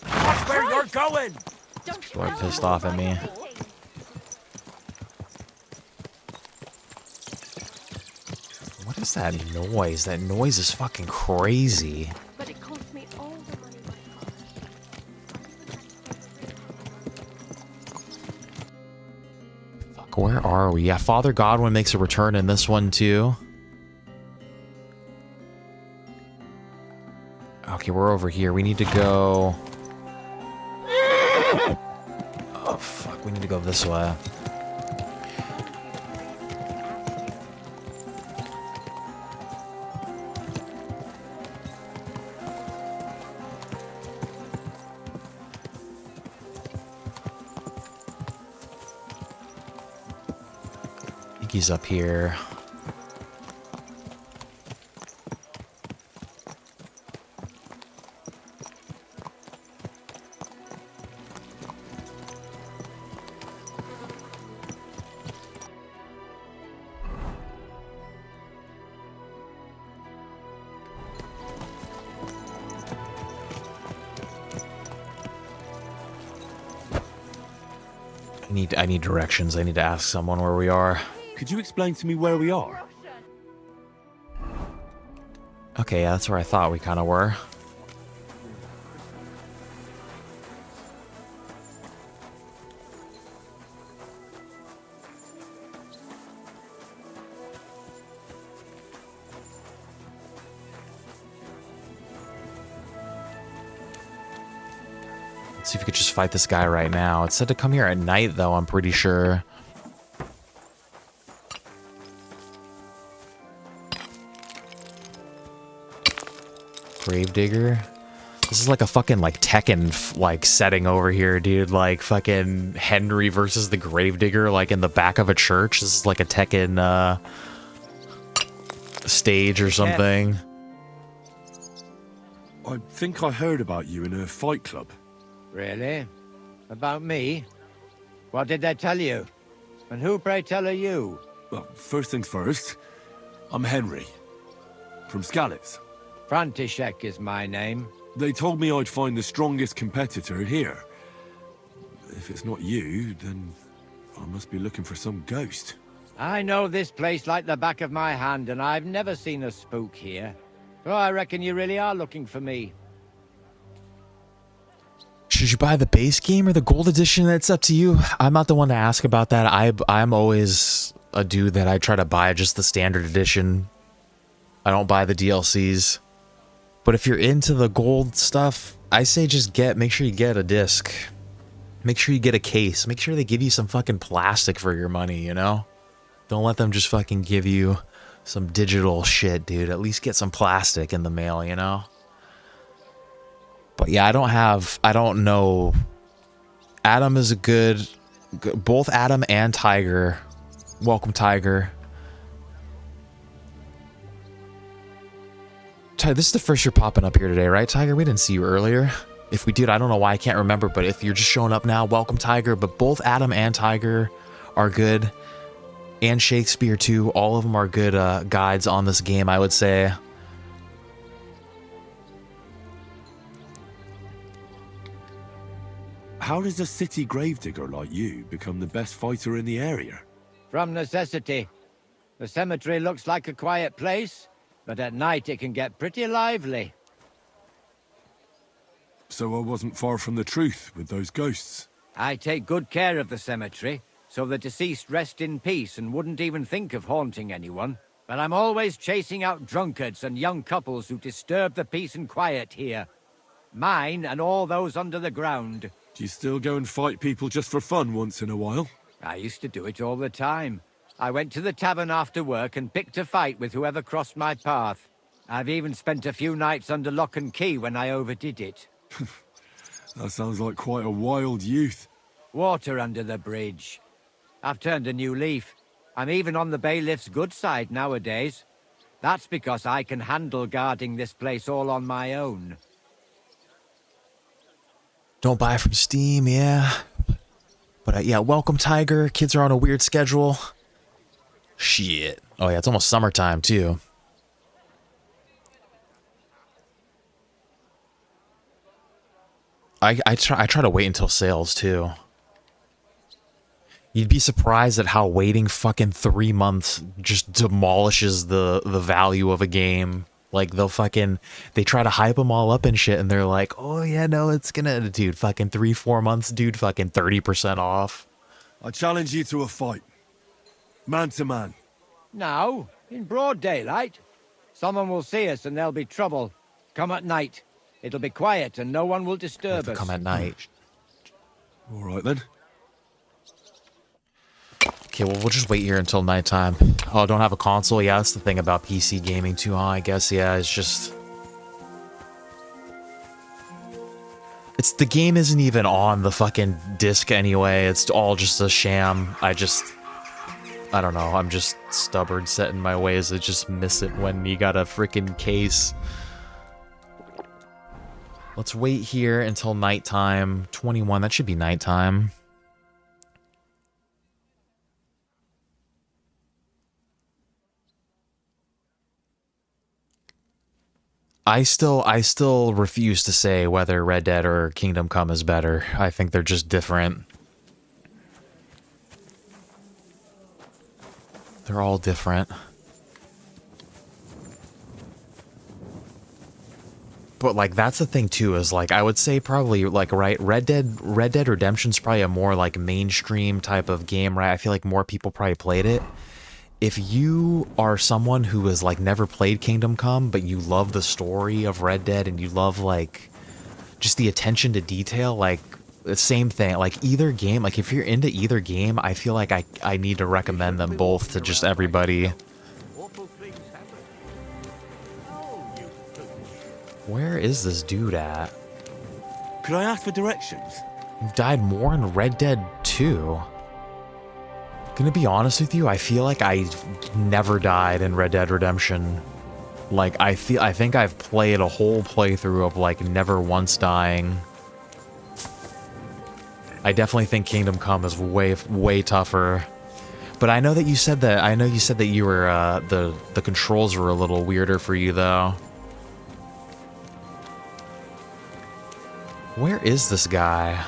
Watch where you're going! People are pissed off at me. What is that noise? That noise is fucking crazy. But it cost me all the money. Fuck, where are we? Yeah, Father Godwin makes a return in this one too. Okay, we're over here. We need to go... Oh, fuck. We need to go this way. I think he's up here. I need directions. I need to ask someone where we are. Could you explain to me where we are? Okay, yeah, that's where I thought we kind of were. Let's see if we could just fight this guy right now. It said to come here at night, though, I'm pretty sure. Gravedigger. This is like a fucking, like, Tekken, like, setting over here, dude. Like, fucking Henry versus the Gravedigger, like, in the back of a church. This is like a Tekken, stage or something. I think I heard about you in a fight club. Really? About me? What did they tell you? And who, pray tell, are you? Well, first things first, I'm Henry, from Skalitz. František is my name. They told me I'd find the strongest competitor here. If it's not you, then I must be looking for some ghost. I know this place like the back of my hand, and I've never seen a spook here. So I reckon you really are looking for me. Should you buy the base game or the gold edition? That's up to you. I'm not the one to ask about that. I'm always a dude that I try to buy just the standard edition. I don't buy the DLCs. But if you're into the gold stuff, I say just make sure you get a disc. Make sure you get a case. Make sure they give you some fucking plastic for your money, you know? Don't let them just fucking give you some digital shit, dude. At least get some plastic in the mail, you know? But yeah, I don't know. Adam is a good, both Adam and Tiger. Welcome, Tiger. This is the first you're popping up here today, right, Tiger? We didn't see you earlier. If we did, I don't know why I can't remember, but if you're just showing up now, welcome, Tiger. But both Adam and Tiger are good. And Shakespeare, too. All of them are good guides on this game, I would say. How does a city gravedigger like you become the best fighter in the area? From necessity. The cemetery looks like a quiet place, but at night it can get pretty lively. So I wasn't far from the truth with those ghosts. I take good care of the cemetery, so the deceased rest in peace and wouldn't even think of haunting anyone. But I'm always chasing out drunkards and young couples who disturb the peace and quiet here. Mine and all those under the ground. Do you still go and fight people just for fun once in a while? I used to do it all the time. I went to the tavern after work and picked a fight with whoever crossed my path. I've even spent a few nights under lock and key when I overdid it. That sounds like quite a wild youth. Water under the bridge. I've turned a new leaf. I'm even on the bailiff's good side nowadays. That's because I can handle guarding this place all on my own. Don't buy from Steam, yeah. But yeah, welcome, Tiger. Kids are on a weird schedule. Shit. Oh yeah, it's almost summertime too. I try to wait until sales too. You'd be surprised at how waiting fucking 3 months just demolishes the value of a game. Like they try to hype them all up and shit, and they're like, oh yeah, no, it's gonna, dude, fucking 3-4 months, dude, fucking 30% off. I challenge you to a fight. Man to man. Now, in broad daylight. Someone will see us and there'll be trouble. Come at night. It'll be quiet and no one will disturb us. Come at night. All right then. Okay, well, we'll just wait here until nighttime. Oh, don't have a console? Yeah, that's the thing about PC gaming too, huh? I guess, yeah, it's just... the game isn't even on the fucking disc anyway. It's all just a sham. I don't know. I'm just stubborn, set in my ways. I just miss it when you got a freaking case. Let's wait here until nighttime. 21, that should be nighttime. I still refuse to say whether Red Dead or Kingdom Come is better. I think they're just different. They're all different. But like that's the thing too, is like I would say probably like Red Dead Redemption's probably a more like mainstream type of game, right? I feel like more people probably played it. If you are someone who has like never played Kingdom Come, but you love the story of Red Dead and you love like just the attention to detail, like the same thing, like either game, like if you're into either game, I feel like I need to recommend them both to just everybody. Where is this dude at? Could I ask for directions? You've died more in Red Dead 2. Gonna be honest with you, I feel like I never died in Red Dead Redemption. Like I think I've played a whole playthrough of like never once dying. I definitely think Kingdom Come is way tougher. But I know that you said that you were the controls were a little weirder for you though. Where is this guy?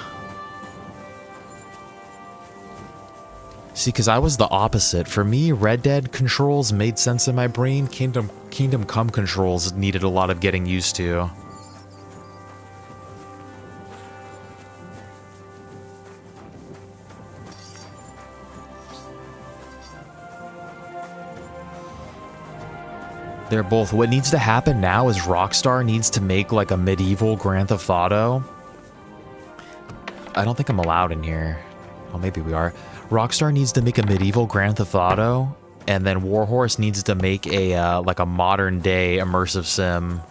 See, because I was the opposite. For me, Red Dead controls made sense in my brain. Kingdom Come controls needed a lot of getting used to. They're both. What needs to happen now is Rockstar needs to make like a medieval Grand Theft Auto. I don't think I'm allowed in here. Well, maybe we are. Rockstar needs to make a medieval Grand Theft Auto, and then Warhorse needs to make a like a modern day immersive sim.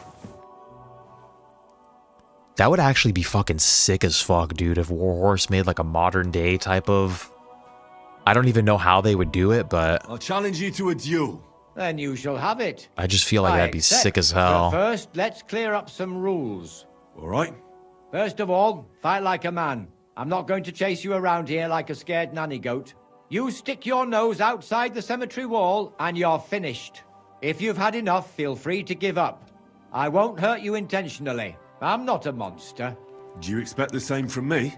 That would actually be fucking sick as fuck, dude, if Warhorse made like a modern day type of... I don't even know how they would do it, but... I'll challenge you to a duel. Then you shall have it. I just feel like that'd be sick as hell. But first, let's clear up some rules. All right. First of all, fight like a man. I'm not going to chase you around here like a scared nanny goat. You stick your nose outside the cemetery wall and you're finished. If you've had enough, feel free to give up. I won't hurt you intentionally. I'm not a monster. Do you expect the same from me?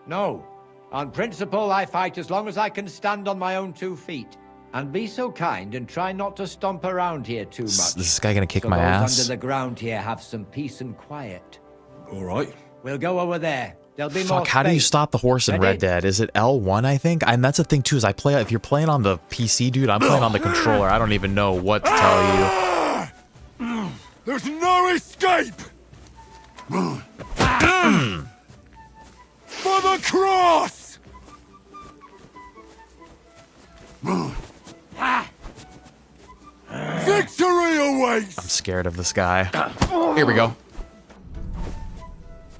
No. On principle, I fight as long as I can stand on my own 2 feet. And be so kind and try not to stomp around here too much. Is this guy gonna kick so my those ass? under the ground here have some peace and quiet. All right. We'll go over there. There'll be more Fuck, how do you space. stop the horse in Ready? Red Dead? Is it L1, I think? And that's the thing, too, is if you're playing on the PC, dude, I'm playing on the controller. I don't even know what to tell you. There's no escape! For the cross! Victory awaits! I'm scared of this guy. Here we go.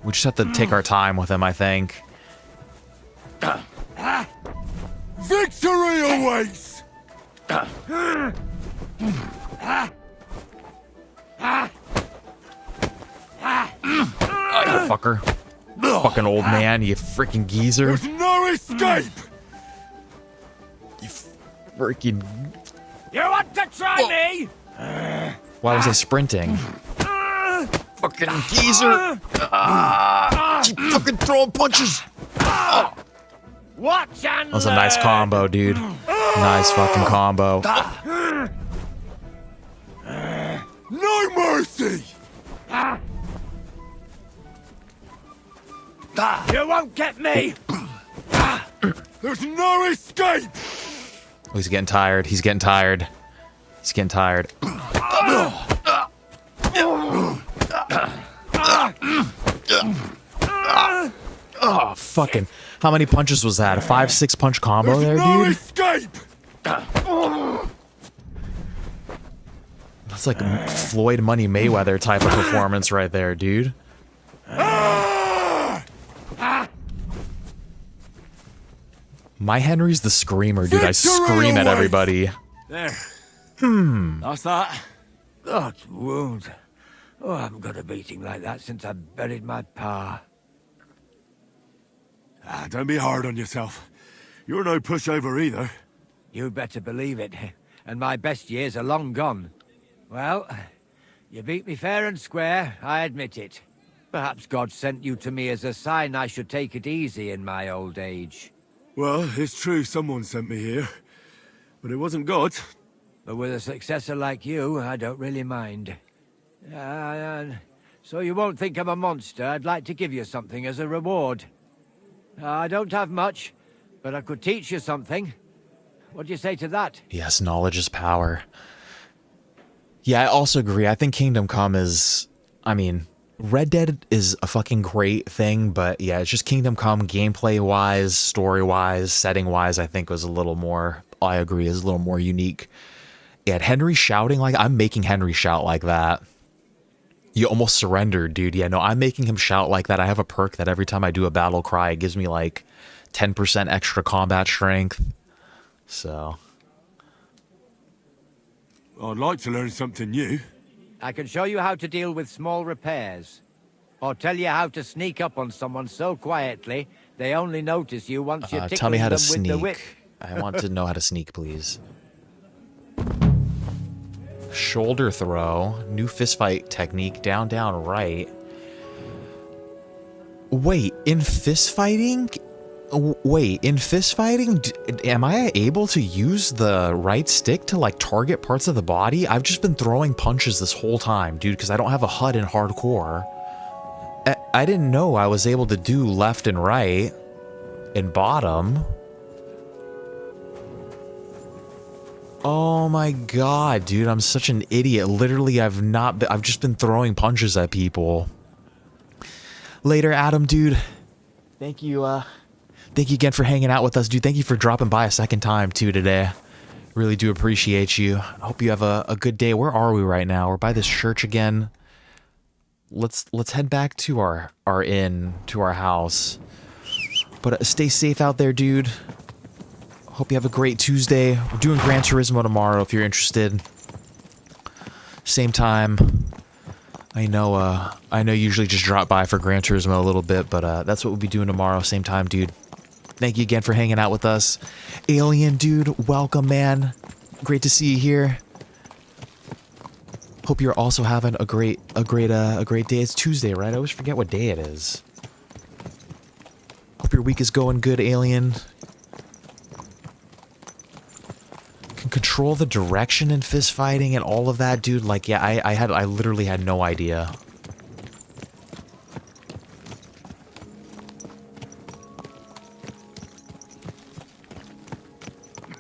We just have to take our time with him, I think. Victory awaits! Oh, you fucker. Fucking old man, you freaking geezer. There's no escape! Freaking... You want to try me? Why was I sprinting? Fucking geezer! Keep fucking throwing punches! Watch and That was a nice combo, dude. Nice fucking combo. No mercy! You won't get me! There's no escape! Oh, he's getting tired. He's getting tired. He's getting tired. Oh, fucking. How many punches was that? A 5-6 punch combo there, No dude? escape! That's like a Floyd Money Mayweather type of performance right there, dude. My Henry's the screamer, dude. I scream at everybody. There. Hmm. That's that. God's wound. Oh, I haven't got a beating like that since I buried my pa. Don't be hard on yourself. You're no pushover either. You'd better believe it. And my best years are long gone. Well, you beat me fair and square, I admit it. Perhaps God sent you to me as a sign I should take it easy in my old age. Well, it's true someone sent me here. But it wasn't God. But with a successor like you, I don't really mind. So you won't think I'm a monster, I'd like to give you something as a reward. I don't have much, but I could teach you something. What do you say to that? Yes, knowledge is power. Yeah, I also agree. I think Kingdom Come is... I mean, Red Dead is a fucking great thing, but yeah, it's just Kingdom Come gameplay-wise, story-wise, setting-wise, I think was a little more... I agree, is a little more unique. Yeah, Henry shouting like... I'm making Henry shout like that. You almost surrendered, dude. Yeah, no, I'm making him shout like that. I have a perk that every time I do a battle cry, it gives me like 10% extra combat strength. So... I'd like to learn something new. I can show you how to deal with small repairs. Or tell you how to sneak up on someone so quietly, they only notice you once you're tickling tell me how to them with the whip. sneak. I want to know how to sneak, please. Shoulder throw. New fistfight technique. Down, down, right. Wait, in fistfighting? Wait, in fistfighting, am I able to use the right stick to, like, target parts of the body? I've just been throwing punches this whole time, dude, because I don't have a HUD in hardcore. I didn't know I was able to do left and right and bottom. Oh my god, dude, I'm such an idiot. Literally, I've just been throwing punches at people. Later, Adam, dude. Thank you, Thank you again for hanging out with us, dude. Thank you for dropping by a second time, too, today. Really do appreciate you. I hope you have a good day. Where are we right now? We're by this church again. Let's head back to our inn, to our house. But stay safe out there, dude. Hope you have a great Tuesday. We're doing Gran Turismo tomorrow if you're interested. Same time. I know you usually just drop by for Gran Turismo a little bit, but that's what we'll be doing tomorrow. Same time, dude. Thank you again for hanging out with us. Alien, dude, welcome, man. Great to see you here. Hope you're also having a great day. It's Tuesday, right? I always forget what day it is. Hope your week is going good, Alien. control the direction in fist fighting and all of that, dude. Like, yeah, I literally had no idea.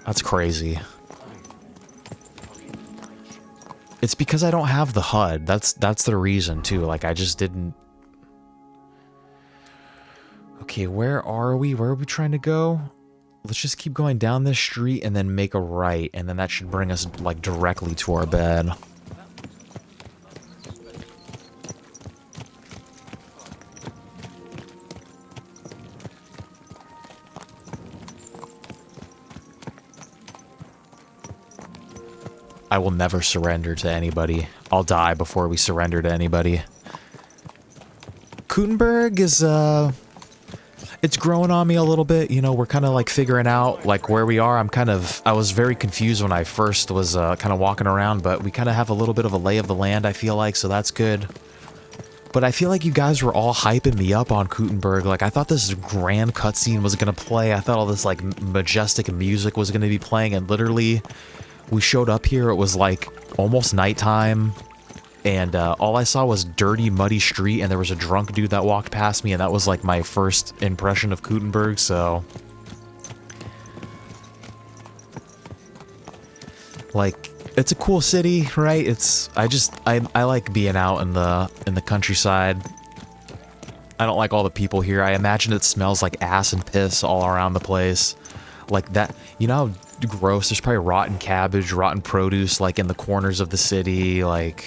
That's crazy. It's because I don't have the HUD. That's the reason too. Like, I just didn't. Okay, where are we? Where are we trying to go? Let's just keep going down this street and then make a right, and then that should bring us like directly to our bed. I will never surrender to anybody. I'll die before we surrender to anybody. Kuttenberg is, it's growing on me a little bit. You know, we're kind of like figuring out like where we are. I was very confused when I first was kind of walking around, but we kind of have a little bit of a lay of the land, I feel like, so that's good. But I feel like you guys were all hyping me up on Kuttenberg. Like, I thought this grand cutscene was going to play. I thought all this like majestic music was going to be playing, and literally we showed up here, it was like almost nighttime, and all I saw was dirty, muddy street, and there was a drunk dude that walked past me, and that was like my first impression of Kuttenberg, so... Like, it's a cool city, right? I like being out in the countryside. I don't like all the people here. I imagine it smells like ass and piss all around the place. Like that, you know how gross, there's probably rotten cabbage, rotten produce, like in the corners of the city, like...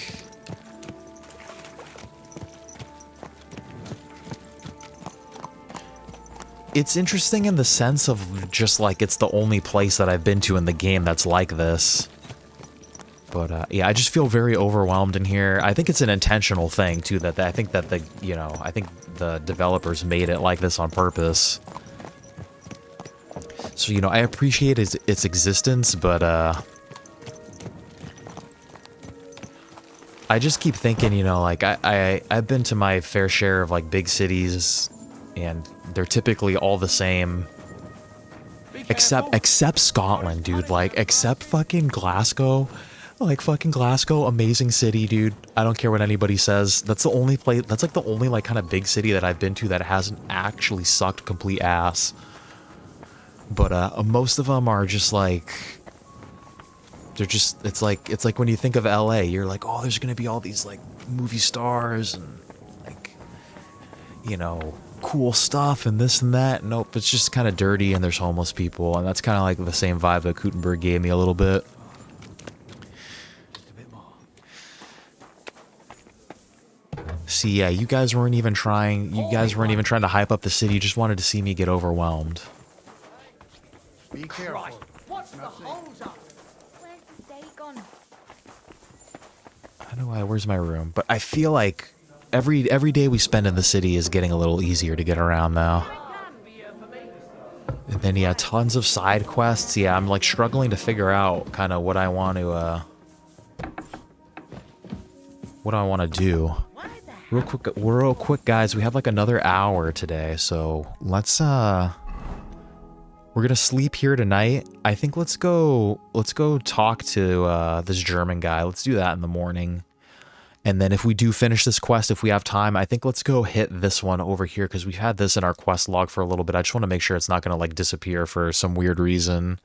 It's interesting in the sense of just like it's the only place that I've been to in the game that's like this. But yeah, I just feel very overwhelmed in here. I think it's an intentional thing too, that I think that I think the developers made it like this on purpose. So, you know, I appreciate its existence, but I just keep thinking, you know, like I've been to my fair share of like big cities, and they're typically all the same, except Scotland, dude. Like, except fucking Glasgow. Like, fucking Glasgow, amazing city, dude. I don't care what anybody says. That's the only place, that's like the only like kind of big city that I've been to that hasn't actually sucked complete ass. But most of them are just like, they're just, it's like when you think of LA, you're like, oh, there's gonna be all these like movie stars and like, you know, cool stuff and this and that. Nope, it's just kind of dirty and there's homeless people, and that's kind of like the same vibe that Kuttenberg gave me a little bit. See, yeah, you guys weren't even trying to hype up the city, you just wanted to see me get overwhelmed. Be careful. What's the hose up? Where's the day gone? Where's my room? But I feel like every day we spend in the city is getting a little easier to get around now. And then, yeah, tons of side quests. Yeah, I'm like struggling to figure out kind of what I want to do. Real quick, guys, we have like another hour today, so let's we're gonna sleep here tonight. I think let's go talk to this German guy. Let's do that in the morning. And then if we do finish this quest, if we have time, I think let's go hit this one over here, because we've had this in our quest log for a little bit. I just want to make sure it's not gonna like disappear for some weird reason.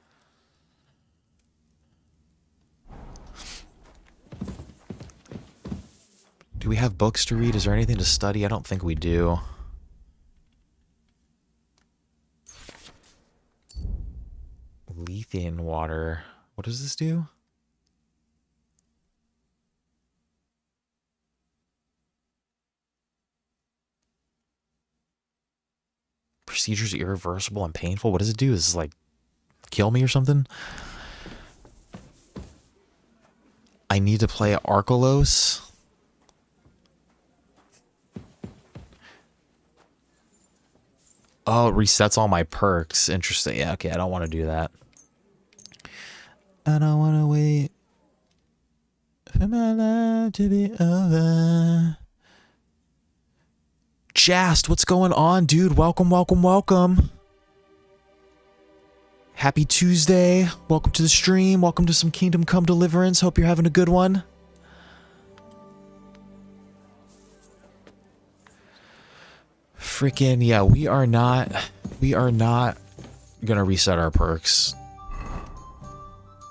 Do we have books to read? Is there anything to study? I don't think we do. Lethian water. What does this do? Procedures irreversible and painful. What does it do? Is this like kill me or something? I need to play Arkelos. Oh, it resets all my perks. Interesting. Yeah, okay, I don't want to do that. I don't want to wait for my life to be over. Jast, what's going on, dude? Welcome, welcome, welcome. Happy Tuesday. Welcome to the stream. Welcome to some Kingdom Come Deliverance. Hope you're having a good one. Freaking yeah, we are not gonna reset our perks.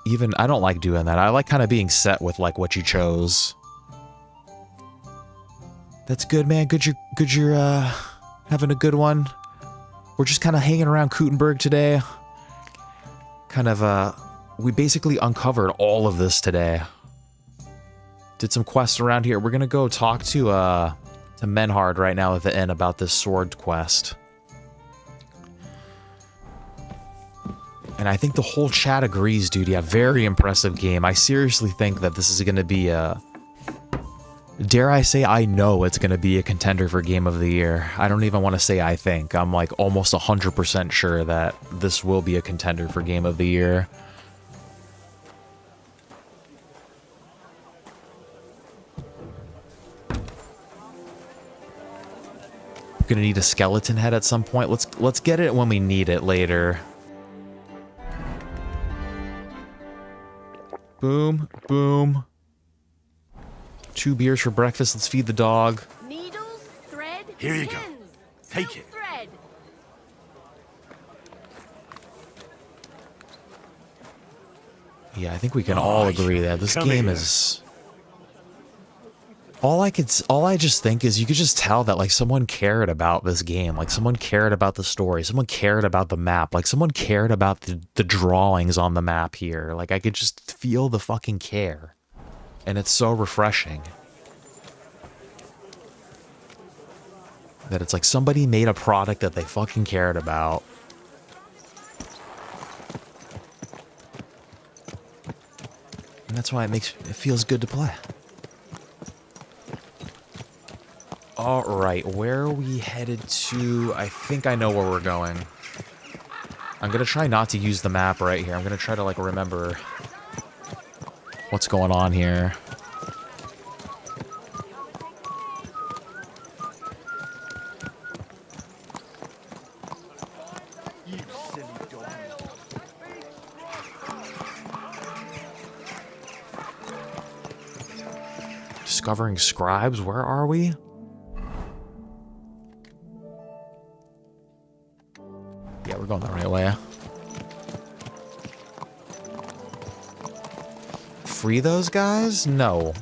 Even I don't like doing that. I like kind of being set with like what you chose. That's good, man. Good you're having a good one. We're just kind of hanging around Kuttenberg today. Kind of we basically uncovered all of this today. Did some quests around here. We're gonna go talk to Menhard right now at the inn about this sword quest. And I think the whole chat agrees, dude. Yeah, very impressive game. I seriously think that this is going to be a... Dare I say I know it's going to be a contender for Game of the Year. I don't even want to say I think. I'm like almost 100% sure that this will be a contender for Game of the Year. Gonna need a skeleton head at some point. Let's get it when we need it later. Boom, boom. 2 beers for breakfast. Let's feed the dog. Needles, thread, Here you go. Take it. thread. Yeah, I think we can all agree that this game is... All I just think is you could just tell that like someone cared about this game. Like someone cared about the story. Someone cared about the map. Like someone cared about the drawings on the map here. Like I could just feel the fucking care. And it's so refreshing. That it's like somebody made a product that they fucking cared about. And that's why it feels good to play. Alright, where are we headed to? I think I know where we're going. I'm gonna try not to use the map right here. I'm gonna try to like remember what's going on here. Discovering scribes, where are we? Yeah, we're going the right way. Free those guys? No.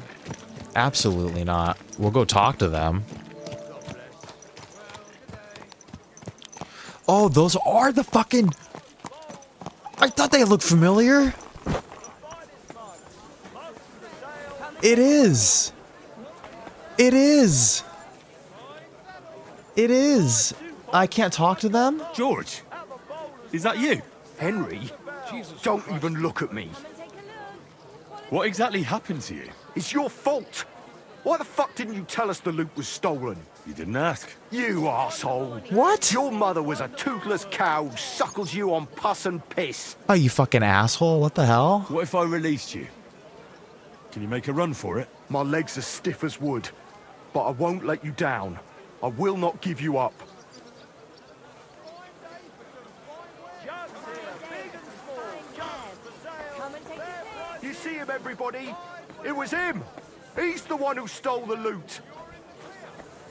Absolutely not. We'll go talk to them. Oh, those are the fucking... I thought they looked familiar. It is. It is. It is. I can't talk to them? George, is that you? Henry, don't even look at me. What exactly happened to you? It's your fault. Why the fuck didn't you tell us the loot was stolen? You didn't ask. You arsehole. What? Your mother was a toothless cow who suckles you on pus and piss. Oh, you fucking asshole. What the hell? What if I released you? Can you make a run for it? My legs are stiff as wood, but I won't let you down. I will not give you up. You see him, everybody? It was him! He's the one who stole the loot!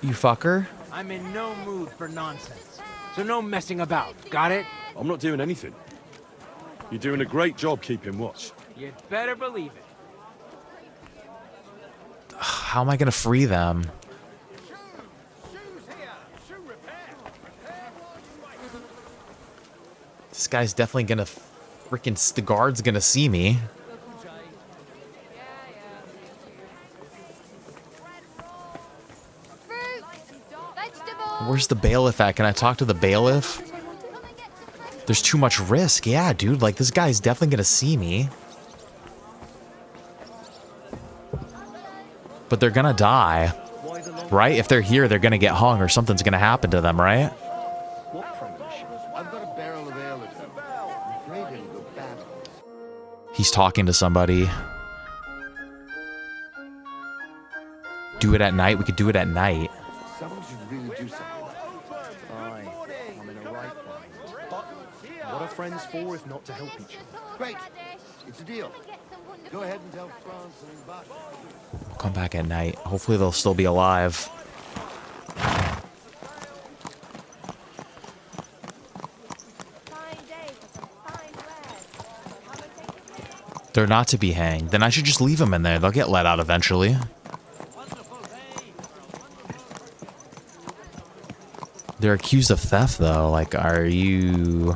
You fucker. I'm in no mood for nonsense, so no messing about. Got it? I'm not doing anything. You're doing a great job keeping watch. You'd better believe it. How am I gonna free them? This guy's definitely gonna freaking... The guard's gonna see me. Where's the bailiff at? Can I talk to the bailiff? There's too much risk. Yeah, dude. Like, this guy's definitely gonna see me. But they're gonna die. Right? If they're here, they're gonna get hung or something's gonna happen to them, right? He's talking to somebody. Do it at night? We could do it at night. Someone should really do something about it. I'm in a right mind. What a friend. friends for if not to help each other? Great. It's a deal. Go ahead and tell France and Buck. We'll come back at night. Hopefully they'll still be alive. They're not to be hanged. Then I should just leave them in there. They'll get let out eventually. They're accused of theft, though. Like, are you...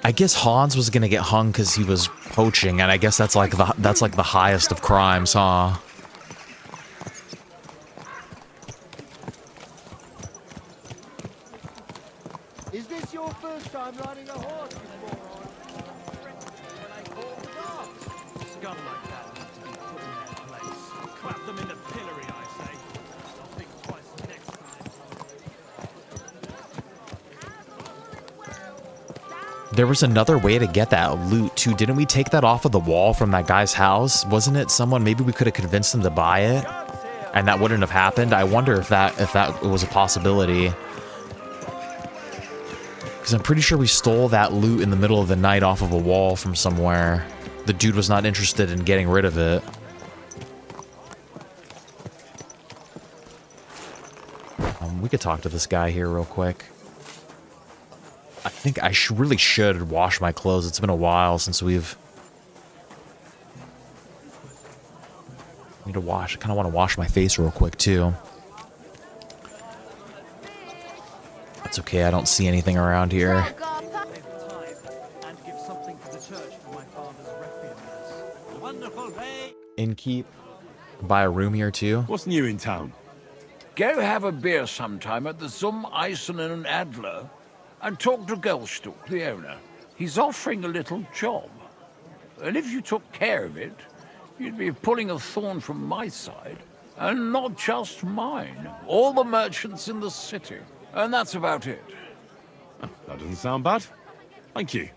I guess Hans was gonna get hung because he was poaching, and I guess that's like the highest of crimes, huh? Is this your first time riding a horse, you moron? Scum like that need to be put in their place. Clap them in the pillory, I say. I'll think twice next time. There was another way to get that loot, too. Didn't we take that off of the wall from that guy's house? Wasn't it someone, maybe we could have convinced them to buy it, and that wouldn't have happened? I wonder if that was a possibility. Because I'm pretty sure we stole that loot in the middle of the night off of a wall from somewhere. The dude was not interested in getting rid of it. We could talk to this guy here real quick. I think I really should wash my clothes. It's been a while since we've... I need to wash. I kind of want to wash my face real quick, too. That's okay. I don't see anything around here. Innkeep. Buy a room here, too. What's new in town? Go have a beer sometime at the Zum Eisen and Adler and talk to Gelstuck, the owner. He's offering a little job. And if you took care of it, you'd be pulling a thorn from my side. And not just mine. All the merchants in the city. And that's about it. Oh, that doesn't sound bad. Thank you.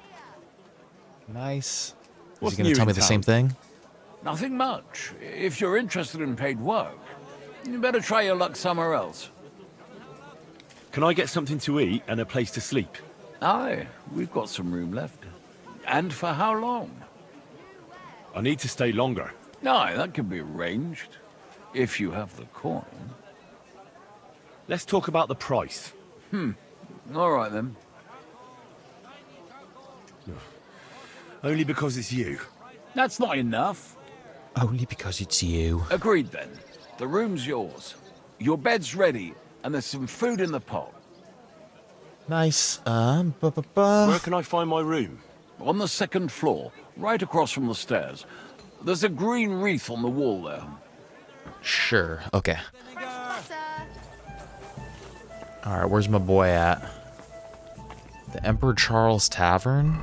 Nice. What's Is he going to tell me the same thing? Nothing much. If you're interested in paid work, you better try your luck somewhere else. Can I get something to eat and a place to sleep? Aye, we've got some room left. And for how long? I need to stay longer. Aye, that can be arranged. If you have the coin. Let's talk about the price. All right, then. Only because it's you. That's not enough. Only because it's you. Agreed, then. The room's yours. Your bed's ready, and there's some food in the pot. Nice. Where can I find my room? On the second floor, right across from the stairs. There's a green wreath on the wall there. Sure. Okay. Alright, where's my boy at? The Emperor Charles Tavern?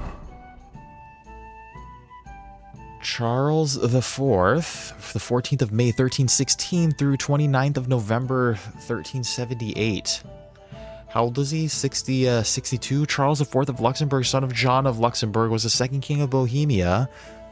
Charles the 4th, the 14th of May, 1316 through 29th of November, 1378. How old is he? 62? Charles the 4th of Luxembourg, son of John of Luxembourg, was the second king of Bohemia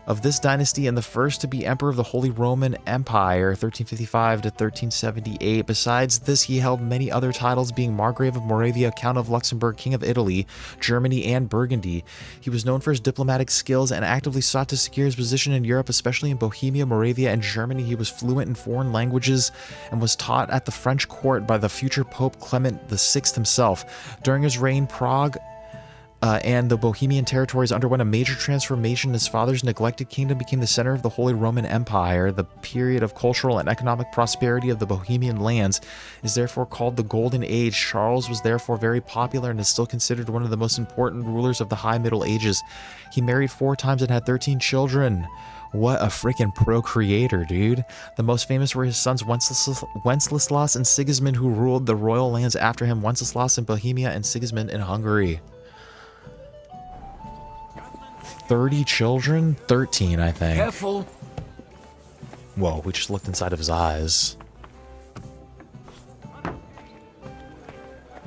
of this dynasty and the first to be emperor of the Holy Roman Empire, 1355 to 1378. Besides this, he held many other titles, being Margrave of Moravia, Count of Luxembourg, King of Italy, Germany, and Burgundy. He was known for his diplomatic skills and actively sought to secure his position in Europe, especially in Bohemia, Moravia, and Germany. He was fluent in foreign languages and was taught at the French court by the future Pope Clement VI himself. During his reign, Prague and the Bohemian territories underwent a major transformation. His father's neglected kingdom became the center of the Holy Roman Empire. The period of cultural and economic prosperity of the Bohemian lands is therefore called the Golden Age. Charles was therefore very popular and is still considered one of the most important rulers of the High Middle Ages. He married 4 times and had 13 children. What a freaking procreator, dude. The most famous were his sons Wenceslas and Sigismund, who ruled the royal lands after him, Wenceslas in Bohemia and Sigismund in Hungary. 30 children? 13, I think. Careful. Whoa, we just looked inside of his eyes.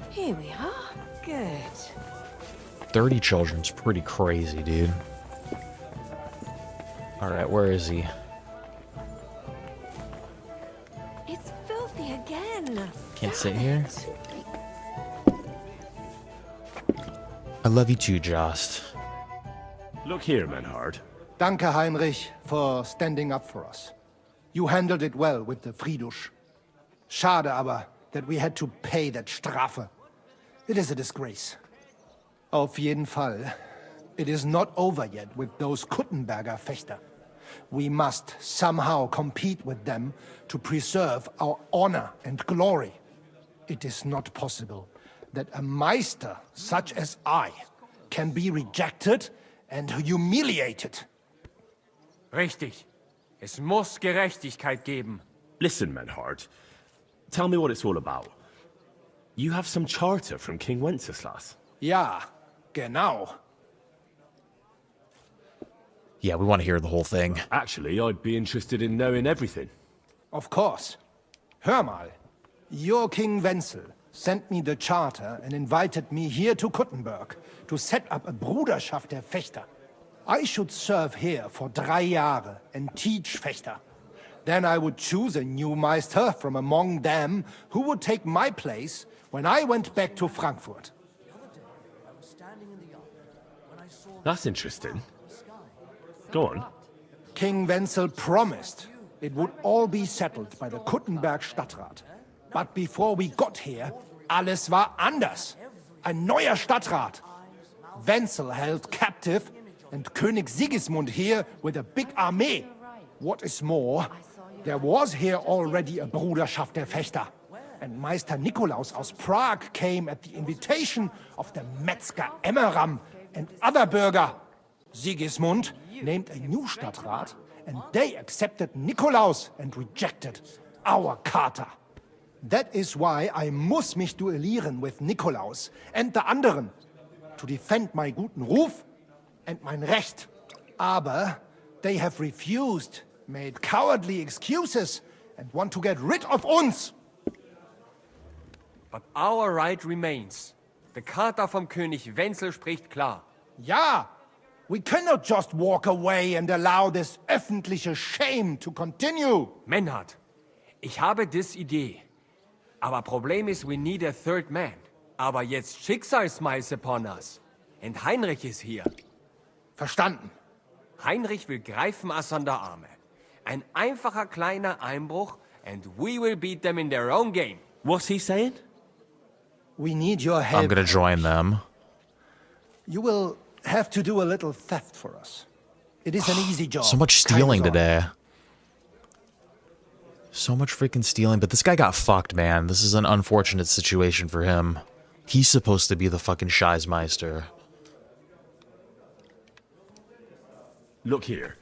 Here we are. Good. 30 children's pretty crazy, dude. Alright, where is he? It's filthy again. Can't sit here? I love you too, Jost. Look here, Menhard. Danke, Heinrich, for standing up for us. You handled it well with the Friedusch. Schade aber, that we had to pay that Strafe. It is a disgrace. Auf jeden Fall, it is not over yet with those Kuttenberger Fechter. We must somehow compete with them to preserve our honor and glory. It is not possible that a Meister such as I can be rejected and humiliated. Richtig. Es muss Gerechtigkeit geben. Listen, Menhard. Tell me what it's all about. You have some charter from King Wenceslas. Ja, genau. Yeah, we want to hear the whole thing. Actually, I'd be interested in knowing everything. Of course. Hör mal. Your King Wenzel sent me the charter and invited me here to Kuttenberg to set up a Bruderschaft der Fechter. I should serve here for 3 Jahre and teach Fechter. Then I would choose a new Meister from among them who would take my place when I went back to Frankfurt. That's interesting. Go on. King Wenzel promised it would all be settled by the Kuttenberg Stadtrat. But before we got here, alles war anders. Ein neuer Stadtrat. Wenzel held captive and König Sigismund here with a big army. What is more, there was here already a Bruderschaft der Fechter. And Meister Nikolaus aus Prague came at the invitation of the Metzger Emmeram and other Bürger. Sigismund named a new Stadtrat, and they accepted Nikolaus and rejected our Charta. That is why I muss mich duellieren with Nikolaus and the anderen, to defend my guten Ruf and mein Recht. Aber they have refused, made cowardly excuses, and want to get rid of uns. But our right remains. The Charta vom König Wenzel spricht klar. Ja, we cannot just walk away and allow this öffentliche shame to continue. Menhard, ich habe dis Idee. Aber Problem ist, we need a third man. Aber jetzt Schicksalsschmeiß upon us. And Heinrich ist hier. Verstanden. Heinrich will greifen us an der Arme. Ein einfacher kleiner Einbruch and we will beat them in their own game. What's he saying? We need your help. I'm gonna join them. You will have to do a little theft for us. It is an easy job. So much stealing today. So much freaking stealing, but this guy got fucked, man. This is an unfortunate situation for him. He's supposed to be the fucking Scheismeister. Look here.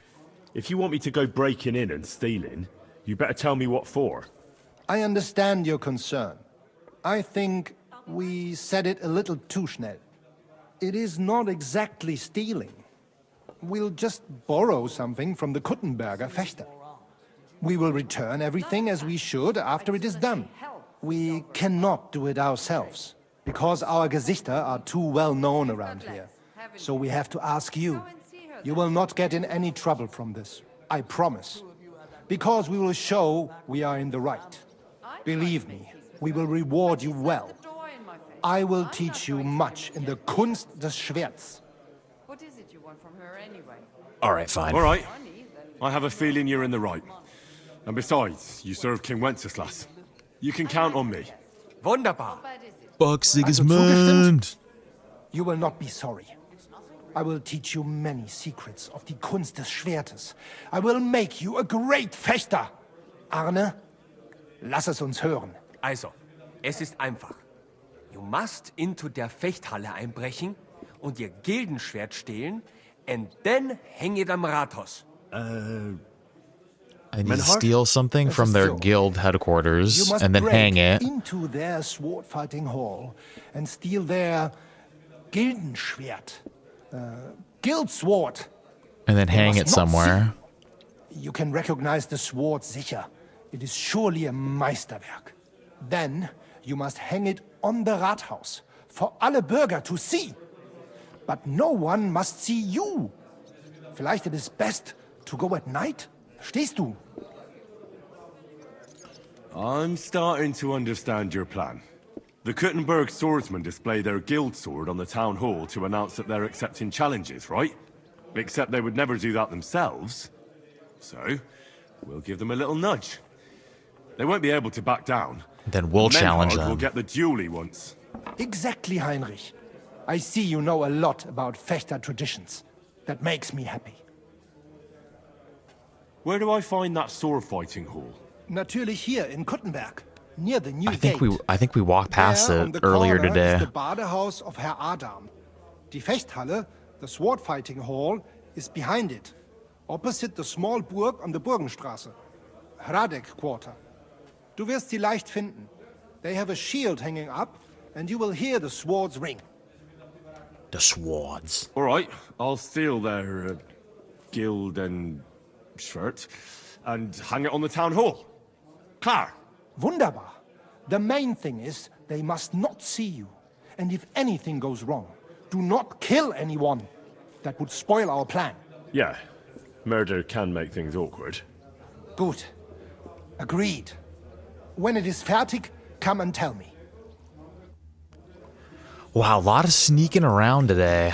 If you want me to go breaking in and stealing, you better tell me what for. I understand your concern. I think we said it a little too schnell. It is not exactly stealing. We'll just borrow something from the Kuttenberger Fechter. We will return everything as we should after it is done. We cannot do it ourselves, because our Gesichter are too well known around here. So we have to ask you. You will not get in any trouble from this, I promise. Because we will show we are in the right. Believe me, we will reward you well. I will teach you much in the Kunst des Schwerts. What is it you want from her anyway? Alright, fine. All right. I have a feeling you're in the right. And besides, you serve King Wenceslas. You can count on me. Wunderbar. Fuck Sigismund. You will not be sorry. I will teach you many secrets of die Kunst des Schwertes. I will make you a great Fechter. Arne, lass es uns hören. Also, es ist einfach. You must into der Fechthalle einbrechen und ihr Gildenschwert stehlen and then hang it am Rathaus. I need to steal something from their guild headquarters and then hang it. Into their sword fighting hall and steal their Gildenschwert. Guild sword. And then hang it somewhere. You can recognize the sword sicher. It is surely a Meisterwerk. Then you must hang it on the Rathaus for alle Bürger to see. But no one must see you. Vielleicht it is best to go at night? Verstehst du? I'm starting to understand your plan. The Kuttenberg swordsmen display their guild sword on the town hall to announce that they're accepting challenges, right? Except they would never do that themselves. So, we'll give them a little nudge. They won't be able to back down. Then we'll challenge Menhard them. will get the duel he wants. Exactly, Heinrich. I see you know a lot about Fechter traditions. That makes me happy. Where do I find that sword fighting hall? Natürlich hier in Kuttenberg, near the new I think gate. I think we walked past There on it the earlier corner today. is the Badehaus of Herr Adam. Die Fechthalle, the sword fighting hall, is behind it, opposite the small Burg on the Burgenstraße. Hradek Quarter. Du wirst sie leicht finden. They have a shield hanging up, and you will hear the swords ring. The swords. All right, I'll steal their guild and shirt and hang it on the town hall. Klar. Wunderbar. The main thing is they must not see you. And if anything goes wrong, do not kill anyone. That would spoil our plan. Yeah, murder can make things awkward. Gut. Agreed. When it is fertig, come and tell me. Wow, a lot of sneaking around today.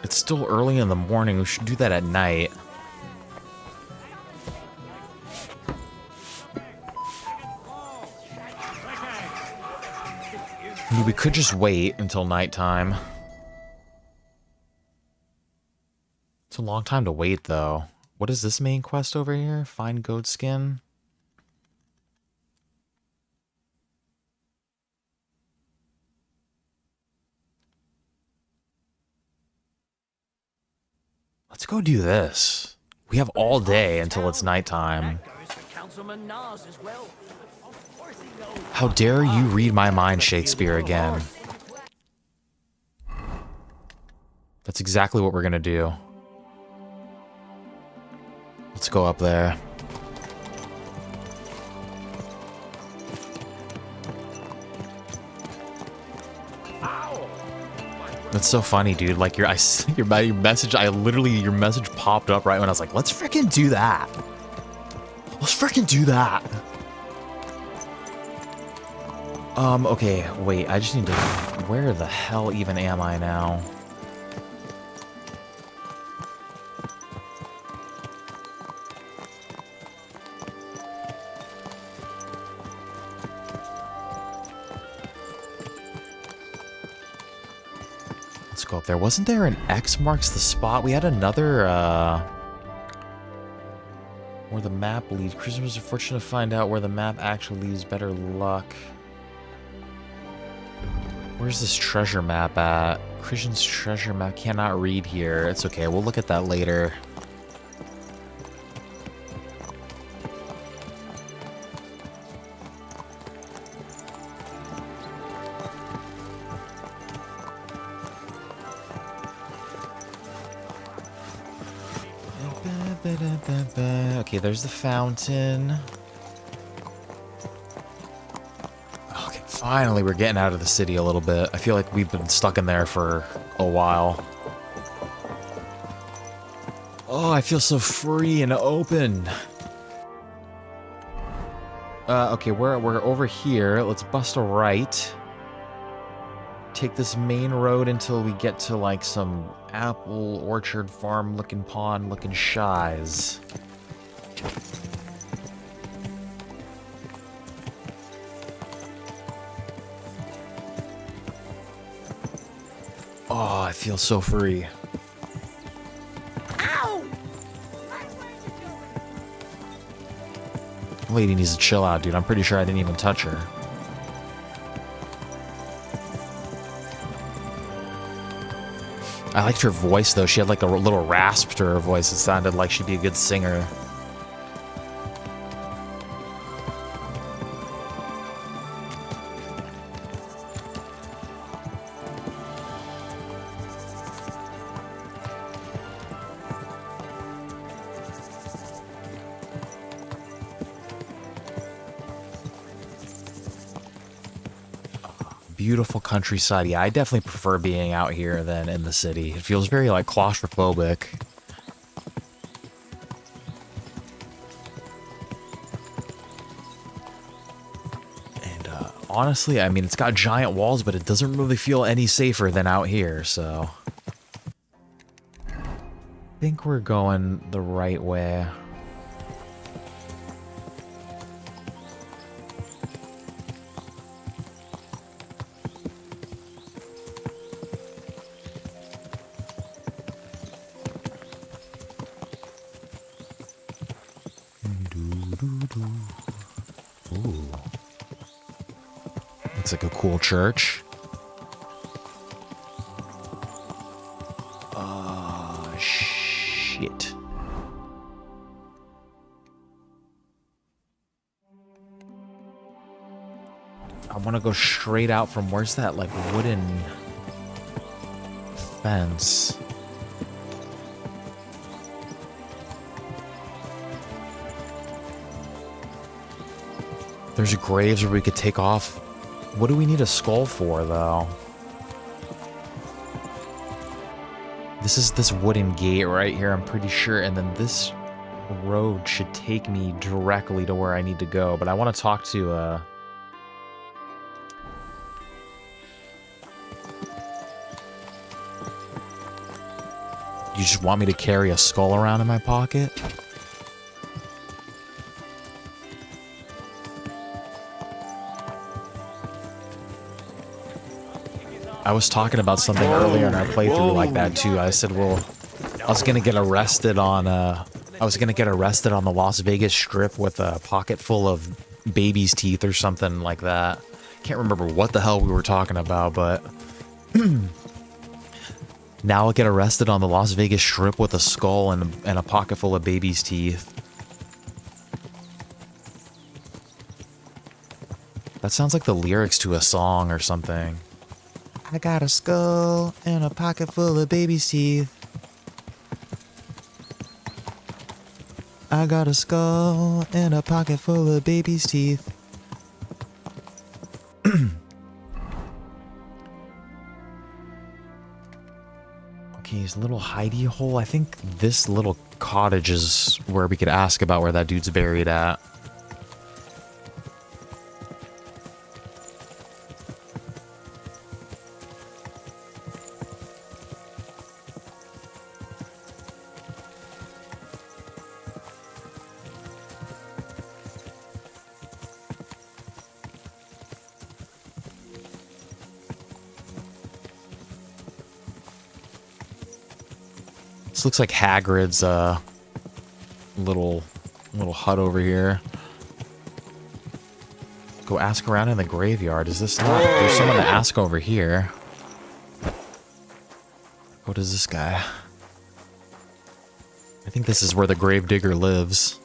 It's still early in the morning. We should do that at night. I mean, we could just wait until nighttime. It's a long time to wait, though. What is this main quest over here? Find goat skin? Let's go do this. We have all day until it's nighttime. How dare you read my mind, Shakespeare, again. That's exactly what we're gonna do. Let's go up there. That's so funny, dude. Like your message, your message popped up right when I was like, let's freaking do that. Let's freaking do that. Okay, wait, I just need to, where the hell even am I now? Let's go up there. Wasn't there an X marks the spot? We had another, where the map leads. Christmas is fortunate to find out where the map actually leads. Better luck. Where's this treasure map at? Christian's treasure map. Cannot read here. It's okay. We'll look at that later. Okay, there's the fountain. Okay, finally we're getting out of the city a little bit. I feel like we've been stuck in there for a while. Oh, I feel so free and open. Okay, we're over here. Let's bust a right. Take this main road until we get to like some apple orchard farm looking pond looking shies. Oh, I feel so free. Ow! Lady needs to chill out, dude. I'm pretty sure I didn't even touch her. I liked her voice, though. She had like a little rasp to her voice. It sounded like she'd be a good singer. Beautiful countryside. Yeah, I definitely prefer being out here than in the city. It feels very like claustrophobic. And honestly, I mean, it's got giant walls, but it doesn't really feel any safer than out here, so... I think we're going the right way. Ooh. Looks like a cool church. Shit. I want to go straight out from, where's that, like, wooden fence? There's graves where we could take off. What do we need a skull for, though? This is this wooden gate right here, I'm pretty sure. And then this road should take me directly to where I need to go. But I want to talk to, You just want me to carry a skull around in my pocket? I was talking about something earlier in our playthrough like that too. I said, well, I was gonna get arrested on the Las Vegas Strip with a pocket full of baby's teeth or something like that. Can't remember what the hell we were talking about, but now I'll get arrested on the Las Vegas Strip with a skull and a pocket full of baby's teeth. That sounds like the lyrics to a song or something. I got a skull and a pocket full of baby's teeth. I got a skull and a pocket full of baby's teeth. Okay, his little hidey hole. I think this little cottage is where we could ask about where that dude's buried at. This looks like Hagrid's little hut over here. Go ask around in the graveyard. Is this not? There's someone to ask over here. What is this guy? I think this is where the gravedigger lives.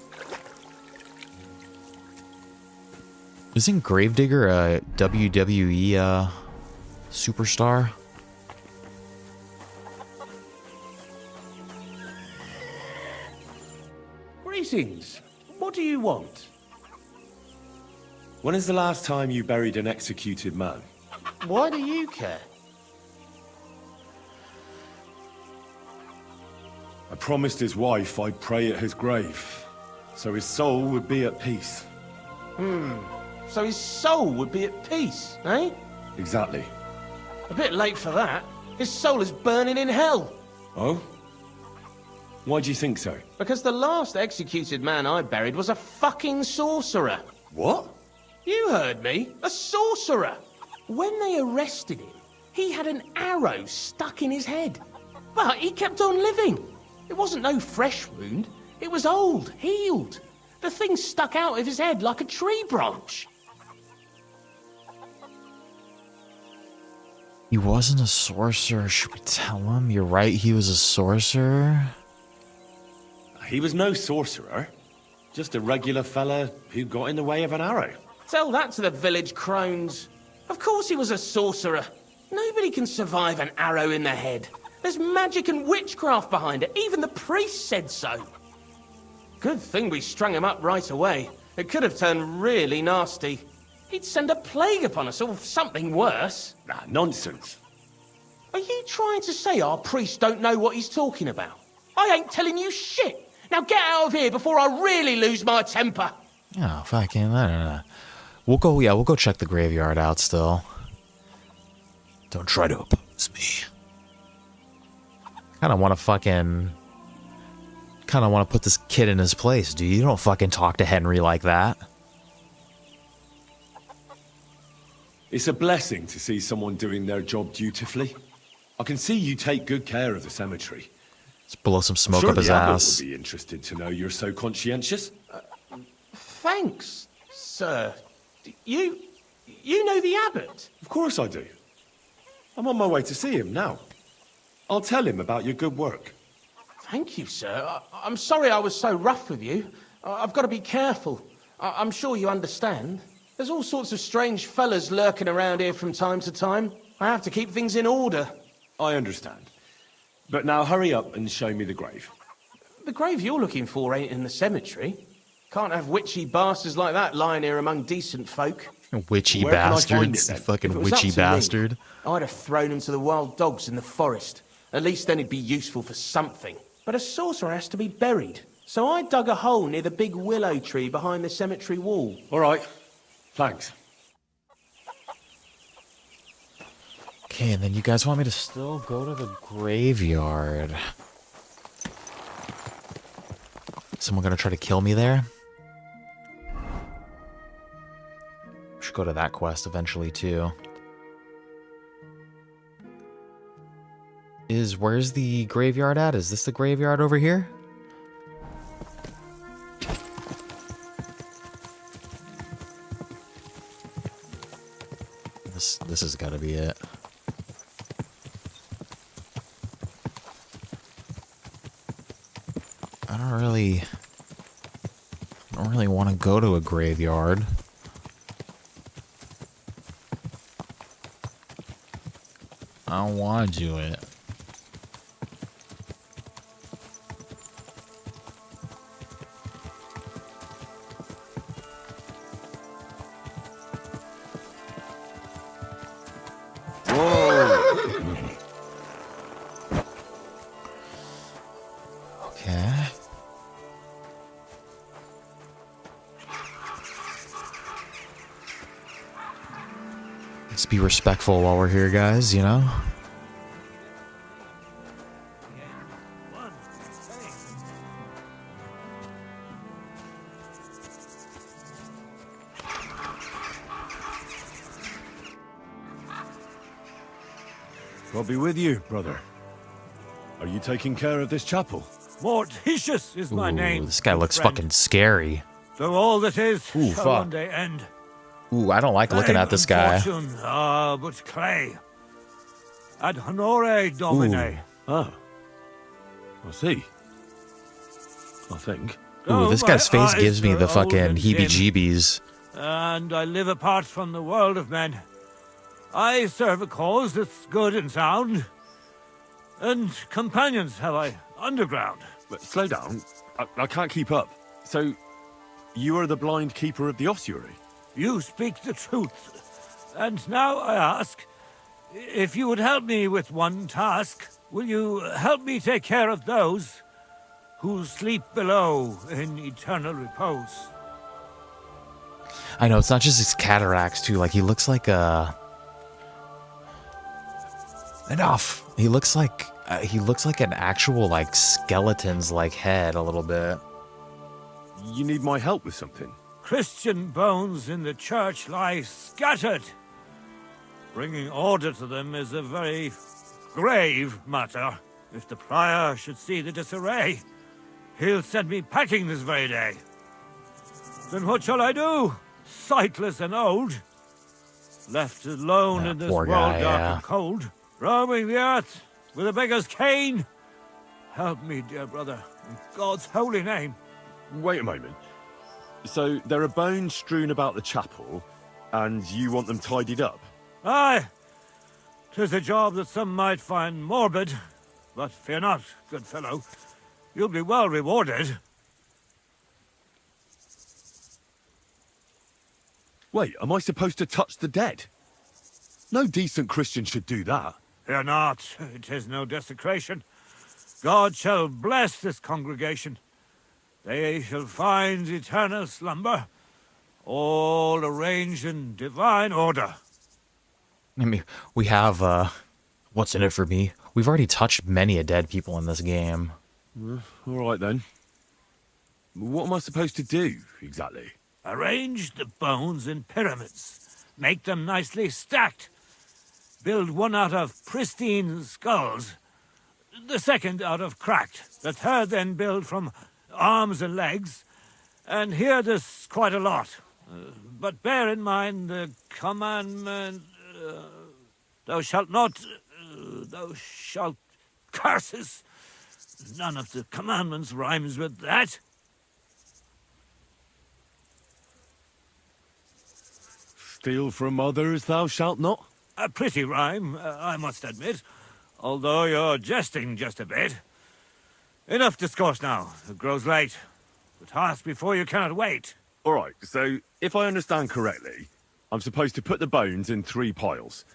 Isn't Gravedigger a WWE superstar? Greetings. What do you want? When is the last time you buried an executed man? Why do you care? I promised his wife I'd pray at his grave, so his soul would be at peace. So his soul would be at peace, eh? Exactly. A bit late for that. His soul is burning in hell. Oh? Why do you think so? Because the last executed man I buried was a fucking sorcerer. What? You heard me. A sorcerer. When they arrested him, he had an arrow stuck in his head. But he kept on living. It wasn't no fresh wound. It was old, healed. The thing stuck out of his head like a tree branch. He wasn't a sorcerer. Should we tell him? You're right, he was a sorcerer. He was no sorcerer. Just a regular fella who got in the way of an arrow. Tell that to the village crones. Of course he was a sorcerer. Nobody can survive an arrow in the head. There's magic and witchcraft behind it. Even the priest said so. Good thing we strung him up right away. It could have turned really nasty. He'd send a plague upon us or something worse. Nah, nonsense. Are you trying to say our priest don't know what he's talking about? I ain't telling you shit. Now get out of here before I really lose my temper. Oh, fucking, I don't know. We'll go check the graveyard out still. Don't try to oppose me. Kinda wanna put this kid in his place, dude. You don't fucking talk to Henry like that. It's a blessing to see someone doing their job dutifully. I can see you take good care of the cemetery. Let's blow some smoke I'm sure up his the abbot ass. would be interested to know you're so conscientious. Thanks, sir. You know the abbot? Of course I do. I'm on my way to see him now. I'll tell him about your good work. Thank you, sir. I'm sorry I was so rough with you. I've got to be careful. I'm sure you understand. There's all sorts of strange fellas lurking around here from time to time. I have to keep things in order. I understand. But now hurry up and show me the grave. The grave you're looking for ain't in the cemetery. Can't have witchy bastards like that lying here among decent folk. Witchy Where can I find bastards. it, then? Fucking If it was up witchy to me, bastard. I'd have thrown him to the wild dogs in the forest. At least then he'd be useful for something. But a sorcerer has to be buried. So I dug a hole near the big willow tree behind the cemetery wall. All right. Thanks. Okay, and then you guys want me to still go to the graveyard. Someone gonna try to kill me there? Should go to that quest eventually too. Where's the graveyard at? Is this the graveyard over here? This has got to be it. I don't really want to go to a graveyard. I don't want to do it. Okay. Let's be respectful while we're here, guys, you know? God be with you, brother. Are you taking care of this chapel? Mortitius is my name. This guy good looks friend. fucking scary. Though all that is Ooh, shall fuck. one day end. Ooh, I don't like looking Fame at this and guy. Fortune are but clay. Ad honore domine. Ah. I see. I think. Ooh, this guy's face gives me the fucking heebie-jeebies. And I live apart from the world of men. I serve a cause that's good and sound. And companions have I underground. But slow down. I can't keep up. So, you are the blind keeper of the ossuary? You speak the truth. And now I ask, if you would help me with one task, will you help me take care of those who sleep below in eternal repose? I know, it's not just his cataracts, too. Like, he looks like a... Enough! He looks like an actual, like, skeleton's, like, head a little bit. You need my help with something? Christian bones in the church lie scattered. Bringing order to them is a very grave matter. If the prior should see the disarray, he'll send me packing this very day. Then what shall I do? Sightless and old, left alone in this poor world guy, dark yeah. and cold, roaming the earth with a beggar's cane. Help me, dear brother, in God's holy name. Wait a moment. So, there are bones strewn about the chapel, and you want them tidied up? Aye, 'tis a job that some might find morbid, but fear not, good fellow, you'll be well rewarded. Wait, am I supposed to touch the dead? No decent Christian should do that. Fear not, it is no desecration. God shall bless this congregation. They shall find eternal slumber. All arranged in divine order. I mean, we have, what's in it for me? We've already touched many a dead people in this game. All right then. What am I supposed to do, exactly? Arrange the bones in pyramids. Make them nicely stacked. Build one out of pristine skulls. The second out of cracked. The third then build from arms and legs. And here there's quite a lot. But bear in mind the commandment... thou shalt not... thou shalt... Curses! None of the commandments rhymes with that. Steal from others, thou shalt not? A pretty rhyme, I must admit. Although you're jesting just a bit. Enough discourse now. It grows late. The task before you cannot wait. All right, so if I understand correctly, I'm supposed to put the bones in 3 piles.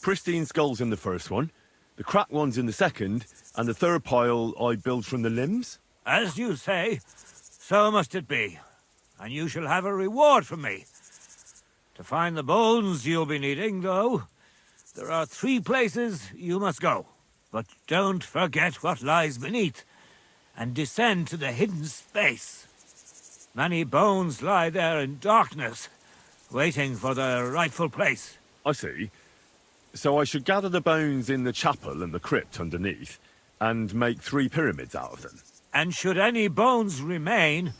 Pristine skulls in the first one, the cracked ones in the second, and the third pile I build from the limbs? As you say, so must it be. And you shall have a reward from me. To find the bones you'll be needing, though, there are 3 places you must go. But don't forget what lies beneath, and descend to the hidden space. Many bones lie there in darkness, waiting for their rightful place. I see. So I should gather the bones in the chapel and the crypt underneath, and make 3 pyramids out of them. And should any bones remain,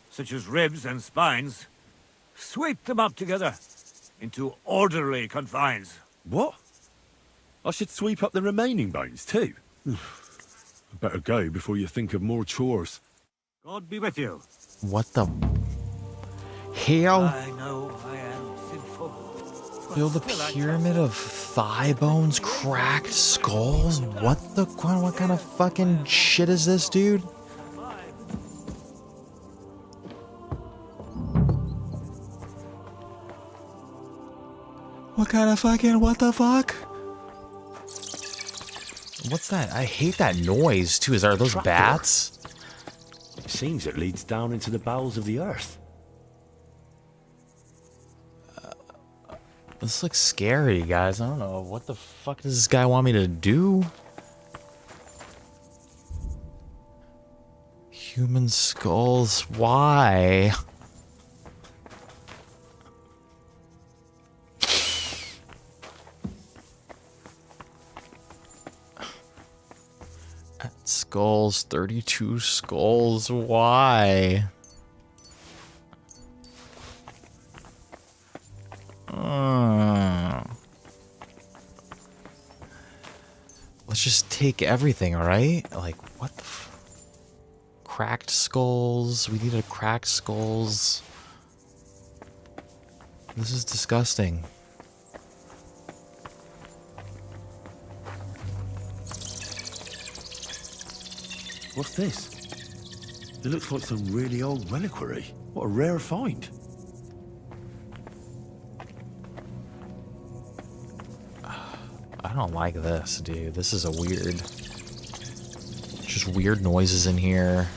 such as ribs and spines, sweep them up together into orderly confines. What? I should sweep up the remaining bones too? I better go before you think of more chores. God be with you. What the hell? I know I am sinful. Build a pyramid of thigh bones, cracked skulls? What kind of fucking shit is this, dude? What kind of fucking, what the fuck? What's that? I hate that noise too. Are those bats? It seems it leads down into the bowels of the earth. This looks scary, guys. I don't know. What the fuck does this guy want me to do? Human skulls. Why? Skulls, 32 skulls, why? Let's just take everything, alright? Like, what the cracked skulls, we needed cracked skulls. This is disgusting. What's this? It looks like some really old reliquary. What a rare find. I don't like this, dude. This is a weird... Just weird noises in here.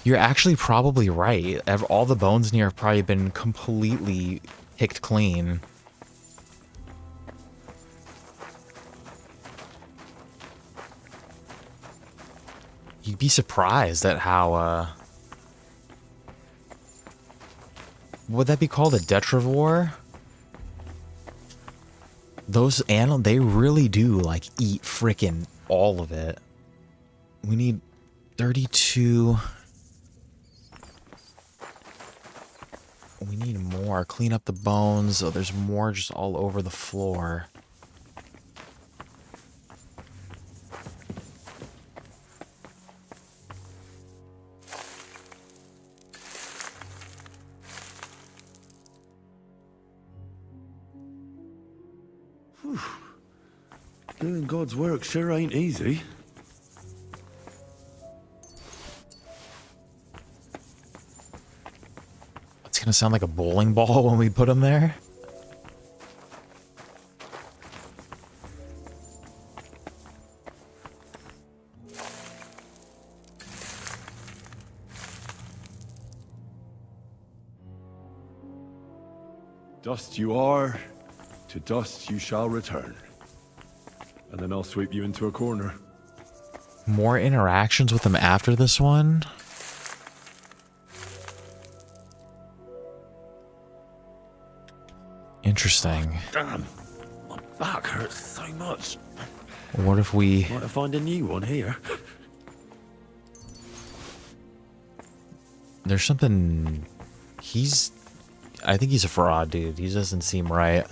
You're actually probably right. All the bones in here have probably been completely picked clean. You'd be surprised at how, would that be called a detrivore? Those animals, they really do, like, eat frickin' all of it. We need 32... We need more. Clean up the bones. Oh, there's more just all over the floor. Whew. Doing God's work sure ain't easy. It's gonna sound like a bowling ball when we put them there. Dust you are, to dust you shall return. And then I'll sweep you into a corner. More interactions with him after this one? Interesting. Damn, my back hurts so much. What if we... Might find a new one here. There's something... I think he's a fraud, dude. He doesn't seem right.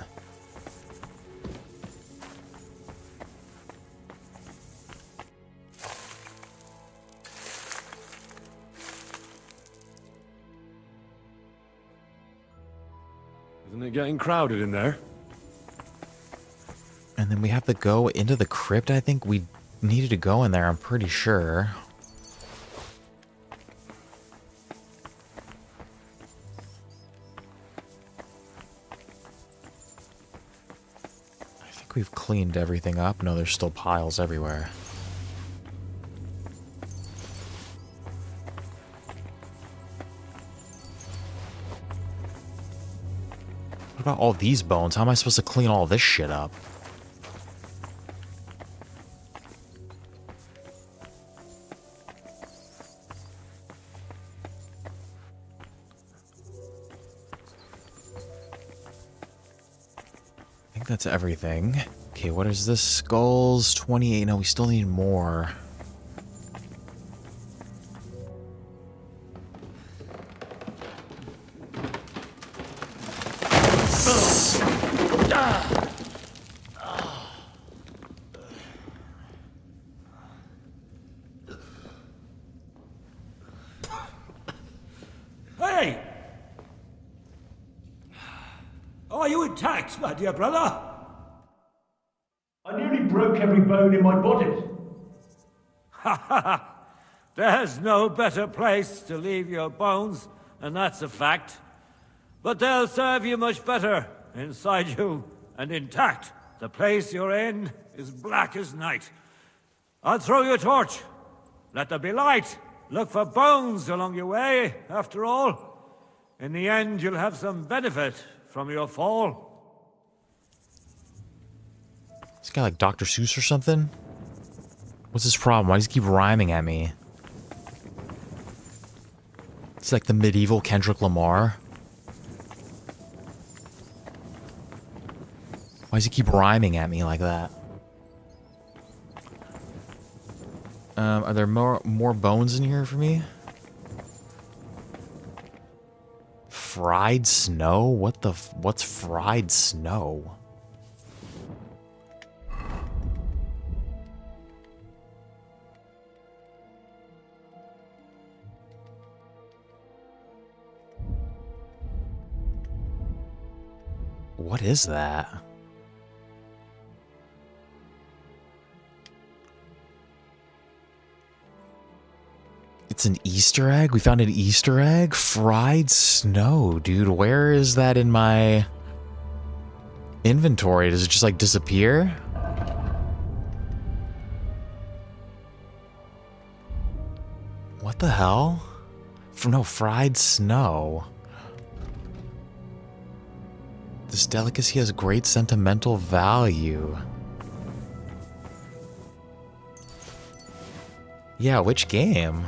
Isn't it getting crowded in there? And then we have to go into the crypt. I think we needed to go in there, I'm pretty sure. I think we've cleaned everything up. No, there's still piles everywhere. What about all these bones? How am I supposed to clean all this shit up? I think that's everything. Okay, what is this? Skulls, 28. No, we still need more. Hey! Are you intact, my dear brother? I nearly broke every bone in my body. Ha ha ha! There's no better place to leave your bones, and that's a fact. But they'll serve you much better inside you and intact. The place you're in is black as night. I'll throw you a torch. Let there be light. Look for bones along your way, after all. In the end, you'll have some benefit from your fall. This guy like Dr. Seuss or something? What's his problem? Why does he keep rhyming at me? It's like the medieval Kendrick Lamar. Why does he keep rhyming at me like that? Are there more bones in here for me? Fried snow? What's fried snow? What is that? It's an Easter egg? We found an Easter egg? Fried snow, dude. Where is that in my inventory? Does it just like disappear? What the hell? No, fried snow. This delicacy has great sentimental value. Yeah, which game?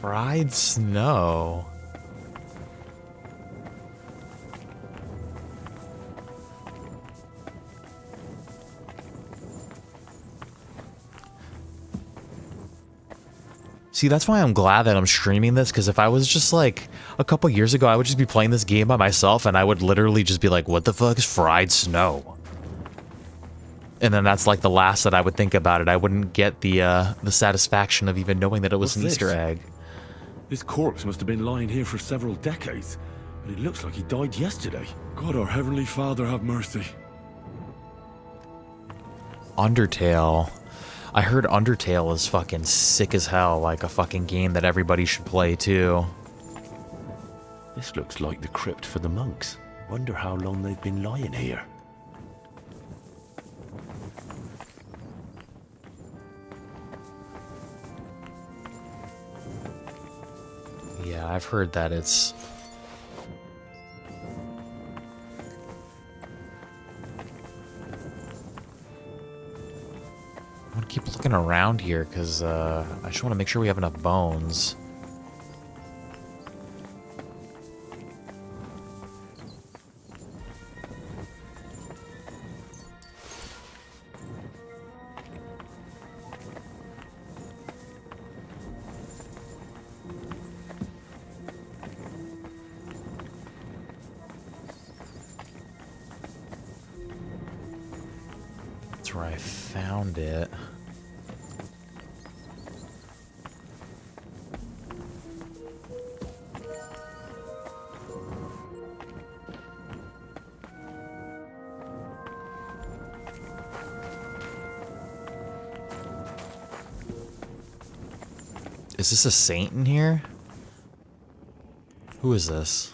Fried snow. See, that's why I'm glad that I'm streaming this, because if I was just like a couple years ago, I would just be playing this game by myself and I would literally just be like, what the fuck is fried snow? And then that's like the last that I would think about it. I wouldn't get the satisfaction of even knowing that it was an Easter egg. This corpse must have been lying here for several decades, but it looks like he died yesterday. God, our Heavenly Father, have mercy. Undertale. I heard Undertale is fucking sick as hell, like a fucking game that everybody should play too. This looks like the crypt for the monks. Wonder how long they've been lying here. Yeah, I've heard that it's keep looking around here because I just want to make sure we have enough bones. That's where I found it. Is this a saint in here? Who is this?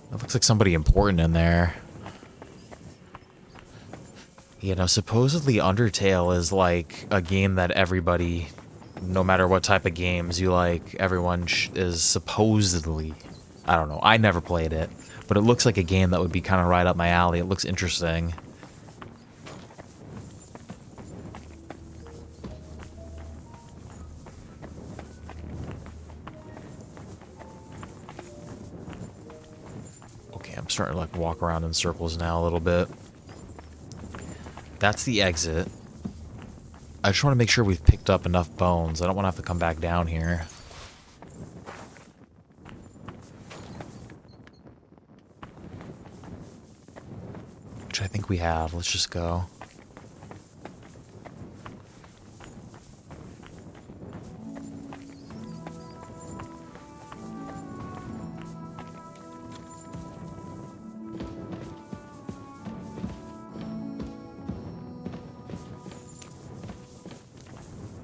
That looks like somebody important in there. You know, supposedly Undertale is like a game that everybody, no matter what type of games you like, everyone is supposedly, I don't know, I never played it, but it looks like a game that would be kind of right up my alley. It looks interesting. Okay, I'm starting to like walk around in circles now a little bit. That's the exit. I just want to make sure we've picked up enough bones. I don't want to have to come back down here. Which I think we have. Let's just go.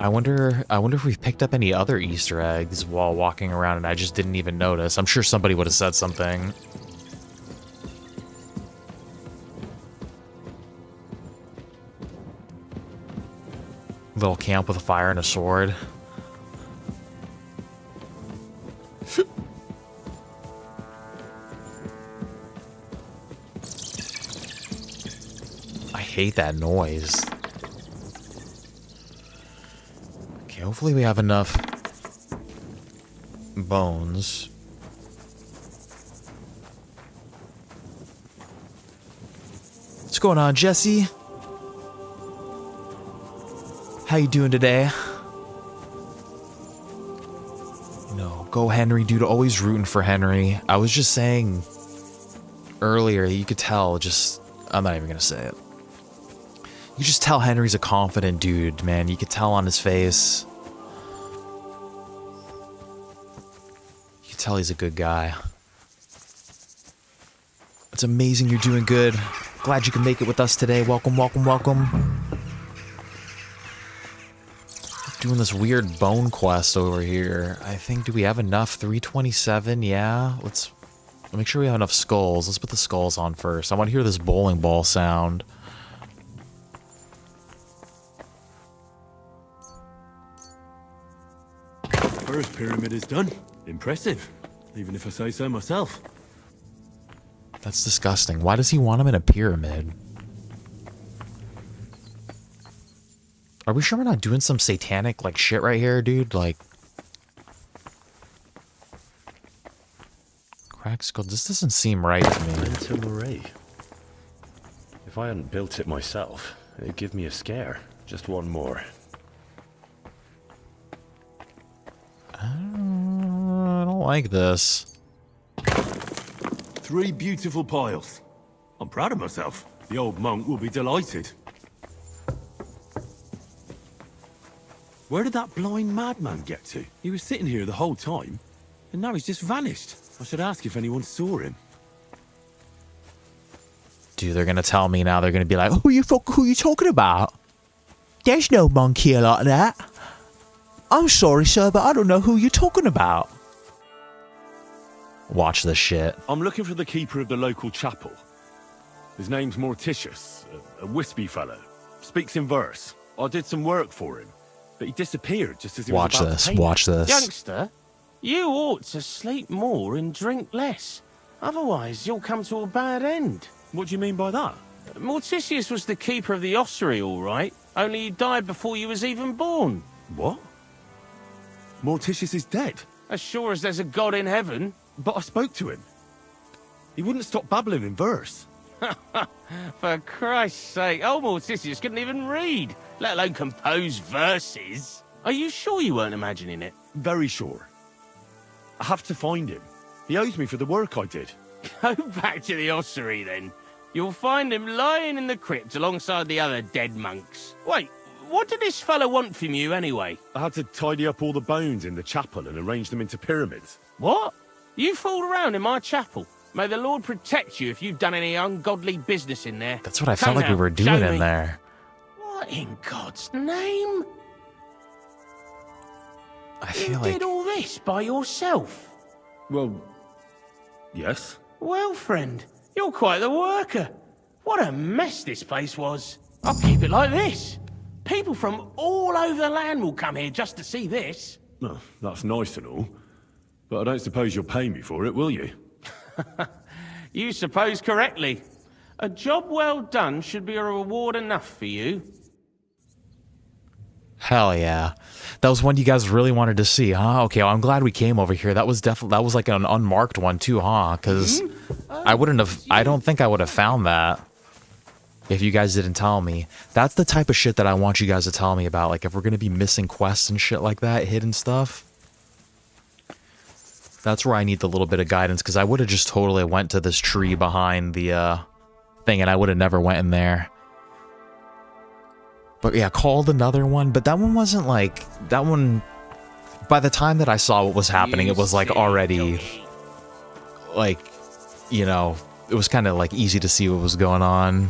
I wonder if we've picked up any other Easter eggs while walking around and I just didn't even notice. I'm sure somebody would have said something. Little camp with a fire and a sword. I hate that noise. Hopefully we have enough bones. What's going on, Jesse? How you doing today? No, go Henry, dude. Always rooting for Henry. I was just saying earlier, you could tell I'm not even gonna say it. You just tell Henry's a confident dude, man. You could tell on his face. Tell he's a good guy. It's amazing you're doing good. Glad you can make it with us today. Welcome, welcome, welcome. Doing this weird bone quest over here. I think, do we have enough? 327, yeah. Let's make sure we have enough skulls. Let's put the skulls on first. I want to hear this bowling ball sound. First pyramid is done. Impressive, even if I say so myself. That's disgusting. Why does he want him in a pyramid? Are we sure we're not doing some satanic like shit right here, dude? Like, crack skull. This doesn't seem right to me. Mental array. If I hadn't built it myself, it'd give me a scare. Just one more. I don't like this. 3 beautiful piles. I'm proud of myself. The old monk will be delighted. Where did that blind madman get to? He was sitting here the whole time, and now he's just vanished. I should ask if anyone saw him. Dude, they're gonna tell me now. They're gonna be like, who you talking about? There's no monk here like that. I'm sorry, sir, but I don't know who you're talking about. Watch this shit. I'm looking for the keeper of the local chapel. His name's Morticius, a wispy fellow. Speaks in verse. I did some work for him, but he disappeared just as he was about to paint. Watch this. Youngster, you ought to sleep more and drink less. Otherwise, you'll come to a bad end. What do you mean by that? Morticius was the keeper of the ossuary, all right. Only he died before you was even born. What? Morticius is dead? As sure as there's a god in heaven. But I spoke to him. He wouldn't stop babbling in verse. For Christ's sake, old Morticius couldn't even read, let alone compose verses. Are you sure you weren't imagining it? Very sure. I have to find him. He owes me for the work I did. Go back to the ossuary, then. You'll find him lying in the crypt alongside the other dead monks. Wait, what did this fellow want from you, anyway? I had to tidy up all the bones in the chapel and arrange them into pyramids. What? You fooled around in my chapel? May the Lord protect you if you've done any ungodly business in there. That's what I felt like we were doing in there. What in God's name? I feel you like... did all this by yourself? Well, yes. Well, friend, you're quite the worker. What a mess this place was. I'll keep it like this. People from all over the land will come here just to see this. Well, that's nice and all. But I don't suppose you'll pay me for it, will you? You suppose correctly. A job well done should be a reward enough for you. Hell yeah. That was one you guys really wanted to see, huh? Okay, well, I'm glad we came over here. That was definitely, that was like an unmarked one too, huh? Because I wouldn't have, I don't think I would have found that if you guys didn't tell me. That's the type of shit that I want you guys to tell me about. Like if we're going to be missing quests and shit like that, hidden stuff. That's where I need the little bit of guidance, because I would have just totally went to this tree behind the thing and I would have never went in there. But yeah, called another one, but that one wasn't like, that one, by the time that I saw what was happening, it was like already, like, you know, it was kind of like easy to see what was going on.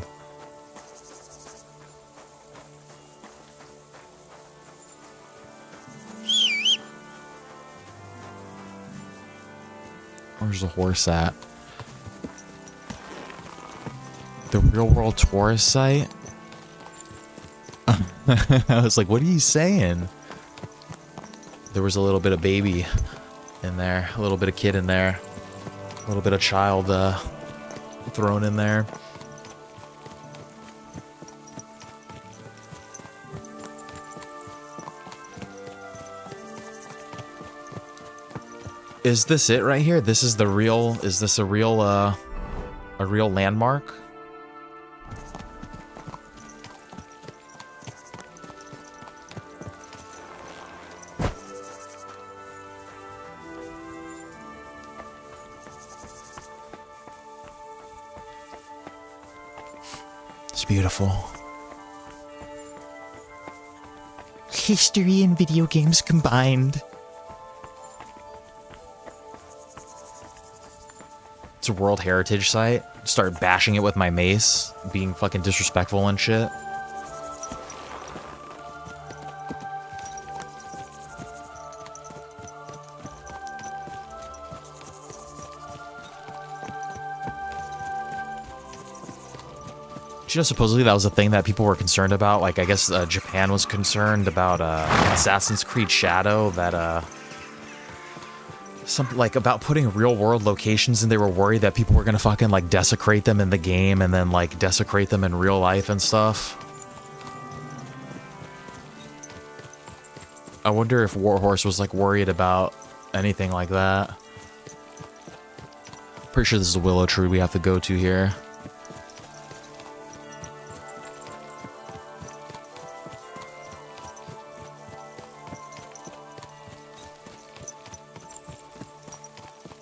Where's the horse at? The real world tourist site? I was like, what are you saying? There was a little bit of baby in there, a little bit of kid in there, a little bit of child thrown in there. Is this it right here? This is the real, is this a real landmark? It's beautiful. History and video games combined. It's a World Heritage Site. Start bashing it with my mace, being fucking disrespectful and shit. You know, supposedly that was a thing that people were concerned about. Like, I guess Japan was concerned about Assassin's Creed Shadow, that something like about putting real world locations, and they were worried that people were gonna fucking like desecrate them in the game and then like desecrate them in real life and stuff. I wonder if Warhorse was like worried about anything like that. Pretty sure this is a willow tree we have to go to here.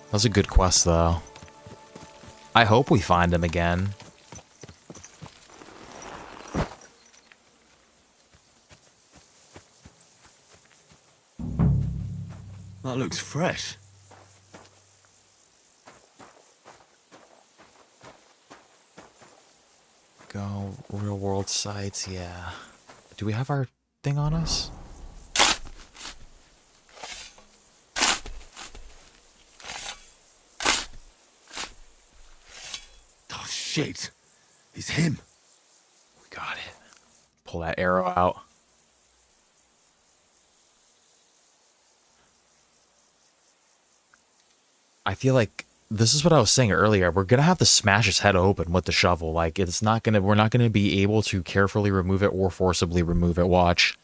That was a good quest, though. I hope we find him again. That looks fresh. Go real world sites, yeah. Do we have our thing on us? Shit. It's him. We got it. Pull that arrow out. I feel like this is what I was saying earlier. We're gonna have to smash his head open with the shovel. Like, it's not gonna, we're not gonna be able to carefully remove it or forcibly remove it. Watch.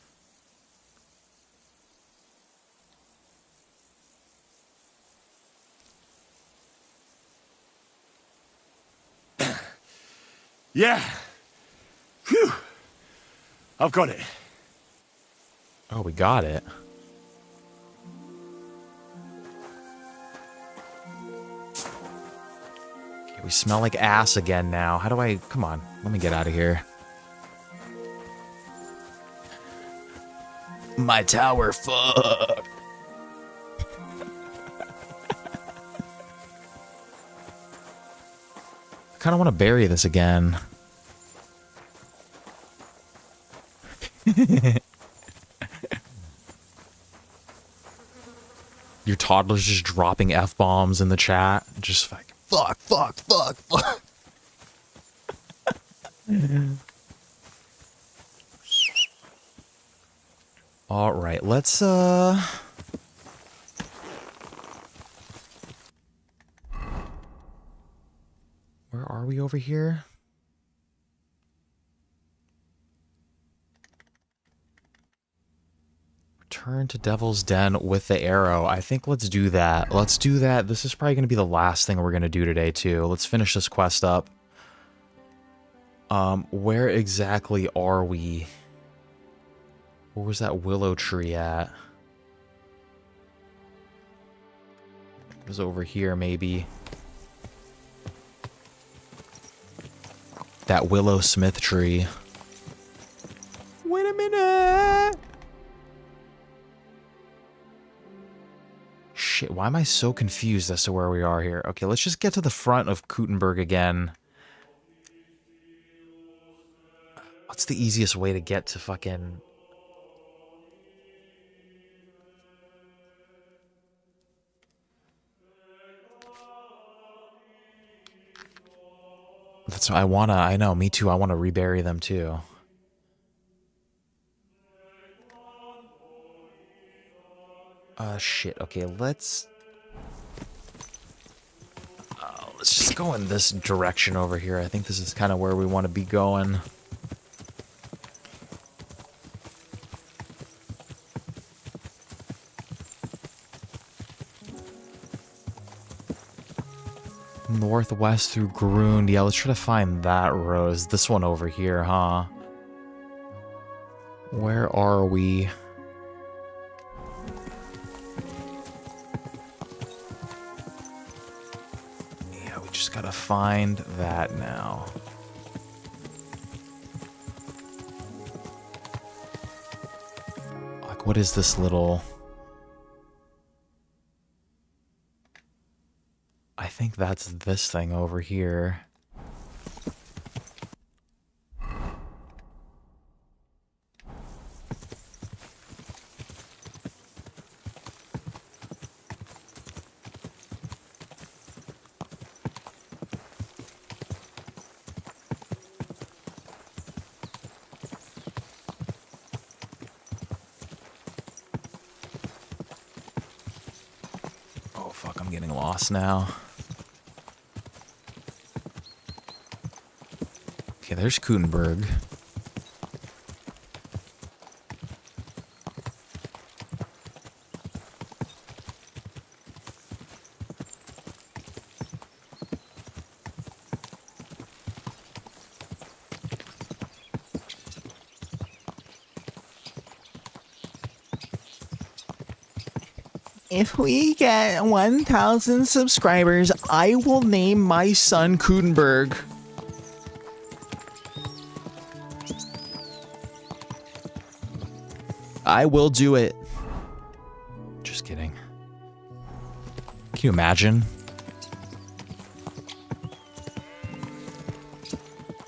Yeah. Phew. I've got it. Oh, we got it. Okay, we smell like ass again now. How do I... Come on. Let me get out of here. My tower, fuck. I kind of want to bury this again. Your toddler's just dropping F-bombs in the chat. Just like, fuck, fuck, fuck, fuck. All right, let's, Where are we over here? Return to Devil's Den with the arrow. I think let's do that. Let's do that. This is probably going to be the last thing we're going to do today, too. Let's finish this quest up. Where exactly are we? Where was that willow tree at? It was over here, maybe. That willow smith tree. Wait a minute! Shit, why am I so confused as to where we are here? Okay, let's just get to the front of Kuttenberg again. What's the easiest way to get to fucking... That's what I wanna, I know, me too, I wanna rebury them too. Shit, okay, let's just go in this direction over here. I think this is kind of where we want to be going. Northwest through Grund. Yeah, let's try to find that rose. This one over here, huh? Where are we? Yeah, we just gotta find that now. Like, what is this little... I think that's this thing over here. Oh fuck, I'm getting lost now. Okay, there's Kuttenberg. If we get 1,000 subscribers, I will name my son Kuttenberg. I will do it. Just kidding. Can you imagine? Can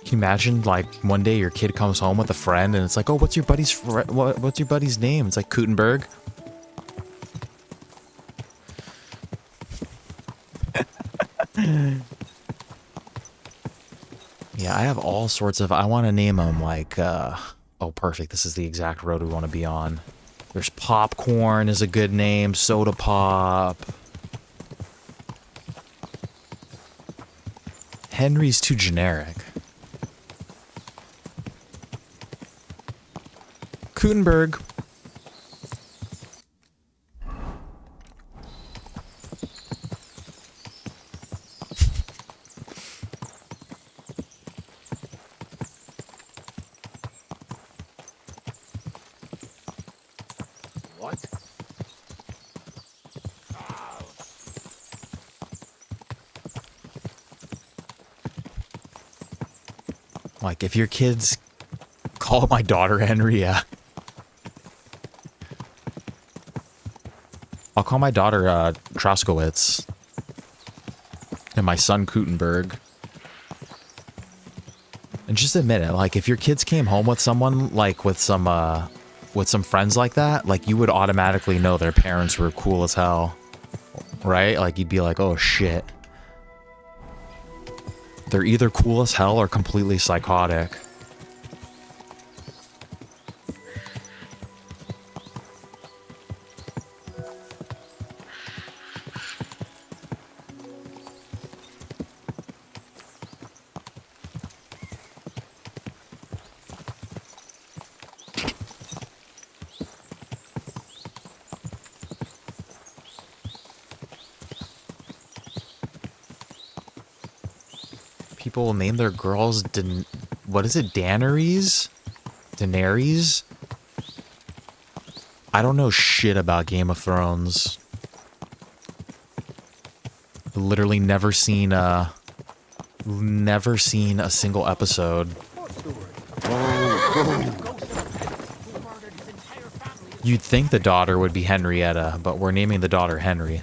you imagine, like, one day your kid comes home with a friend and it's like, oh, what's your buddy's name? It's like Kuttenberg. Yeah, I have all sorts of... I want to name them, like, oh, perfect. This is the exact road we want to be on. There's Popcorn is a good name. Soda Pop. Henry's too generic. Kuttenberg. What? Like, if your kids call my daughter Henria, I'll call my daughter Troskowitz and my son Kuttenberg. And just admit it, like, if your kids came home with someone, like, with some friends like that, like, you would automatically know their parents were cool as hell, right? Like, you'd be like, oh shit. They're either cool as hell or completely psychotic. People name their girls what is it, Daenerys? Daenerys? I don't know shit about Game of Thrones. Literally never seen a single episode. You'd think the daughter would be Henrietta, but we're naming the daughter Henry.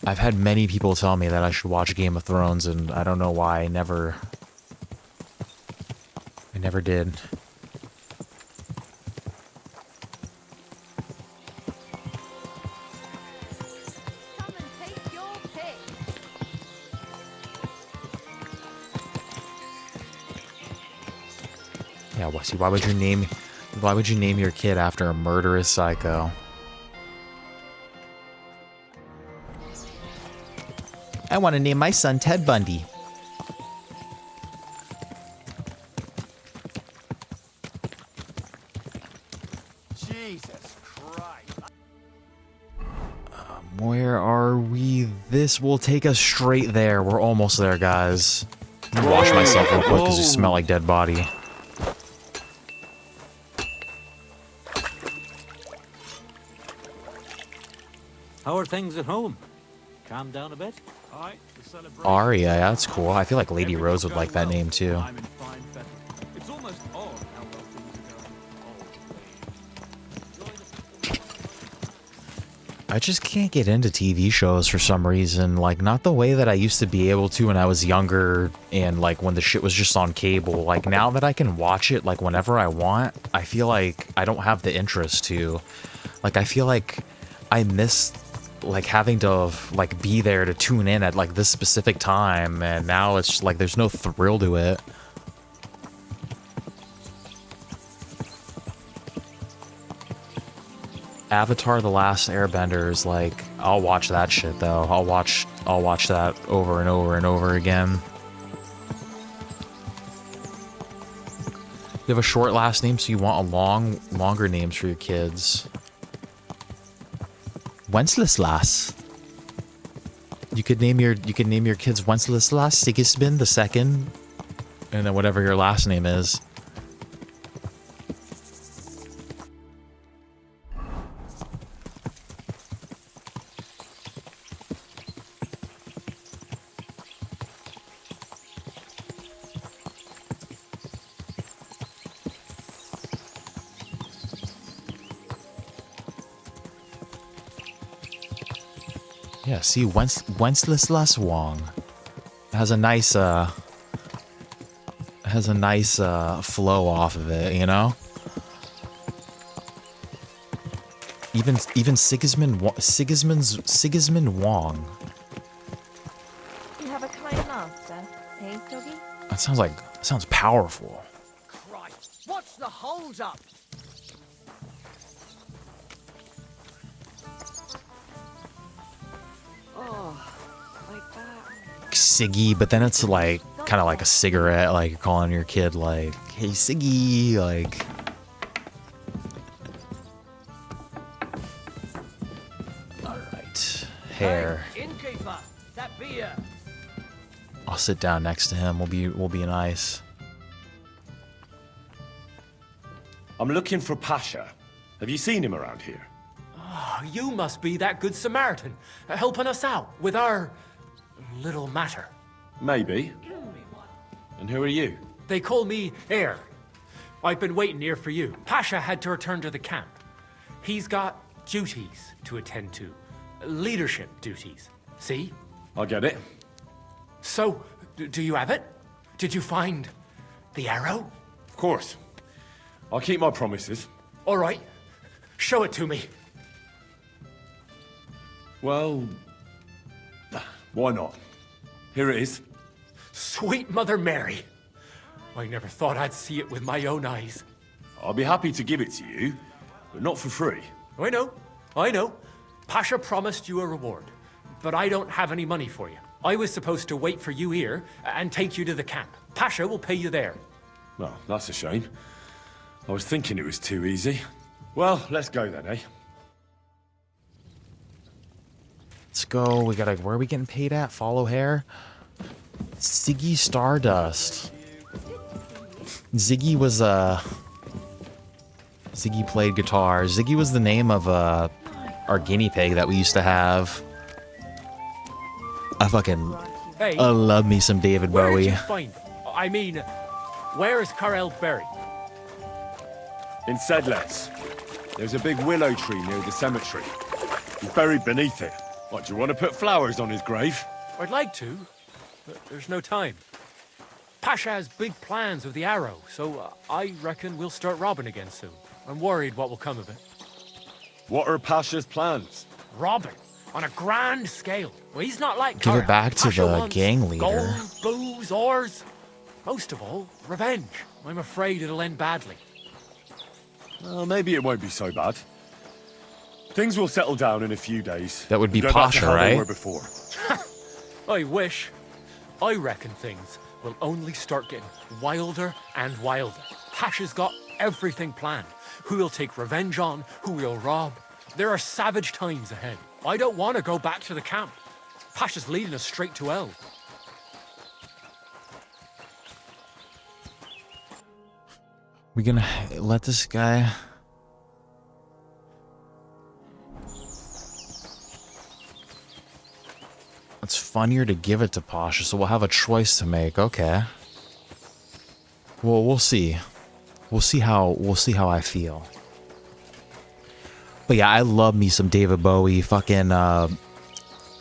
I've had many people tell me that I should watch Game of Thrones, and I don't know why I never did. Yeah, Wessie, why would you name your kid after a murderous psycho? I want to name my son Ted Bundy. Jesus Christ. Where are we? This will take us straight there. We're almost there, guys. Let me wash myself real quick because you smell like dead body. How are things at home? Calm down a bit? Arya, yeah, that's cool. I feel like Lady Rose would like that name too. I just can't get into TV shows for some reason. Like, not the way that I used to be able to when I was younger and, like, when the shit was just on cable. Like, now that I can watch it, like, whenever I want, I feel like I don't have the interest to. Like, I feel like I miss, like, having to, like, be there to tune in at, like, this specific time. And now it's just, like, there's no thrill to it. Avatar: The Last Airbender is like, I'll watch that shit though. I'll watch that over and over and over again. You have a short last name, so you want a longer names for your kids. Wenceslas. You could name your kids Wenceslas, Sigismund II, and then whatever your last name is. Yeah, see, Wenceslas Wong has a nice flow off of it, you know. Even Sigismund Wong. You have a kind master, eh, doggy? That sounds powerful. Christ, what's What's the hold up? Oh, like that. Siggy, but then it's like kind of like a cigarette, like you're calling your kid like, hey Siggy, like. Alright. Hair. Hey, innkeeper, that beer. I'll sit down next to him. We'll be nice. I'm looking for Pasha. Have you seen him around here? Oh, you must be that good Samaritan, helping us out with our little matter. Maybe. And who are you? They call me Heir. I've been waiting here for you. Pasha had to return to the camp. He's got duties to attend to. Leadership duties. See? I get it. So, do you have it? Did you find the arrow? Of course. I'll keep my promises. All right. Show it to me. Well, why not? Here it is. Sweet Mother Mary. I never thought I'd see it with my own eyes. I'll be happy to give it to you, but not for free. I know. Pasha promised you a reward, but I don't have any money for you. I was supposed to wait for you here and take you to the camp. Pasha will pay you there. Well, that's a shame. I was thinking it was too easy. Well, let's go then, eh? Let's go. We gotta. Where are we getting paid at? Follow Hair. Ziggy Stardust. Ziggy was Ziggy played guitar. Ziggy was the name of our guinea pig that we used to have. Hey, I love me some David where Bowie. did you find? I mean, where is Karel buried? In Sedlets. There's a big willow tree near the cemetery. He's buried beneath it. What, do you want to put flowers on his grave? I'd like to, but there's no time. Pasha has big plans with the arrow, so I reckon we'll start robbing again soon. I'm worried what will come of it. What are Pasha's plans? Robbing on a grand scale. Well, he's not like Give it Karel. back to Pasha the wants gang leader. Gold, booze, ores. Most of all, revenge. I'm afraid it'll end badly. Well, maybe it won't be so bad. Things will settle down in a few days. That would be Go back to Pasha, how they right? were before. I wish. I reckon things will only start getting wilder and wilder. Pasha's got everything planned. Who he'll take revenge on, who he'll rob. There are savage times ahead. I don't want to go back to the camp. Pasha's leading us straight to hell. We gonna let this guy... It's funnier to give it to Pasha, so we'll have a choice to make. Okay. Well, we'll see. We'll see how I feel. But yeah, I love me some David Bowie. Fucking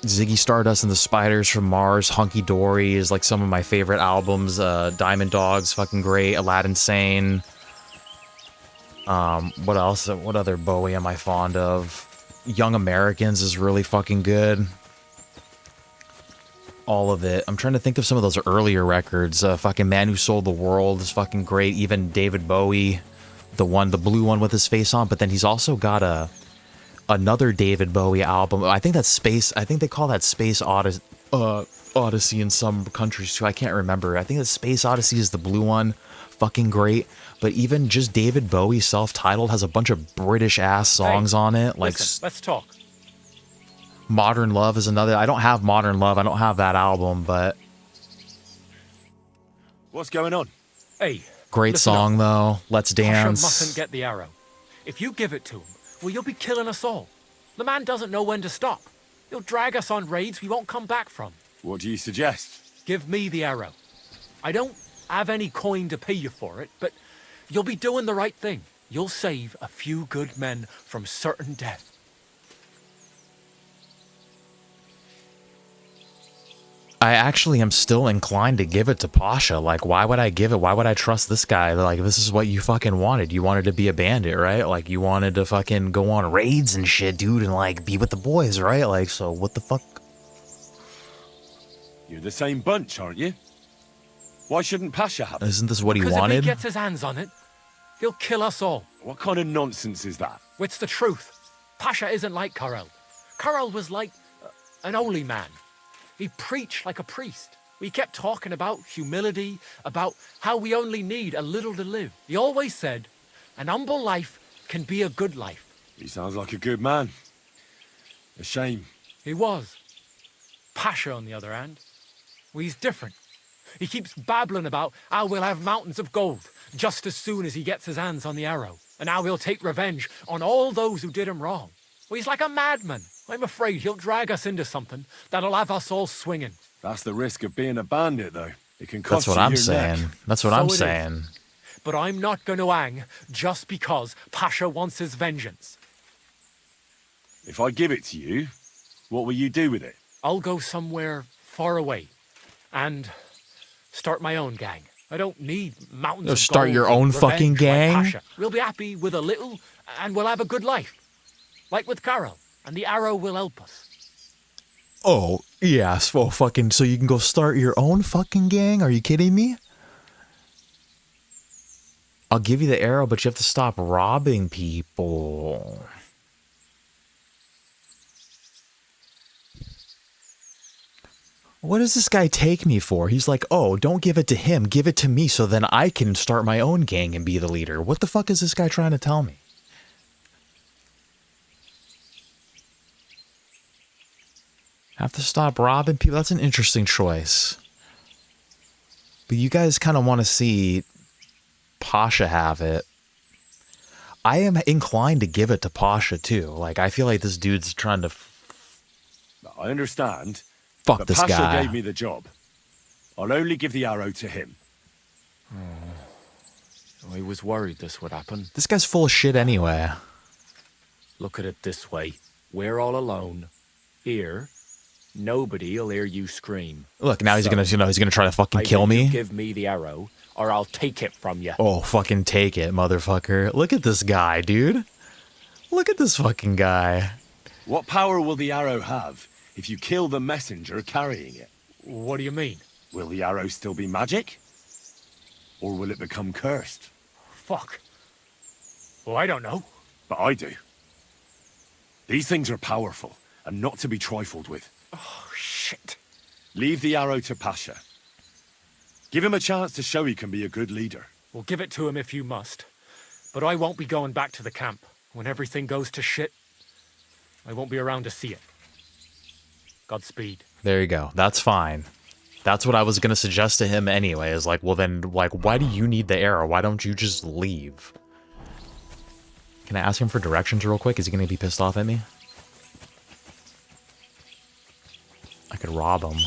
Ziggy Stardust and the Spiders from Mars, Hunky Dory is like some of my favorite albums. Diamond Dogs, fucking great. Aladdin Sane. What else? What other Bowie am I fond of? Young Americans is really fucking good. All of it. I'm trying to think of some of those earlier records. Fucking Man Who Sold the World is fucking great. Even David Bowie, the blue one with his face on. But then he's also got another David Bowie album. I think that's Space. I think they call that Space Odyssey in some countries too. I can't remember. I think that Space Odyssey is the blue one. Fucking great. But even just David Bowie self-titled has a bunch of British ass songs on it. Like, listen, let's talk. Modern Love is another. I don't have Modern Love. I don't have that album, but What's going on? Hey. Great song though. Let's Pasha Dance. mustn't get the arrow. If you give it to him, well, you'll be killing us all. The man doesn't know when to stop. He'll drag us on raids we won't come back from. What do you suggest? Give me the arrow. I don't have any coin to pay you for it, but you'll be doing the right thing. You'll save a few good men from certain death. I actually am still inclined to give it to Pasha. Like, why would I give it? Why would I trust this guy? Like, this is what you fucking wanted. You wanted to be a bandit, right? Like, you wanted to fucking go on raids and shit, dude, and, like, be with the boys, right? Like, so what the fuck? You're the same bunch, aren't you? Why shouldn't Pasha have it? Isn't this what he Because wanted? if he gets his hands on it, He'll kill us all. What kind of nonsense is that? It's the truth. Pasha isn't like Karel. Karel was like an holy man. He preached like a priest. He kept talking about humility, about how we only need a little to live. He always said, an humble life can be a good life. He sounds like a good man. A shame. He was. Pasha, on the other hand, well, he's different. He keeps babbling about how we'll have mountains of gold just as soon as he gets his hands on the arrow, and how he'll take revenge on all those who did him wrong. Well, he's like a madman. I'm afraid he'll drag us into something that'll have us all swinging. That's the risk of being a bandit, though. It can cost That's what you I'm your saying. neck. That's what So I'm it is. saying. But I'm not going to hang just because Pasha wants his vengeance. If I give it to you, what will you do with it? I'll go somewhere far away and start my own gang. I don't need mountains You'll of start gold your and own fucking revenge like gang? Pasha. We'll be happy with a little and we'll have a good life. Like with Karel. And the arrow will help us. Oh, yes. Well, fucking, so you can go start your own fucking gang? Are you kidding me? I'll give you the arrow, but you have to stop robbing people. What does this guy take me for? He's like, oh, don't give it to him. Give it to me so then I can start my own gang and be the leader. What the fuck is this guy trying to tell me? Have to stop robbing people? That's an interesting choice. But you guys kind of want to see Pasha have it. I am inclined to give it to Pasha too. Like, I feel like this dude's trying to I understand. fuck but this Pasha guy. gave me the job. I'll only give the arrow to him. I was worried this would happen. This guy's full of shit anyway. Look at it this way. We're all alone. Here, nobody'll hear you scream. Look, now he's So, gonna, he's gonna try to fucking kill either you me. give me the arrow, or I'll take it from you. Oh, fucking take it, motherfucker. Look at this guy, dude. Look at this fucking guy. What power will the arrow have if you kill the messenger carrying it? What do you mean? Will the arrow still be magic? Or will it become cursed? Fuck. Well, I don't know. But I do. These things are powerful, and not to be trifled with. Oh, shit. Leave the arrow to Pasha. Give him a chance to show he can be a good leader. Well, give it to him if you must. But I won't be going back to the camp. When everything goes to shit, I won't be around to see it. Godspeed. There you go. That's fine. That's what I was gonna suggest to him anyway. Is like, well then, like, why do you need the arrow? Why don't you just leave? Can I ask him for directions real quick? Is he gonna be pissed off at me? I could rob him.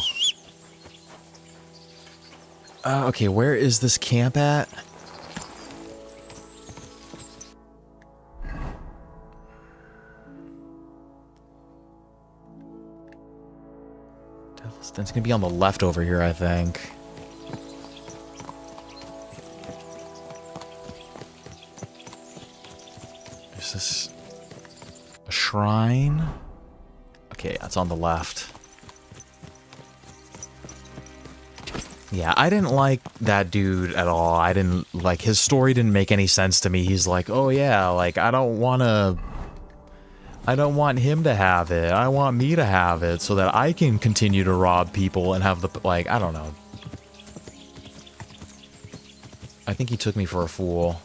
Okay, where is this camp at? It's gonna be on the left over here, I think. Is this a shrine? Okay, that's on the left. Yeah, I didn't like that dude at all. I didn't like his story. Didn't make any sense to me. He's like, oh yeah, like I don't want him to have it. I want me to have it so that I can continue to rob people and have the, like, I don't know. I think he took me for a fool.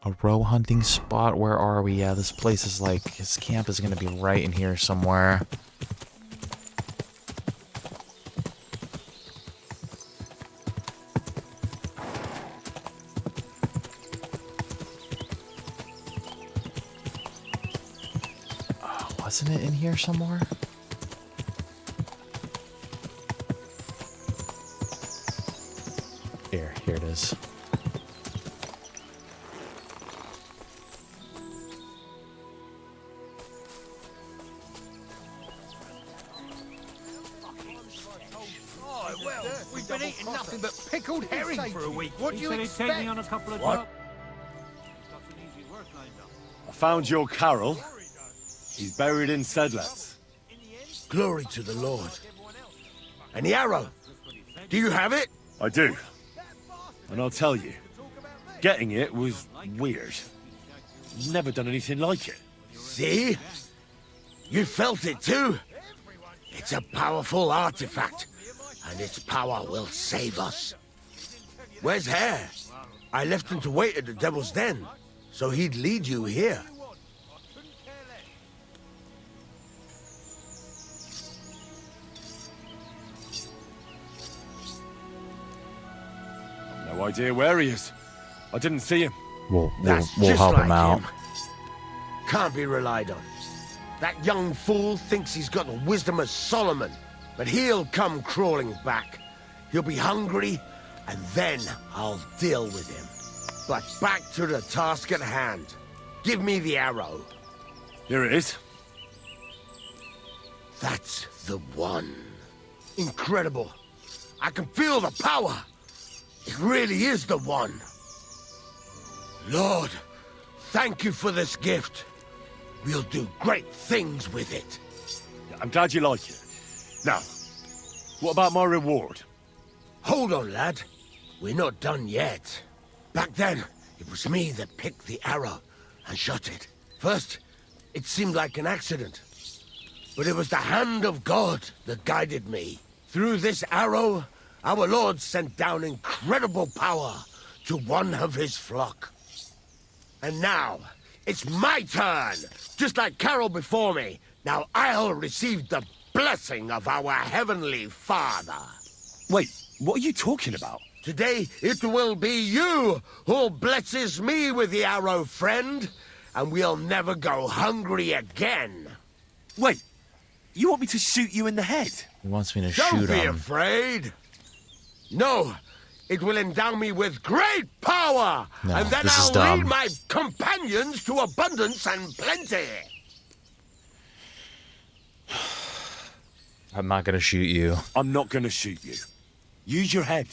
A row hunting spot? Where are we? Yeah, this place is like, his camp is gonna be right in here somewhere. Wasn't it in here somewhere? Here it is. Well, we've been eating nothing but pickled herring for a week. What do you Take expect? me on a couple of What? jobs. Got some easy work lined up. I found your Carol. He's buried in Sedlets. Glory to the Lord. And the arrow? Do you have it? I do. And I'll tell you, getting it was weird. Never done anything like it. See? You felt it too? It's a powerful artifact, and its power will save us. Where's Hare? I left him to wait at the Devil's Den, so he'd lead you here. No idea where he is. I didn't see him. We'll That's help just him out. Can't be relied on. That young fool thinks he's got the wisdom of Solomon, but he'll come crawling back. He'll be hungry, and then I'll deal with him. But back to the task at hand. Give me the arrow. Here it is. That's the one. Incredible. I can feel the power. It really is the one. Lord, thank you for this gift. We'll do great things with it. I'm glad you like it. Now, what about my reward? Hold on, lad. We're not done yet. Back then, it was me that picked the arrow and shot it. First, it seemed like an accident. But it was the hand of God that guided me. Through this arrow, our Lord sent down incredible power to one of his flock. And now, it's my turn! Just like Carol before me, now I'll receive the blessing of our Heavenly Father. Wait, what are you talking about? Today, it will be you who blesses me with the arrow, friend, and we'll never go hungry again. Wait, you want me to shoot you in the head? He wants me to Don't shoot be him. afraid. No, it will endow me with great power, No, and then this is I'll dumb. lead my companions to abundance and plenty. I'm not gonna shoot you. I'm not gonna shoot you. Use your head.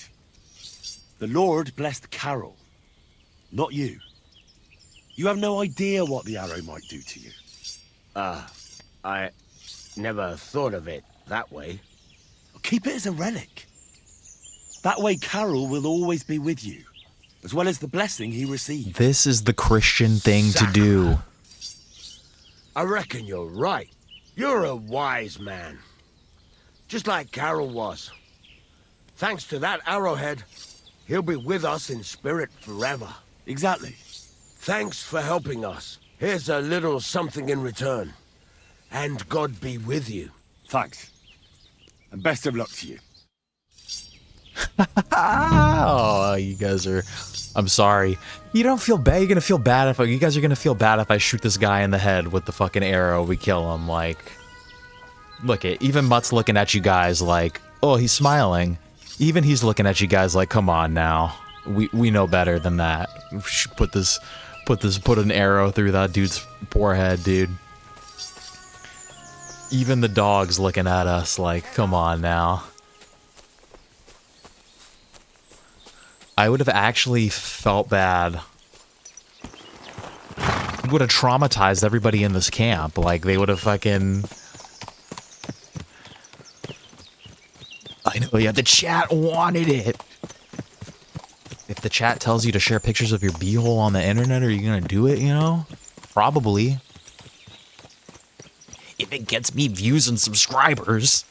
The Lord blessed Carol, not you. You have no idea what the arrow might do to you. I never thought of it that way. Keep it as a relic. That way Carol will always be with you, as well as the blessing he received. This is the Christian thing to do. I reckon you're right. You're a wise man. Just like Carol was. Thanks to that arrowhead, he'll be with us in spirit forever. Exactly. Thanks for helping us. Here's a little something in return. And God be with you. Thanks. And best of luck to you. Oh, you guys are... I'm sorry. You don't feel bad. You're gonna feel bad if... You guys are gonna feel bad if I shoot this guy in the head with the fucking arrow. We kill him, like... Look it. Even Mutt's looking at you guys like... Oh, he's smiling. Even he's looking at you guys like, come on now. We know better than that. Put an arrow through that dude's forehead, dude. Even the dog's looking at us like, come on now. I would have actually felt bad. It would have traumatized everybody in this camp. Like, they would have fucking... I know, yeah, the chat wanted it. If the chat tells you to share pictures of your beehole on the internet, are you gonna do it, you know? Probably. If it gets me views and subscribers.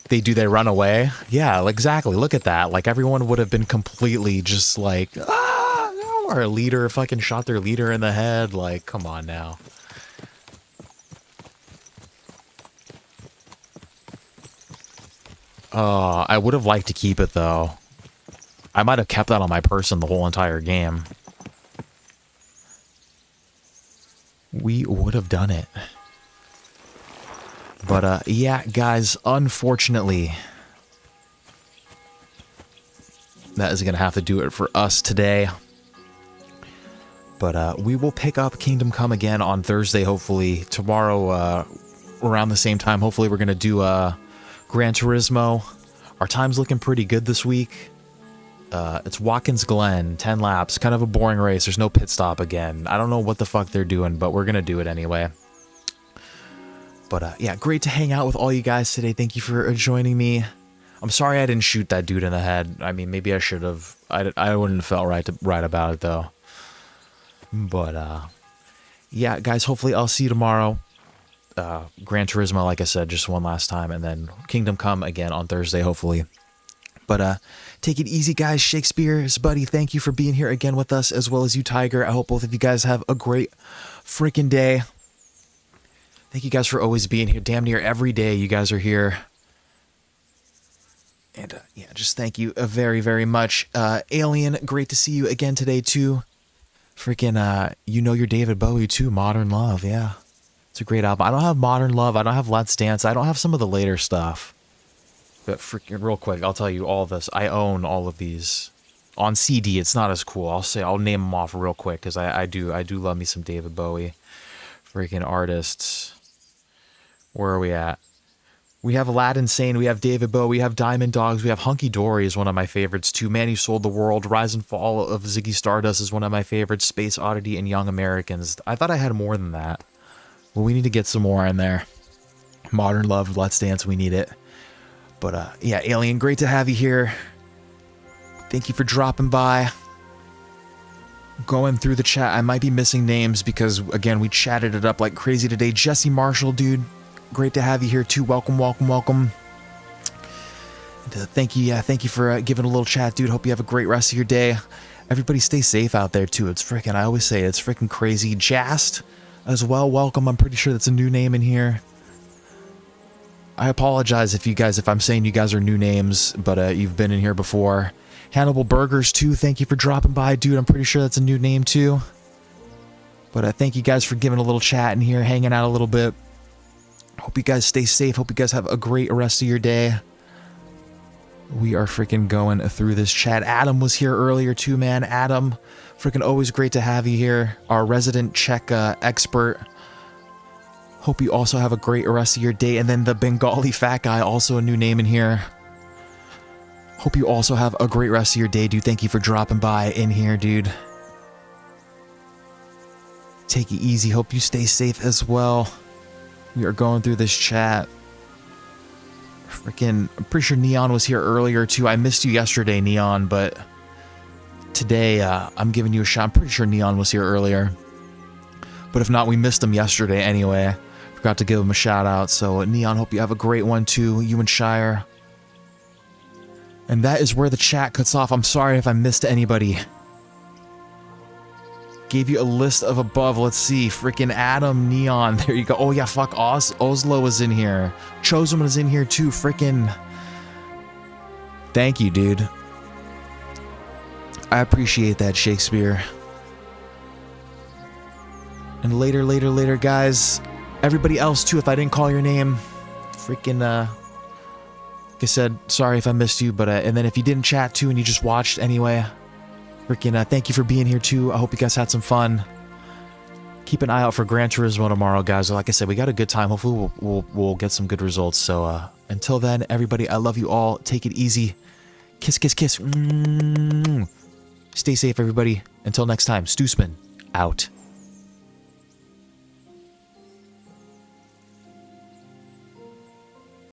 They run away? Yeah, exactly. Look at that. Like, everyone would have been completely just like, ah, no, or a leader fucking shot their leader in the head. Like, come on now. I would have liked to keep it, though. I might have kept that on my person the whole entire game. We would have done it. But, yeah, guys, unfortunately, that is going to have to do it for us today. But, we will pick up Kingdom Come again on Thursday, hopefully. Tomorrow, around the same time, hopefully we're going to do, Gran Turismo. Our time's looking pretty good this week. It's Watkins Glen, 10 laps, kind of a boring race. There's no pit stop again. I don't know what the fuck they're doing, but we're gonna do it anyway. But yeah, great to hang out with all you guys today. Thank you for joining me. I'm sorry I didn't shoot that dude in the head. I mean, maybe I should have. I wouldn't have felt right about it though. But yeah, guys, hopefully I'll see you tomorrow. Gran Turismo, like I said, just one last time, and then Kingdom Come again on Thursday, hopefully. But take it easy, guys. Shakespeare's buddy, thank you for being here again with us, as well as you, Tiger. I hope both of you guys have a great freaking day. Thank you guys for always being here. Damn near every day you guys are here. And yeah, just thank you very, very much. Alien, great to see you again today, too. Freaking, you know your David Bowie, too. Modern Love, yeah. It's a great album. I don't have Modern Love. I don't have Let's Dance. I don't have some of the later stuff. But freaking real quick, I'll tell you all this. I own all of these on CD. It's not as cool. I'll name them off real quick because I do love me some David Bowie. Freaking artists. Where are we at? We have Aladdin Sane. We have David Bowie. We have Diamond Dogs. We have Hunky Dory is one of my favorites too. Man Who Sold the World. Rise and Fall of Ziggy Stardust is one of my favorites. Space Oddity and Young Americans. I thought I had more than that. Well, we need to get some more in there. Modern Love, Let's Dance. We need it. But yeah, Alien, great to have you here. Thank you for dropping by. Going through the chat, I might be missing names because, again, we chatted it up like crazy today. Jesse Marshall, dude, great to have you here too. Welcome, welcome, welcome. And, thank you for giving a little chat, dude. Hope you have a great rest of your day. Everybody stay safe out there too. It's freaking, I always say it's freaking crazy. Jast as well, welcome. I'm pretty sure that's a new name in here. I apologize if I'm saying you guys are new names, but you've been in here before. Hannibal Burgers too, thank you for dropping by, dude. I'm pretty sure that's a new name too. But thank you guys for giving a little chat in here, hanging out a little bit. Hope you guys stay safe. Hope you guys have a great rest of your day. We are freaking going through this chat. Adam was here earlier too, man. Adam, freaking always great to have you here. Our resident Czech expert. Hope you also have a great rest of your day. And then the Bengali fat guy, also a new name in here. Hope you also have a great rest of your day, dude. Thank you for dropping by in here, dude. Take it easy. Hope you stay safe as well. We are going through this chat. Freaking, I'm pretty sure Neon was here earlier too. I missed you yesterday, Neon, but today I'm giving you a shot. I'm pretty sure Neon was here earlier. But if not, we missed him yesterday anyway. Forgot to give him a shout out. So Neon, hope you have a great one too. You and Shire. And that is where the chat cuts off. I'm sorry if I missed anybody. Gave you a list of above. Let's see. Freaking Adam, Neon. There you go. Oh yeah, fuck. Oslo was in here. Chosen was in here too. Freaking. Thank you, dude. I appreciate that, Shakespeare. And later, guys. Everybody else too, if I didn't call your name. Freaking, like I said, sorry if I missed you, but, and then if you didn't chat too and you just watched anyway, freaking, thank you for being here too. I hope you guys had some fun. Keep an eye out for Gran Turismo tomorrow, guys. Like I said, we got a good time. Hopefully we'll get some good results. So, until then, everybody, I love you all. Take it easy. Kiss, kiss, kiss. Stay safe, everybody. Until next time, Stoosman, out.